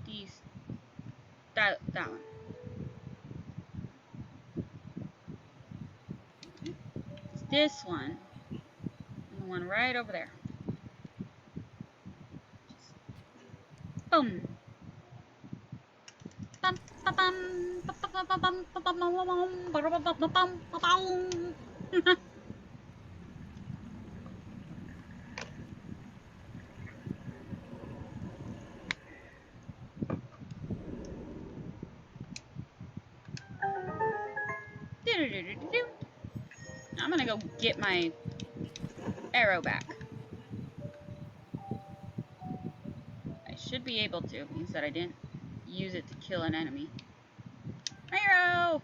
S1: these that one. It's this one. And the one right over there. Boom. Bum, ba, bum, ba, ba, ba, ba, bum, ba, bum, bum, bum, ba, ba, ba, ba, bum, ba, boom. I'm gonna go get my arrow back. I should be able to. It means that I didn't use it to kill an enemy. Arrow!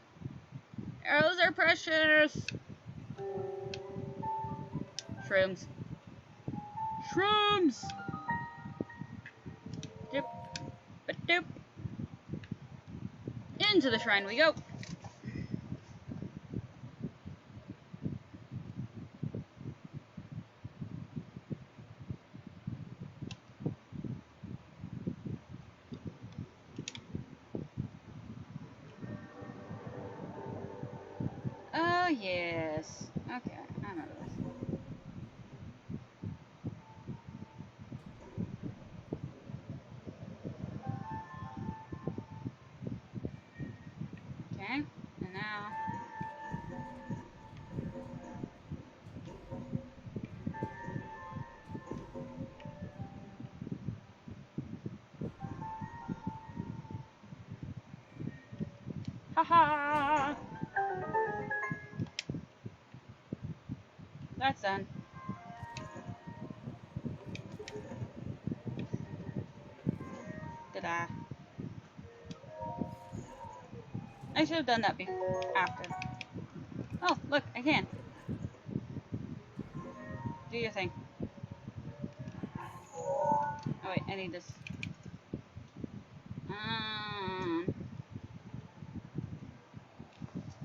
S1: Arrows are precious! Shrooms. Shrooms! Doop. Ba-doop. Into the shrine we go. Oh, yes. Okay, I remember this. Okay, and now... Ha-ha! That's done. Ta-da. I should have done that before, after. Oh, look, I can. Do your thing. Oh wait, I need this.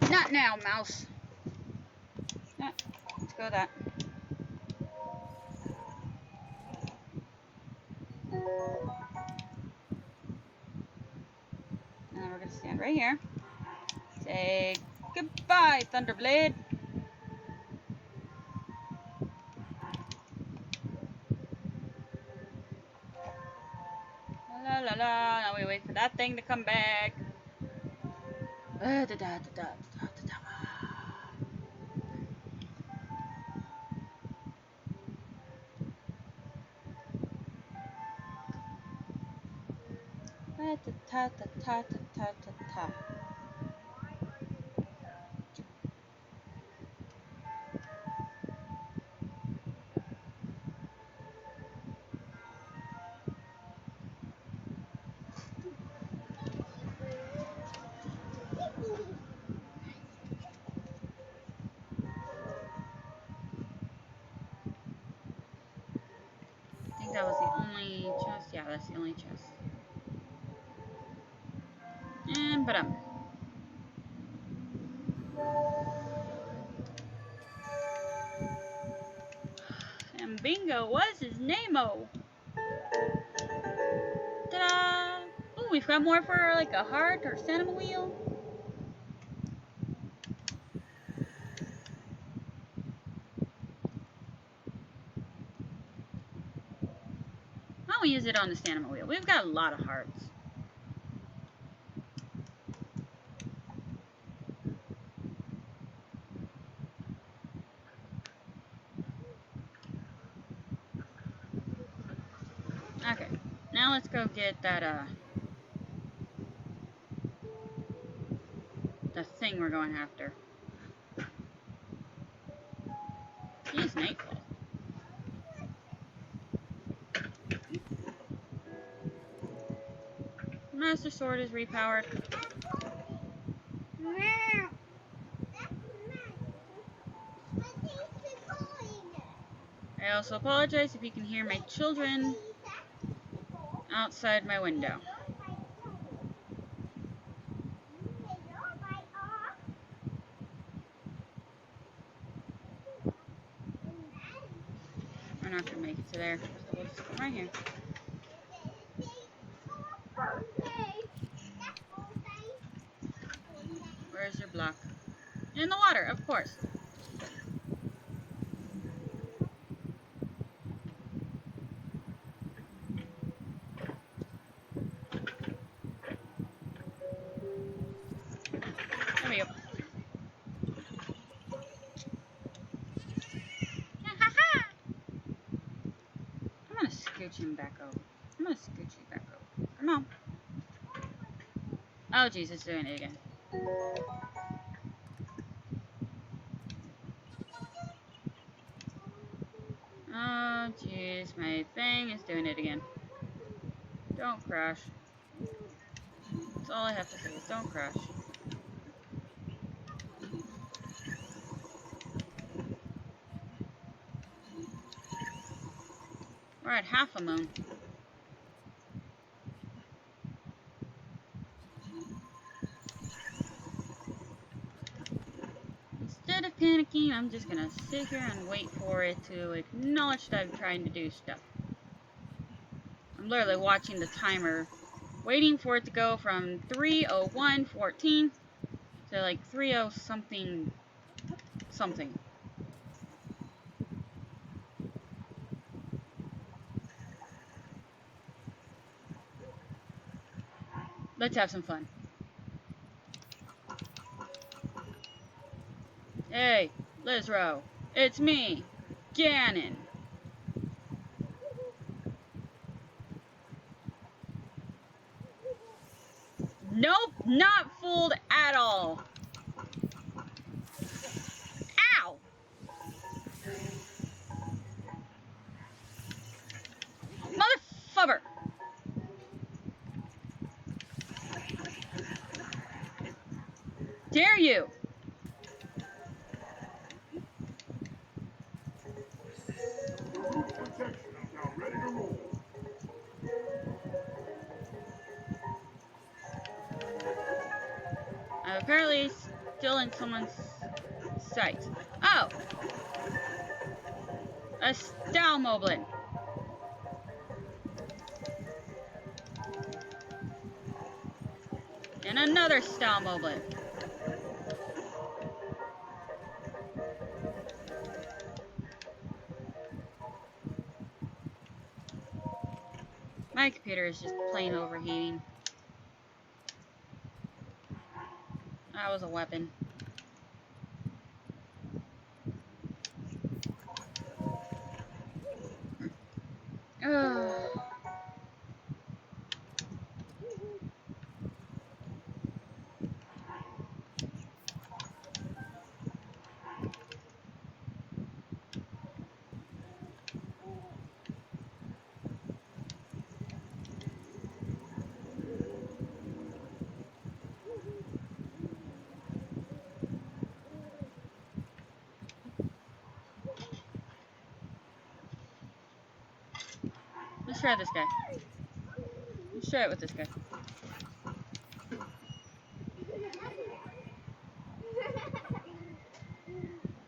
S1: Not now, mouse. Yeah, let's go with that. And then we're gonna stand right here. Say goodbye, Thunderblade. that thing to come back. I think that was the only chest. Yeah, that's the only chest. And and bingo was his name-o. Ta-da! Oh, we've got more for like a heart or cinema wheel. Why don't we use it on the stamina wheel? We've got a lot of hearts. Okay, now let's go get that, the thing we're going after. It's nightfall. Master Sword is repowered. I also apologize if you can hear my children outside my window. We're not going to make it to there, so we'll just come right here. Where's your block? In the water, of course. There we go. I'm gonna scooch him back over. I'm gonna scooch you back over. Come on. Oh, jeez, it's doing it again. Oh, jeez, my thing is doing it again. Don't crash. That's all I have to say is don't crash. We're at half a moon. Instead of panicking, I'm just gonna sit here and wait for it to acknowledge that I'm trying to do stuff. I'm literally watching the timer, waiting for it to go from 3:01:14 to like 3:0 something something. Let's have some fun. Hey, Lizro, it's me, Ganon. Nope, not fooled at all. Ow! Motherfucker! Dare you! I'm apparently still in someone's sight. Oh! A Stalmoblin. And another Stalmoblin. My computer is just plain overheating. That was a weapon. Ugh. Let's try this guy. Let's try it with this guy.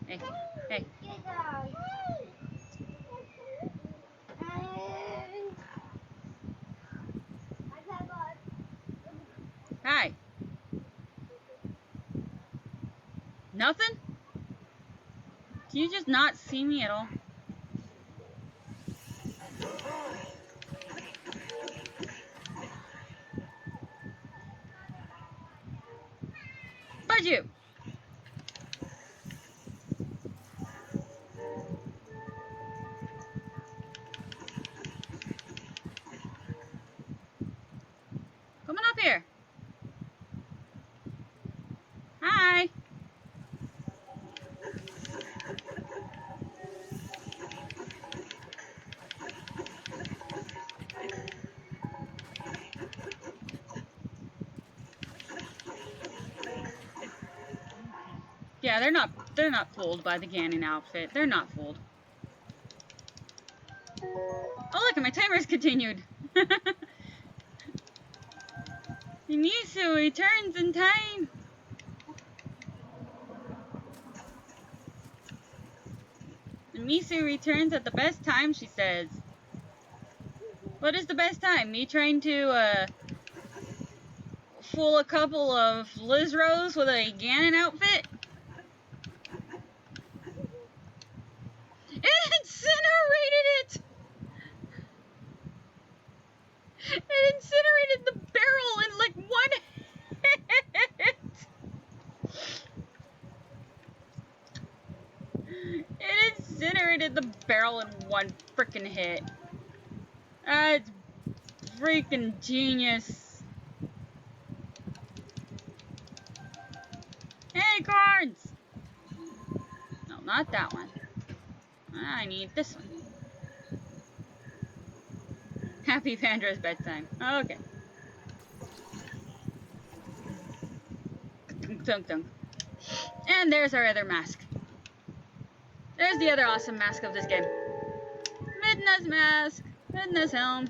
S1: Hey, hey. Hi. Nothing? Can you just not see me at all? But you. Come on up here. Hi. Yeah, they're not fooled by the Ganon outfit. They're not fooled. Oh look, my timer's continued. Misu returns in time. Misu returns at the best time, she says. What is the best time? Me trying to fool a couple of Lizros with a Ganon outfit? It incinerated it! It incinerated the barrel in like one hit! It incinerated the barrel in one freaking hit. That's freaking genius. Hey, cards! No, not that one. I need this one. Happy Pandra's bedtime. Okay. Dunk dunk. And there's our other mask. There's the other awesome mask of this game. Midna's mask. Midna's helm.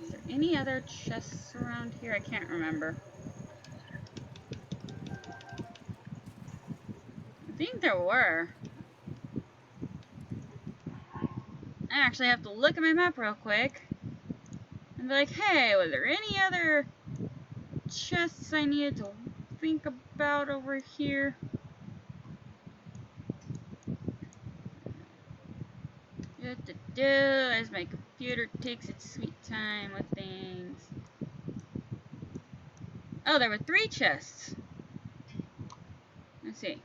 S1: Is there any other chests around here? I can't remember. I think there were. I actually have to look at my map real quick. And be like, hey, was there any other chests I needed to think about over here? As my computer takes its sweet time with things. Oh, there were 3 chests. Let's see.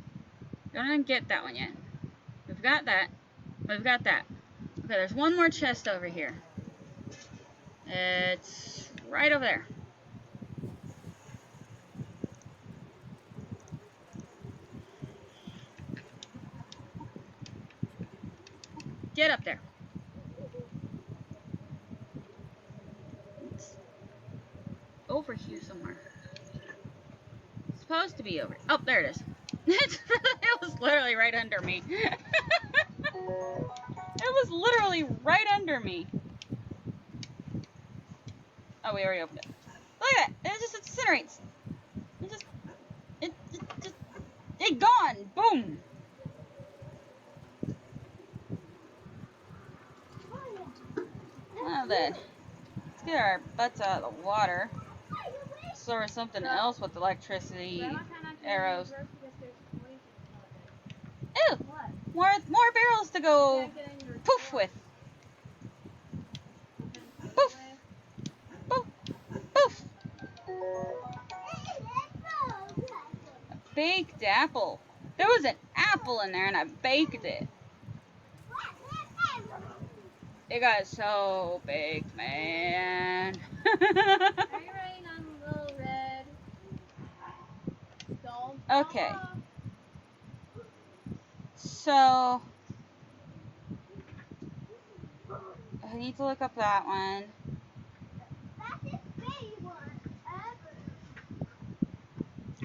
S1: Don't get that one yet. We've got that. We've got that. Okay, there's one more chest over here. It's right over there. Get up there. It's over here somewhere. It's supposed to be over. Oh, there it is. It was literally right under me. It was literally right under me. Oh, we already opened it. Look at that. It just incinerates. It gone. Boom. Well then, let's get our butts out of the water. So there's something else with electricity arrows. Ew! More barrels to go poof with. Poof! Poof! Poof! Baked apple. There was an apple in there and I baked it. It got so baked, man.
S2: Are you riding on the little red doll?
S1: Okay. So I need to look up that one.
S2: That's his favorite one ever.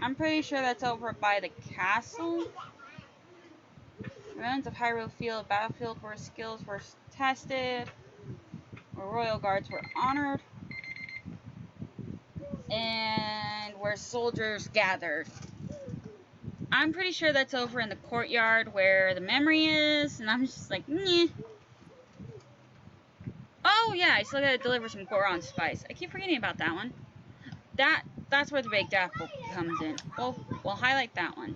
S1: I'm pretty sure that's over by the castle. Ruins of Hyrule Field, battlefield where skills were tested, where royal guards were honored, and where soldiers gathered. I'm pretty sure that's over in the courtyard where the memory is, and I'm just like, meh. Oh yeah, I still gotta deliver some Goron spice. I keep forgetting about that one. That's where the baked apple comes in. We'll highlight that one.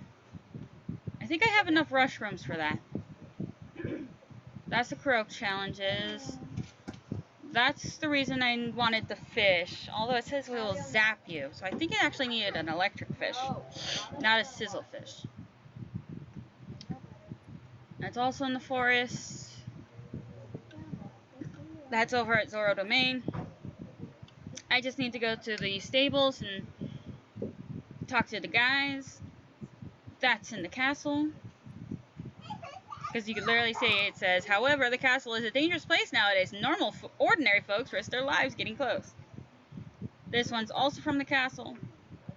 S1: I think I have enough rush rooms for that. That's the Croak challenges. That's the reason I wanted the fish. Although it says it will zap you. So I think it actually needed an electric fish. Not a sizzle fish. That's also in the forest. That's over at Zoro Domain. I just need to go to the stables and talk to the guys. That's in the castle. Because you could literally say it says, however, the castle is a dangerous place nowadays. Normal, ordinary folks risk their lives getting close. This one's also from the castle.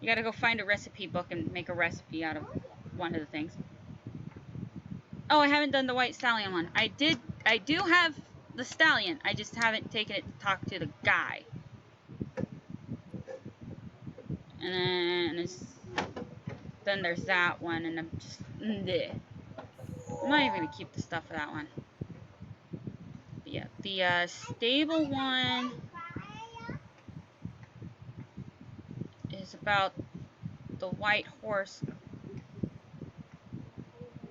S1: You gotta go find a recipe book and make a recipe out of one of the things. Oh, I haven't done the white stallion one. I do have the stallion. I just haven't taken it to talk to the guy. And then there's that one, and I'm just, bleh. I'm not even gonna keep the stuff for that one. But yeah, the stable one is about the white horse.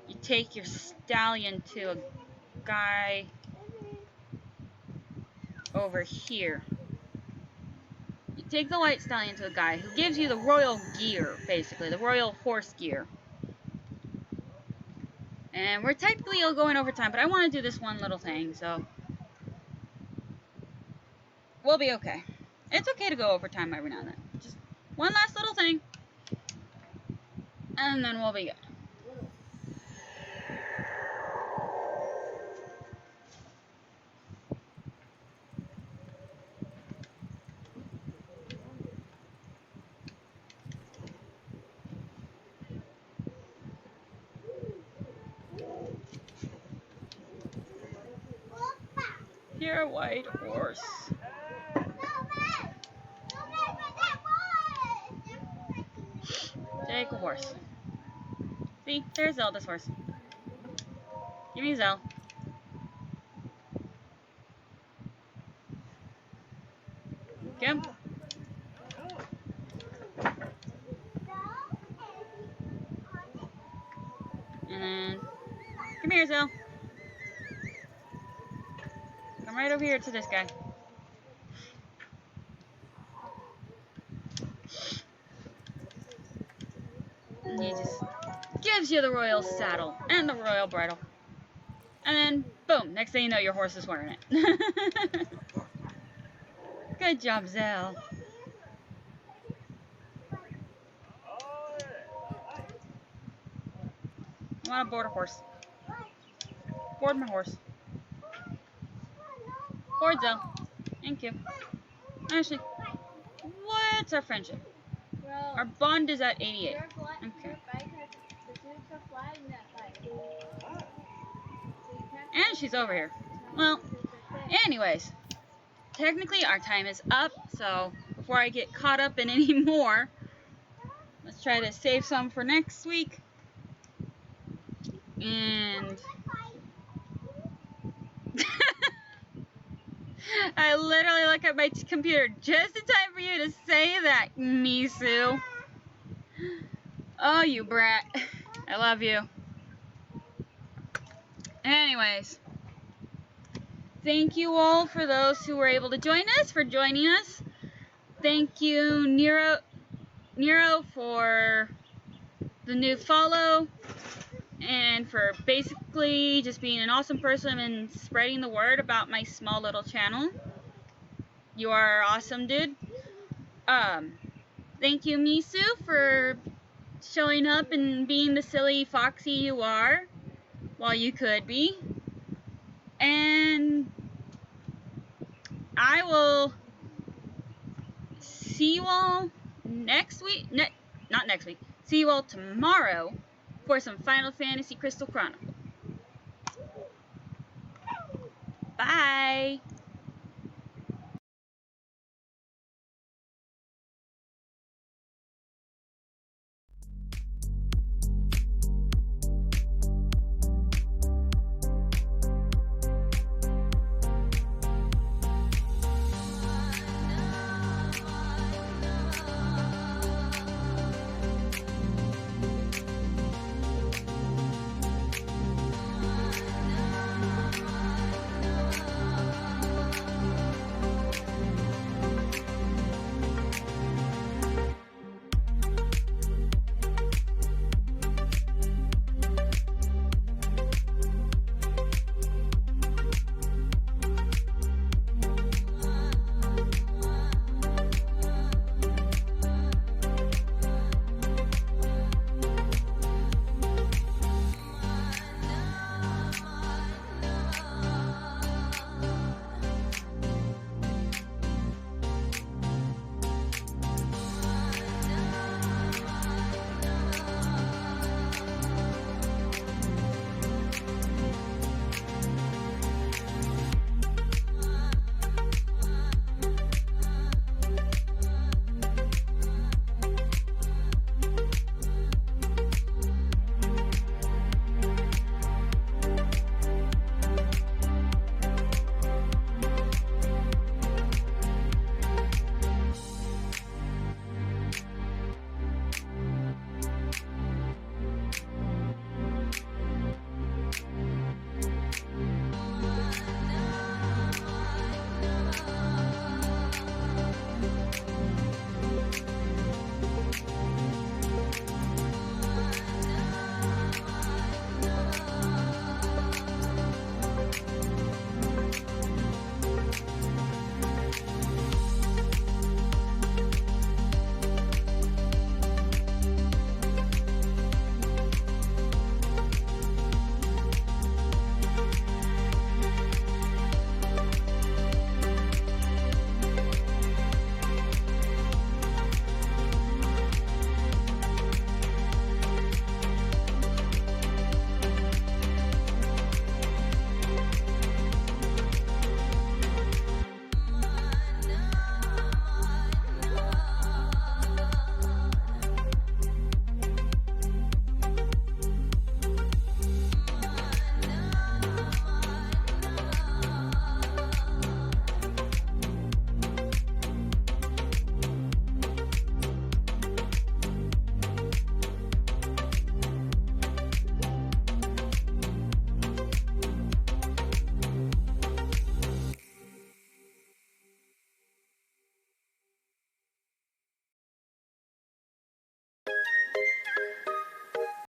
S1: You take your stallion to a guy over here. You take the white stallion to a guy who gives you the royal gear, basically, the royal horse gear. And we're technically going over time, but I want to do this one little thing, so we'll be okay. It's okay to go over time every now and then. Just one last little thing, and then we'll be good. You're a white horse. Take a horse. See, there's Zelda's horse. Give me Zel. Come. And then, come here, Zel. Come right over here to this guy. And he just gives you the royal saddle and the royal bridle. And then, boom, next thing you know, your horse is wearing it. Good job, Zel. I want to board a horse. Board my horse. Board Zel. Thank you. Actually, what's our friendship?
S2: Well,
S1: Our bond is at 88. Okay. And she's over here. Well, anyways, technically our time is up, so before I get caught up in any more, let's try to save some for next week. And I literally look at my computer just in time for you to say that, Misu. Oh, you brat. I love you. Anyways, thank you all for those who were able to join us, for joining us. Thank you, Nero, for the new follow, and for basically just being an awesome person and spreading the word about my small little channel. You are awesome, dude. Thank you, Misu, for showing up and being the silly foxy you are, while you could be. And I will see you all next week. Not next week. See you all tomorrow for some Final Fantasy Crystal Chronicle. Bye.